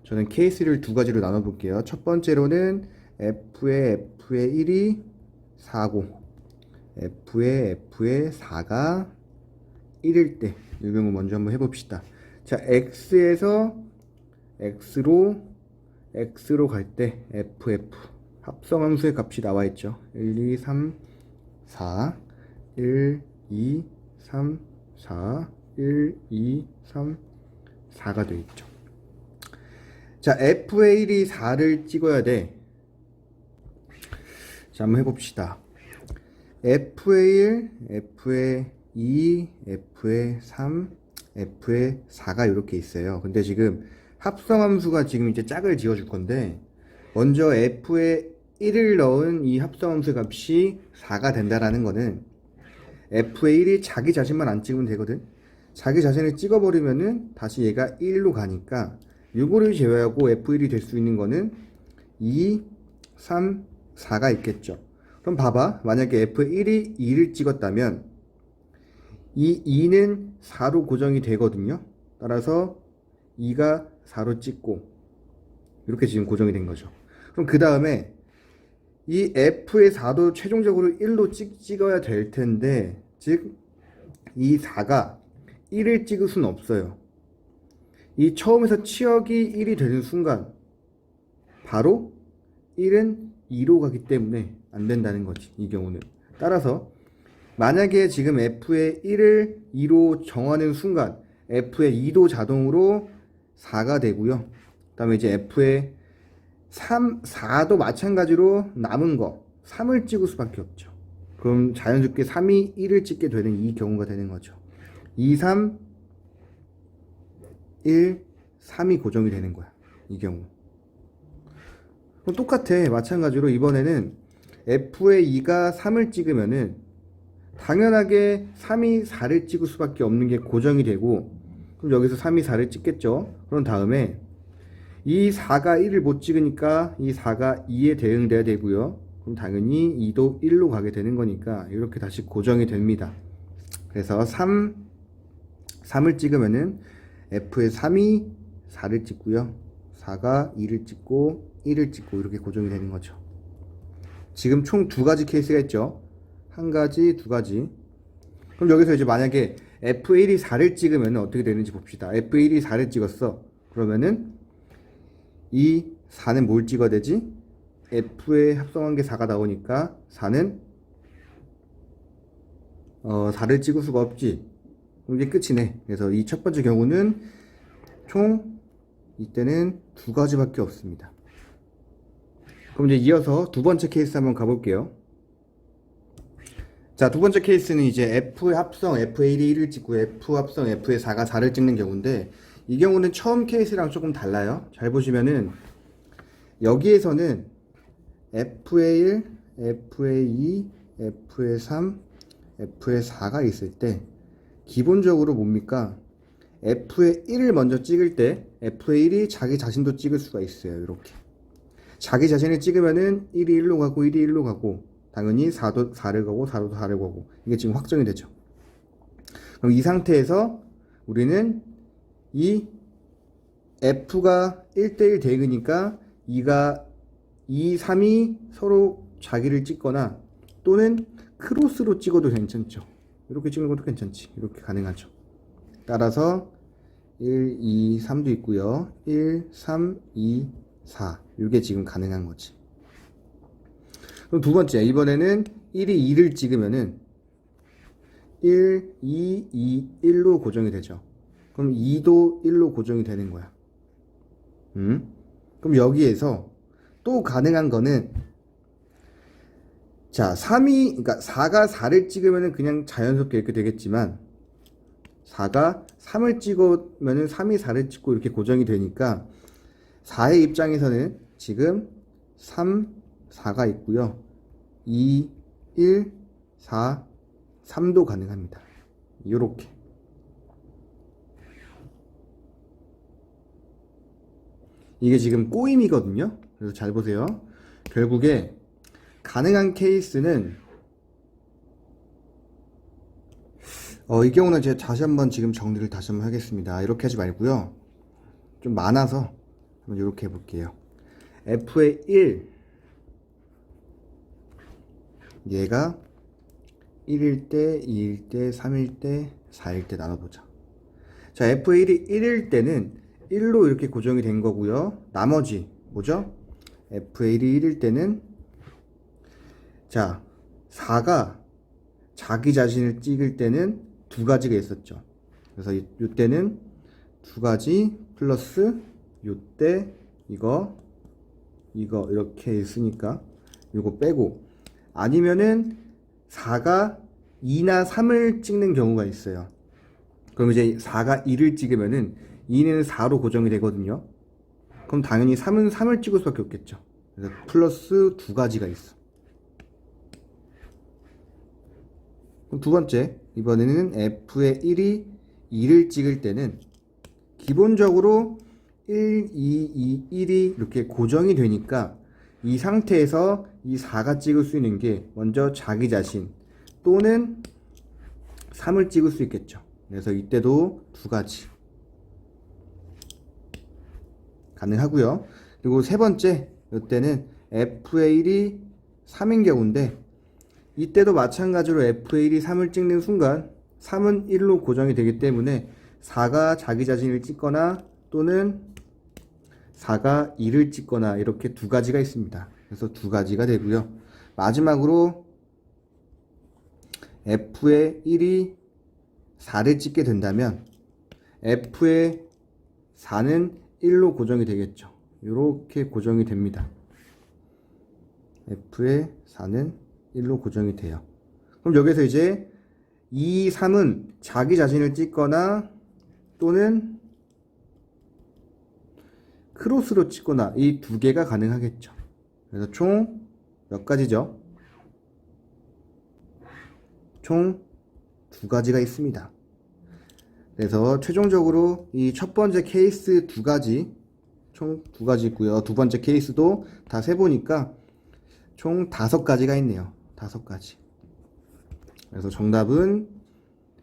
Speaker 1: 저는 케이스를 두 가지로 나눠 볼게요. 첫 번째로는 f의 1이 4고 f의 4가 1일 때 이 경우 먼저 한번 해봅시다. 자, x에서 x로 갈 때 ff 합성함수의 값이 나와 있죠. 1, 2, 3, 4 1, 2, 3, 4 1, 2, 3, 4가 되어 있죠. 자, f의 1이 4를 찍어야 돼. 자, 한번 해봅시다. f의 1, f의 2, f의 3, f의 4가 이렇게 있어요. 근데 지금 합성함수가 지금 이제 짝을 지어줄 건데, 먼저 f의 1을 넣은 이 합성함수 값이 4가 된다라는 거는 f의 1이 자기 자신만 안 찍으면 되거든. 자기 자신을 찍어버리면은 다시 얘가 1로 가니까 요거를 제외하고 f1이 될 수 있는 거는 2, 3, 4가 있겠죠. 그럼 봐봐. 만약에 f1이 2를 찍었다면 이 2는 4로 고정이 되거든요. 따라서 2가 4로 찍고 이렇게 지금 고정이 된 거죠. 그럼 그 다음에 이 f의 4도 최종적으로 1로 찍어야 될 텐데, 즉 이 4가 1을 찍을 수는 없어요. 이 처음에서 치역이 1이 되는 순간 바로 1은 2로 가기 때문에 안 된다는 거지, 이 경우는. 따라서 만약에 지금 f의 1을 2로 정하는 순간 f의 2도 자동으로 4가 되고요. 그 다음에 이제 f의 3, 4도 마찬가지로 남은 거 3을 찍을 수밖에 없죠. 그럼 자연스럽게 3이 1을 찍게 되는 이 경우가 되는 거죠. 2, 3, 1, 3이 고정이 되는 거야, 이 경우. 그럼 똑같아. 마찬가지로 이번에는 f의 2가 3을 찍으면은 당연하게 3이 4를 찍을 수밖에 없는 게 고정이 되고, 그럼 여기서 3이 4를 찍겠죠. 그런 다음에 이 4가 1을 못 찍으니까 이 4가 2에 대응돼야 되고요. 그럼 당연히 2도 1로 가게 되는 거니까 이렇게 다시 고정이 됩니다. 그래서 3을 찍으면은 f의 3이 4를 찍고요. 4가 2를 찍고 1을 찍고 이렇게 고정이 되는 거죠. 지금 총 두 가지 케이스가 있죠. 한 가지, 두 가지. 그럼 여기서 이제 만약에 f1이 4를 찍으면 어떻게 되는지 봅시다. f1이 4를 찍었어. 그러면은 이 4는 뭘 찍어야 되지? f의 합성한 게 4가 나오니까 4는 4를 찍을 수가 없지. 그럼 이게 끝이네. 그래서 이 첫 번째 경우는 총 이때는 두 가지밖에 없습니다. 그럼 이제 이어서 두 번째 케이스 한번 가볼게요. 자, 두 번째 케이스는 이제 F의 합성 F의 1이 1을 찍고 F 합성 F의 4가 4를 찍는 경우인데, 이 경우는 처음 케이스랑 조금 달라요. 잘 보시면은 여기에서는 F의 1, F의 2, F의 3, F의 4가 있을 때 기본적으로 뭡니까? F의 1을 먼저 찍을 때 F의 1이 자기 자신도 찍을 수가 있어요. 이렇게 자기 자신을 찍으면은 1이 1로 가고 1이 1로 가고, 당연히 4도 4를 가고 4도 4를 가고, 이게 지금 확정이 되죠. 그럼 이 상태에서 우리는 이 F가 1대1 대응이니까 2, 3이 서로 자기를 찍거나 또는 크로스로 찍어도 괜찮죠. 이렇게 찍는 것도 괜찮지. 이렇게 가능하죠. 따라서 1, 2, 3도 있고요. 1, 3, 2, 4. 이게 지금 가능한 거지. 그럼 두 번째, 이번에는 1이 2를 찍으면은 1, 2, 2, 1로 고정이 되죠. 그럼 2도 1로 고정이 되는 거야. 그럼 여기에서 또 가능한 거는, 자, 그러니까 4가 4를 찍으면은 그냥 자연스럽게 이렇게 되겠지만, 4가 3을 찍으면은 3이 4를 찍고 이렇게 고정이 되니까 4의 입장에서는 지금 3, 4가 있고요. 2, 1, 4, 3도 가능합니다. 요렇게. 이게 지금 꼬임이거든요. 그래서 잘 보세요. 결국에 가능한 케이스는 이 경우는 제가 다시 한번 지금 정리를 다시 한번 하겠습니다. 이렇게 하지 말고요. 좀 많아서 한번 이렇게 해볼게요. F의 1, 얘가 1일 때, 2일 때, 3일 때, 4일 때 나눠보자. 자, F의 1이 1일 때는 1로 이렇게 고정이 된 거고요. 나머지 뭐죠? F의 1이 1일 때는, 자, 4가 자기 자신을 찍을 때는 두 가지가 있었죠. 그래서 이때는 두 가지 플러스 이때 이거 이렇게 있으니까 이거 빼고, 아니면은 4가 2나 3을 찍는 경우가 있어요. 그럼 이제 4가 2를 찍으면은 2는 4로 고정이 되거든요. 그럼 당연히 3은 3을 찍을 수밖에 없겠죠. 그래서 플러스 두 가지가 있어. 그럼 두 번째, 이번에는 f의 1이 2를 찍을 때는 기본적으로 1, 2, 2, 1이 이렇게 고정이 되니까 이 상태에서 이 4가 찍을 수 있는 게 먼저 자기 자신 또는 3을 찍을 수 있겠죠. 그래서 이때도 두 가지 가능하고요. 그리고 세 번째, 이때는 f의 1이 3인 경우인데 이때도 마찬가지로 f의 1이 3을 찍는 순간 3은 1로 고정이 되기 때문에 4가 자기 자신을 찍거나 또는 4가 2를 찍거나 이렇게 두 가지가 있습니다. 그래서 두 가지가 되고요. 마지막으로 f의 1이 4를 찍게 된다면 f의 4는 1로 고정이 되겠죠. 이렇게 고정이 됩니다. f의 4는 1로 고정이 돼요. 그럼 여기서 이제 2, 3은 자기 자신을 찍거나 또는 크로스로 찍거나 이 두 개가 가능하겠죠. 그래서 총 몇 가지죠? 총 두 가지가 있습니다. 그래서 최종적으로 이 첫 번째 케이스 두 가지, 총 두 가지 있고요. 두 번째 케이스도 다 세보니까 총 5가지가 있네요. 5가지. 그래서 정답은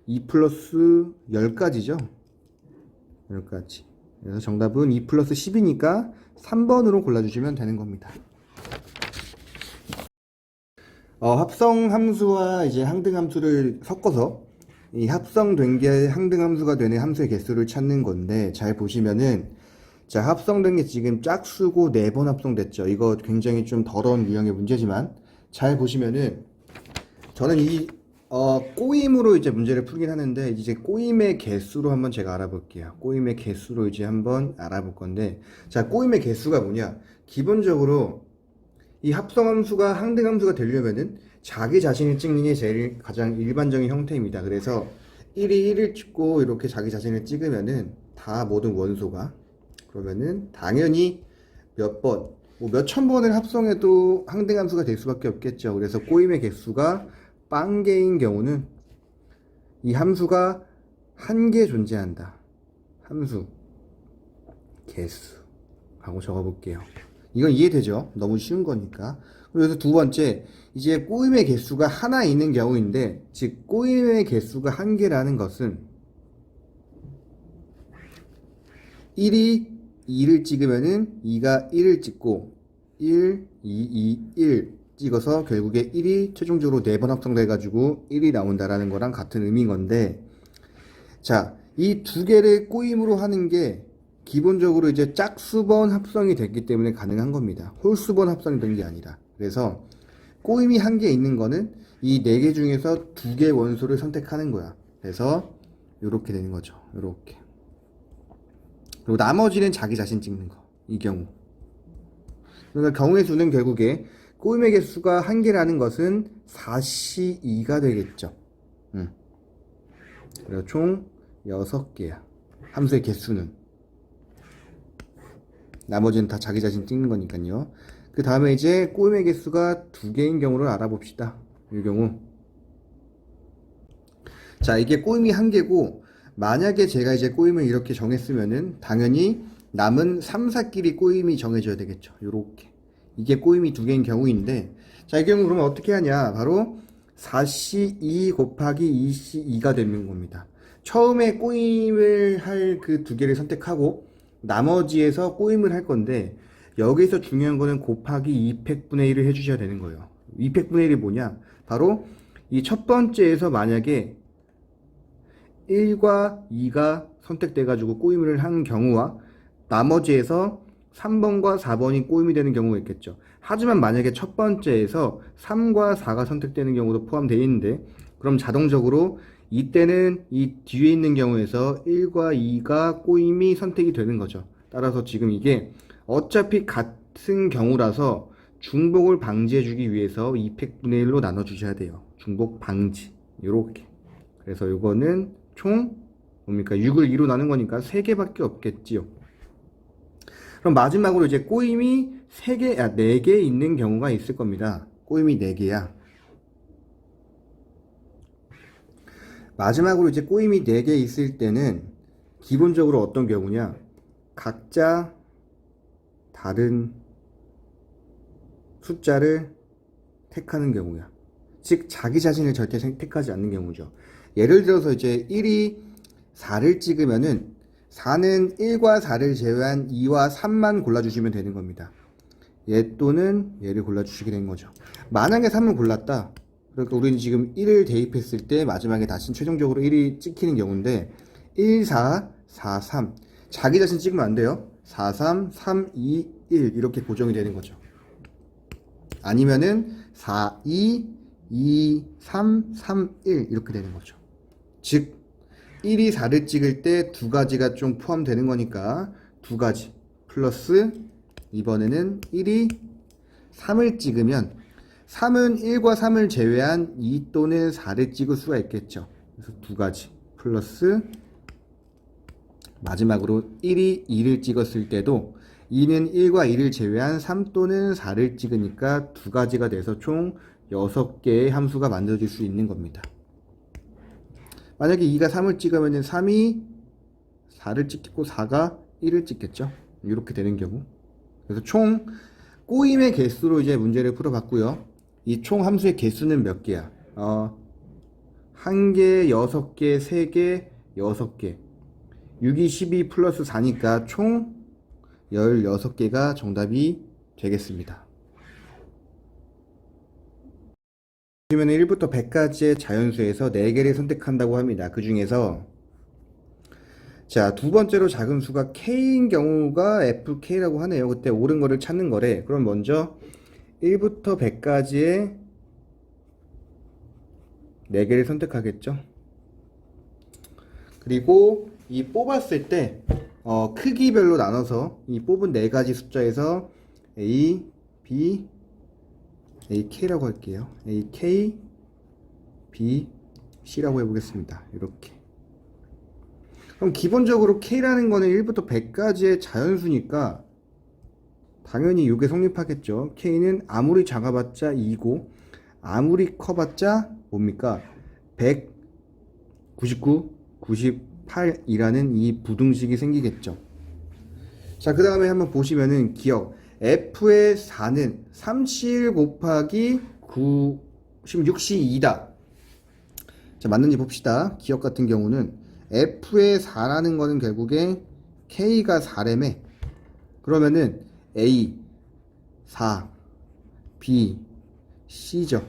Speaker 1: 2 플러스 10가지죠. 10가지. 그래서 정답은 2 플러스 10이니까 3번으로 골라주시면 되는 겁니다. 합성 함수와 이제 항등 함수를 섞어서 이 합성된 게 항등 함수가 되는 함수의 개수를 찾는 건데, 잘 보시면은 자, 합성된 게 지금 짝수고 4번 합성됐죠. 이거 굉장히 좀 더러운 유형의 문제지만 잘 보시면은 저는 이 꼬임으로 이제 문제를 풀긴 하는데, 이제 꼬임의 개수로 한번 제가 알아볼게요. 꼬임의 개수로 이제 한번 알아볼 건데, 자, 꼬임의 개수가 뭐냐? 기본적으로 이 합성함수가 항등함수가 되려면은 자기 자신을 찍는 게 제일 가장 일반적인 형태입니다. 그래서 1이 1을 찍고 이렇게 자기 자신을 찍으면은 다 모든 원소가, 그러면은 당연히 몇 번, 뭐 몇천 번을 합성해도 항등함수가 될 수밖에 없겠죠. 그래서 꼬임의 개수가 빵개인 경우는 이 함수가 한 개 존재한다. 함수 개수 하고 적어볼게요. 이건 이해되죠? 너무 쉬운 거니까. 그래서 두 번째, 이제 꼬임의 개수가 하나 있는 경우인데, 즉 꼬임의 개수가 한 개라는 것은 1이 2를 찍으면은 2가 1을 찍고 1, 2, 2, 1 찍어서 결국에 1이 최종적으로 4번 합성돼가지고 1이 나온다라는 거랑 같은 의미인 건데, 자, 이 두 개를 꼬임으로 하는 게 기본적으로 이제 짝수번 합성이 됐기 때문에 가능한 겁니다. 홀수번 합성이 된 게 아니라. 그래서 꼬임이 한 개 있는 거는 이 4개 중에서 2개 원소를 선택하는 거야. 그래서 이렇게 되는 거죠. 이렇게. 그리고 나머지는 자기 자신 찍는 거. 이 경우. 그러니까 경우의 수는 결국에 꼬임의 개수가 한 개라는 것은 4C2가 되겠죠. 그리고 총 6개야. 함수의 개수는. 나머지는 다 자기 자신 찍는 거니까요. 그 다음에 이제 꼬임의 개수가 2개인 경우를 알아봅시다. 이 경우. 자, 이게 꼬임이 1개고, 만약에 제가 이제 꼬임을 이렇게 정했으면은 당연히 남은 3, 4끼리 꼬임이 정해져야 되겠죠. 요렇게. 이게 꼬임이 2개인 경우인데, 자, 이 경우 그러면 어떻게 하냐? 바로 4C2 곱하기 2C2가 되는 겁니다. 처음에 꼬임을 할 그 2개를 선택하고 나머지에서 꼬임을 할 건데, 여기서 중요한 거는 곱하기 2팩분의 1을 해주셔야 되는 거예요. 2팩분의 1이 뭐냐? 바로 이 첫 번째에서 만약에 1과 2가 선택돼가지고 꼬임을 한 경우와 나머지에서 3번과 4번이 꼬임이 되는 경우가 있겠죠. 하지만 만약에 첫 번째에서 3과 4가 선택되는 경우도 포함되어 있는데, 그럼 자동적으로 이때는 이 뒤에 있는 경우에서 1과 2가 꼬임이 선택이 되는 거죠. 따라서 지금 이게 어차피 같은 경우라서 중복을 방지해주기 위해서 2팩분의 1로 나눠주셔야 돼요. 중복 방지. 요렇게. 그래서 요거는 총 뭡니까? 6을 2로 나눈 거니까 3개밖에 없겠지요. 그럼 마지막으로 이제 꼬임이 4개 있는 경우가 있을 겁니다. 꼬임이 4개야. 마지막으로 이제 꼬임이 4개 있을 때는 기본적으로 어떤 경우냐? 각자 다른 숫자를 택하는 경우야. 즉 자기 자신을 절대 택하지 않는 경우죠. 예를 들어서 이제 1이 4를 찍으면은 4는 1과 4를 제외한 2와 3만 골라주시면 되는 겁니다. 얘 또는 얘를 골라주시게 된 거죠. 만약에 3을 골랐다. 그러니까 우리는 지금 1을 대입했을 때 마지막에 다시 최종적으로 1이 찍히는 경우인데 1, 4, 4, 3 자기 자신 찍으면 안 돼요. 4, 3, 3, 2, 1 이렇게 고정이 되는 거죠. 아니면은 4, 2, 2, 3, 3, 1 이렇게 되는 거죠. 즉 1이 4를 찍을 때 2가지가 좀 포함되는 거니까 2가지 플러스 이번에는 1이 3을 찍으면 3은 1과 3을 제외한 2 또는 4를 찍을 수가 있겠죠. 그래서 2가지 플러스 마지막으로 1이 2를 찍었을 때도 2는 1과 2를 제외한 3 또는 4를 찍으니까 2가지가 돼서 총 6개의 함수가 만들어질 수 있는 겁니다. 만약에 2가 3을 찍으면 3이 4를 찍겠고 4가 1을 찍겠죠. 이렇게 되는 경우. 그래서 총 꼬임의 개수로 이제 문제를 풀어봤고요. 이 총 함수의 개수는 몇 개야? 1개, 6개, 3개, 6개. 6이 12 플러스 4니까 총 16개가 정답이 되겠습니다. 보시면 1부터 100까지의 자연수에서 4개를 선택한다고 합니다. 그 중에서 자, 두 번째로 작은 수가 K인 경우가 FK라고 하네요. 그때 옳은 거를 찾는 거래. 그럼 먼저 1부터 100까지의 4개를 선택하겠죠. 그리고 이 뽑았을 때 크기별로 나눠서 이 뽑은 4가지 숫자에서 A, B, AK라고 할게요. AK, B, C라고 해보겠습니다. 이렇게. 그럼 기본적으로 K라는 거는 1부터 100까지의 자연수니까 당연히 이게 성립하겠죠. K는 아무리 작아봤자 2고 아무리 커봤자 뭡니까? 100, 99, 98이라는 이 부등식이 생기겠죠. 자, 그 다음에 한번 보시면은 기억 F의 4는 37 곱하기 96C 2다. 자, 맞는지 봅시다. 기억 같은 경우는 F의 4라는 거는 결국에 K가 4래매. 그러면은 A 4 B C죠.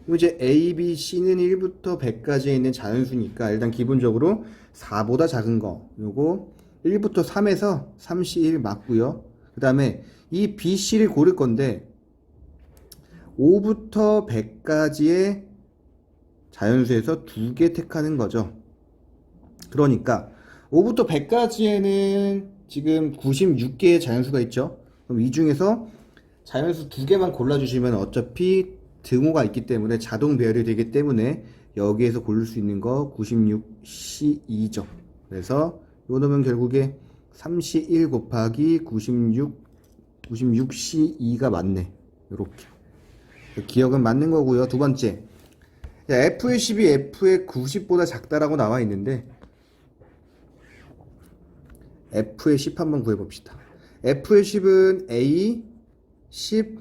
Speaker 1: 그럼 이제 A, B, C는 1부터 100까지에 있는 자연수니까 일단 기본적으로 4보다 작은 거 요거 1부터 3에서 31 맞고요. 그 다음에 이 B, C를 고를 건데 5부터 100까지의 자연수에서 2개 택하는 거죠. 그러니까 5부터 100까지에는 지금 96개의 자연수가 있죠. 그럼 이 중에서 자연수 2개만 골라주시면 어차피 등호가 있기 때문에 자동 배열이 되기 때문에 여기에서 고를 수 있는 거 96C2죠. 그래서 이거 넣으면 결국에 31 곱하기 96C2가 맞네. 이렇게 기억은 맞는 거고요. 두 번째, F의 10이 F의 90보다 작다라고 나와 있는데 F의 10 한번 구해봅시다. F의 10은 A, 10,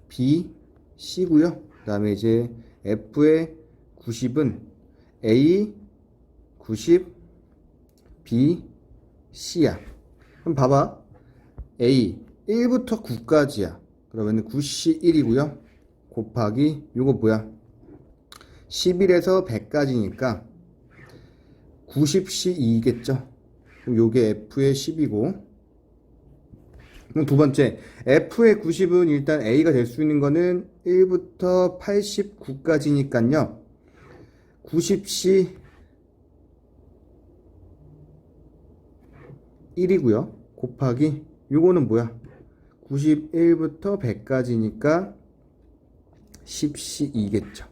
Speaker 1: B, C고요. 그 다음에 이제 F의 90은 A, 90, B, C야. 그럼 봐봐. A, 1부터 9까지야. 그러면 9C1이고요. 곱하기, 요거 뭐야? 11에서 100까지니까 90C2겠죠. 그럼 요게 F의 10이고. 그럼 두 번째, F의 90은 일단 A가 될 수 있는 거는 1부터 89까지니까요. 90C 1이고요. 곱하기 요거는 뭐야? 91부터 100까지니까 10C 2겠죠.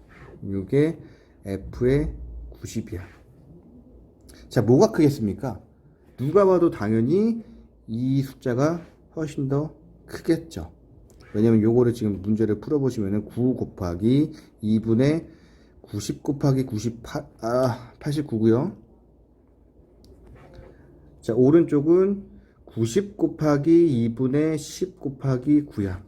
Speaker 1: 요게 F의 90이야. 자, 뭐가 크겠습니까? 누가 봐도 당연히 이 숫자가 훨씬 더 크겠죠. 왜냐면 요거를 지금 문제를 풀어보시면은 9 곱하기 2분의 90 곱하기 98, 89고요. 자, 오른쪽은 90 곱하기 2분의 10 곱하기 9야.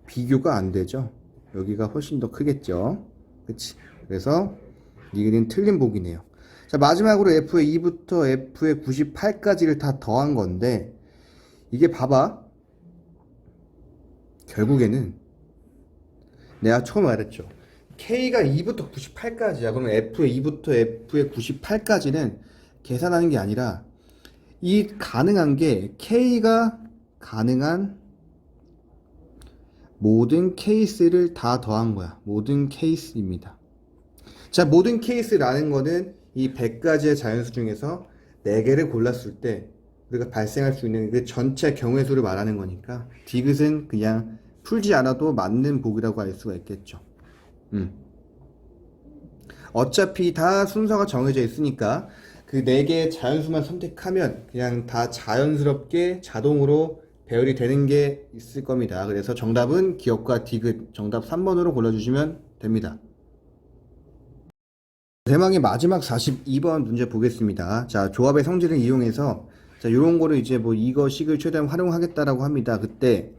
Speaker 1: 비교가 안 되죠. 여기가 훨씬 더 크겠죠. 그치? 그래서 이게 틀린 보기네요. 자, 마지막으로 F의 2부터 F의 98까지를 다 더한 건데, 이게 봐봐. 결국에는 내가 처음 말했죠. K가 2부터 98까지야. 그러면 F의 2부터 F의 98까지는 계산하는 게 아니라 이 가능한 게 K가 가능한 모든 케이스를 다 더한 거야. 모든 케이스입니다. 자, 모든 케이스라는 거는 이 100가지의 자연수 중에서 4개를 골랐을 때 우리가 발생할 수 있는 그 전체 경우의 수를 말하는 거니까 디귿은 그냥 풀지 않아도 맞는 보기라고 할 수가 있겠죠. 어차피 다 순서가 정해져 있으니까 그 4개의 자연수만 선택하면 그냥 다 자연스럽게 자동으로 배열이 되는 게 있을 겁니다. 그래서 정답은 기억과 디귿, 정답 3번으로 골라주시면 됩니다. 대망의 마지막 42번 문제 보겠습니다. 자, 조합의 성질을 이용해서 자, 요런 거를 이제 뭐 이거식을 최대한 활용하겠다라고 합니다. 그때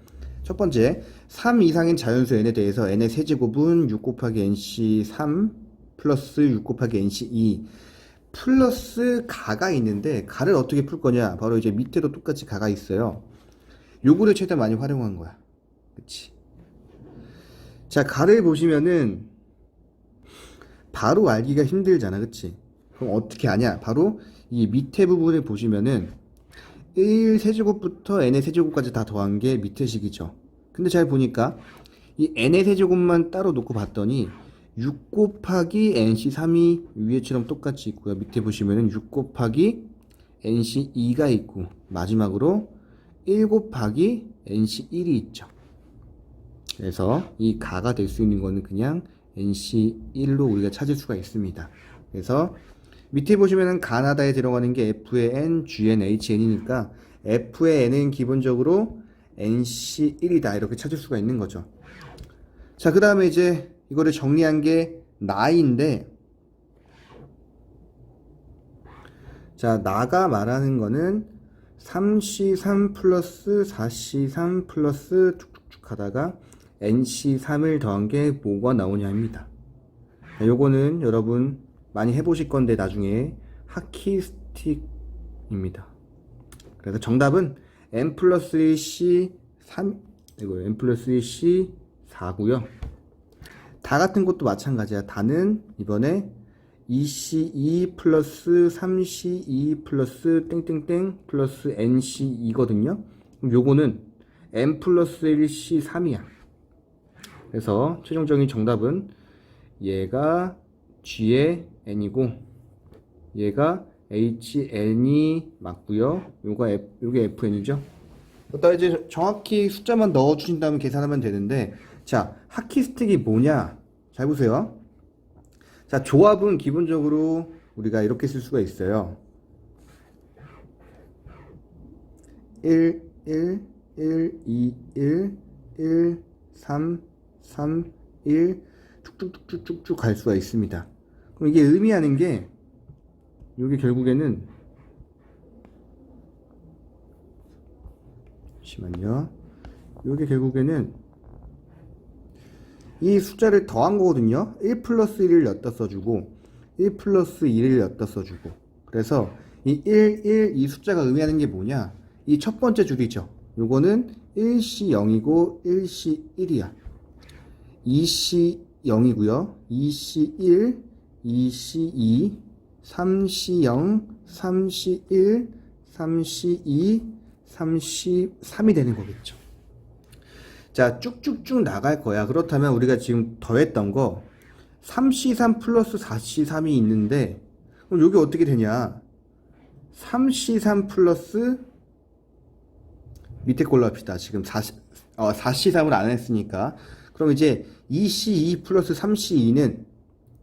Speaker 1: 첫 번째, 3 이상인 자연수 n에 대해서 n의 세제곱은 6 곱하기 nc 3 플러스 6 곱하기 nc 2 플러스 가가 있는데 가를 어떻게 풀 거냐? 바로 이제 밑에도 똑같이 가가 있어요. 요거를 최대한 많이 활용한 거야. 그치? 자, 가를 보시면은 바로 알기가 힘들잖아. 그치? 그럼 어떻게 아냐? 바로 이 밑에 부분을 보시면은 1 세제곱부터 n의 세제곱까지 다 더한 게 밑에 식이죠. 근데 잘 보니까 이 n의 세제곱만 따로 놓고 봤더니 6 곱하기 nc3이 위에처럼 똑같이 있고요. 밑에 보시면은 6 곱하기 nc2가 있고 마지막으로 1 곱하기 nc1이 있죠. 그래서 이 가가 될 수 있는 거는 그냥 nc1로 우리가 찾을 수가 있습니다. 그래서 밑에 보시면은 가나다에 들어가는 게 F의 N, Gn, Hn이니까 F의 N은 기본적으로 NC1이다 이렇게 찾을 수가 있는 거죠. 자, 그 다음에 이제 이거를 정리한 게 나인데, 자, 나가 말하는 거는 3C3 플러스 4C3 플러스 쭉쭉쭉 하다가 NC3을 더한 게 뭐가 나오냐입니다. 요거는 여러분 많이 해보실 건데 나중에 하키스틱입니다. 그래서 정답은 n 플러스 1c 3 이거 n 플러스 1c 4고요. 다 같은 것도 마찬가지야. 다는 이번에 2c2 플러스 3c2 플러스 땡땡땡 플러스 nc2거든요. 그럼 요거는 n 플러스 1c 3이야. 그래서 최종적인 정답은 얘가 G의 N이고 얘가 HN이 맞고요. 요게 FN이죠. 여기다 이제 정확히 숫자만 넣어주신 다음에 계산하면 되는데, 자, 하키스틱이 뭐냐? 잘 보세요. 자, 조합은 기본적으로 우리가 이렇게 쓸 수가 있어요. 1, 1, 1, 2, 1, 1, 3, 3, 1 쭉쭉쭉쭉쭉 갈 수가 있습니다. 그럼 이게 의미하는 게 이게 결국에는 잠시만요. 이게 결국에는 이 숫자를 더한 거거든요. 1 플러스 1을 엿다 써주고 1 플러스 2를 엿다 써주고. 그래서 이 1, 1 이 숫자가 의미하는 게 뭐냐? 이 첫 번째 줄이죠. 요거는 1C0이고 1C1이야. 2C 0이고요. 2C1, 2C2, 3C0, 3C1, 3C2, 3C3이 되는 거겠죠. 자, 쭉쭉쭉 나갈 거야. 그렇다면 우리가 지금 더했던 거 3C3 플러스 4C3이 있는데, 그럼 여기 어떻게 되냐? 3C3 플러스, 밑에 걸로 합시다. 지금 4C3을 안 했으니까. 그럼 이제 2C2 플러스 3C2는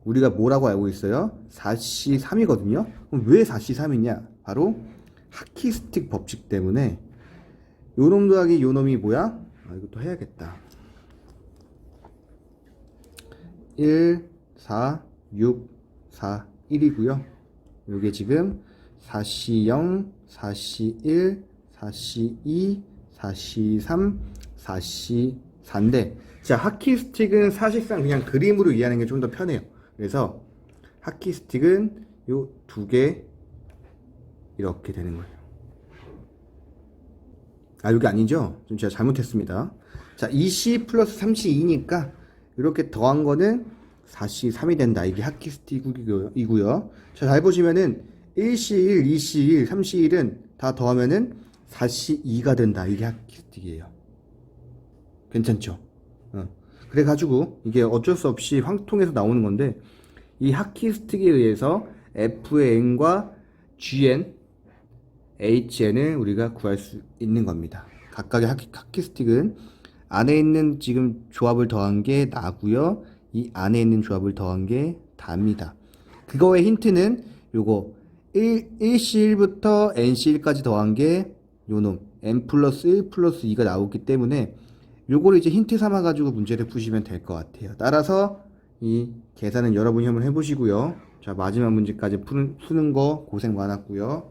Speaker 1: 우리가 뭐라고 알고 있어요? 4C3이거든요? 그럼 왜 4C3이냐? 바로 하키스틱 법칙 때문에 요놈 더하기 요놈이 뭐야? 이것도 해야겠다. 1, 4, 6, 4, 1이고요. 요게 지금 4C0, 4C1, 4C2, 4C3, 4C4인데, 자, 하키스틱은 사실상 그냥 그림으로 이해하는 게 좀 더 편해요. 그래서 하키스틱은 요 두 개 이렇게 되는 거예요. 여기 아니죠? 좀 제가 잘못했습니다. 자, 2C 플러스 3C2니까 이렇게 더한 거는 4C3이 된다. 이게 하키스틱이고요. 자, 잘 보시면은 1C1, 2C1, 3C1은 다 더하면은 4C2가 된다. 이게 하키스틱이에요. 괜찮죠? 그래가지고 이게 어쩔 수 없이 황통해서 나오는 건데, 이 하키스틱에 의해서 F의 N과 GN, HN을 우리가 구할 수 있는 겁니다. 각각의 하키스틱은 안에 있는 지금 조합을 더한 게 나고요. 이 안에 있는 조합을 더한 게 답니다. 그거의 힌트는 요거 1C1부터 NC1까지 더한 게 요놈 N 플러스 1 플러스 2가 나오기 때문에 요거를 이제 힌트 삼아 가지고 문제를 푸시면 될 것 같아요. 따라서 이 계산은 여러분이 한번 해보시고요. 자, 마지막 문제까지 푸는 거 고생 많았고요.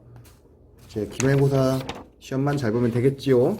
Speaker 1: 제 기말고사 시험만 잘 보면 되겠지요.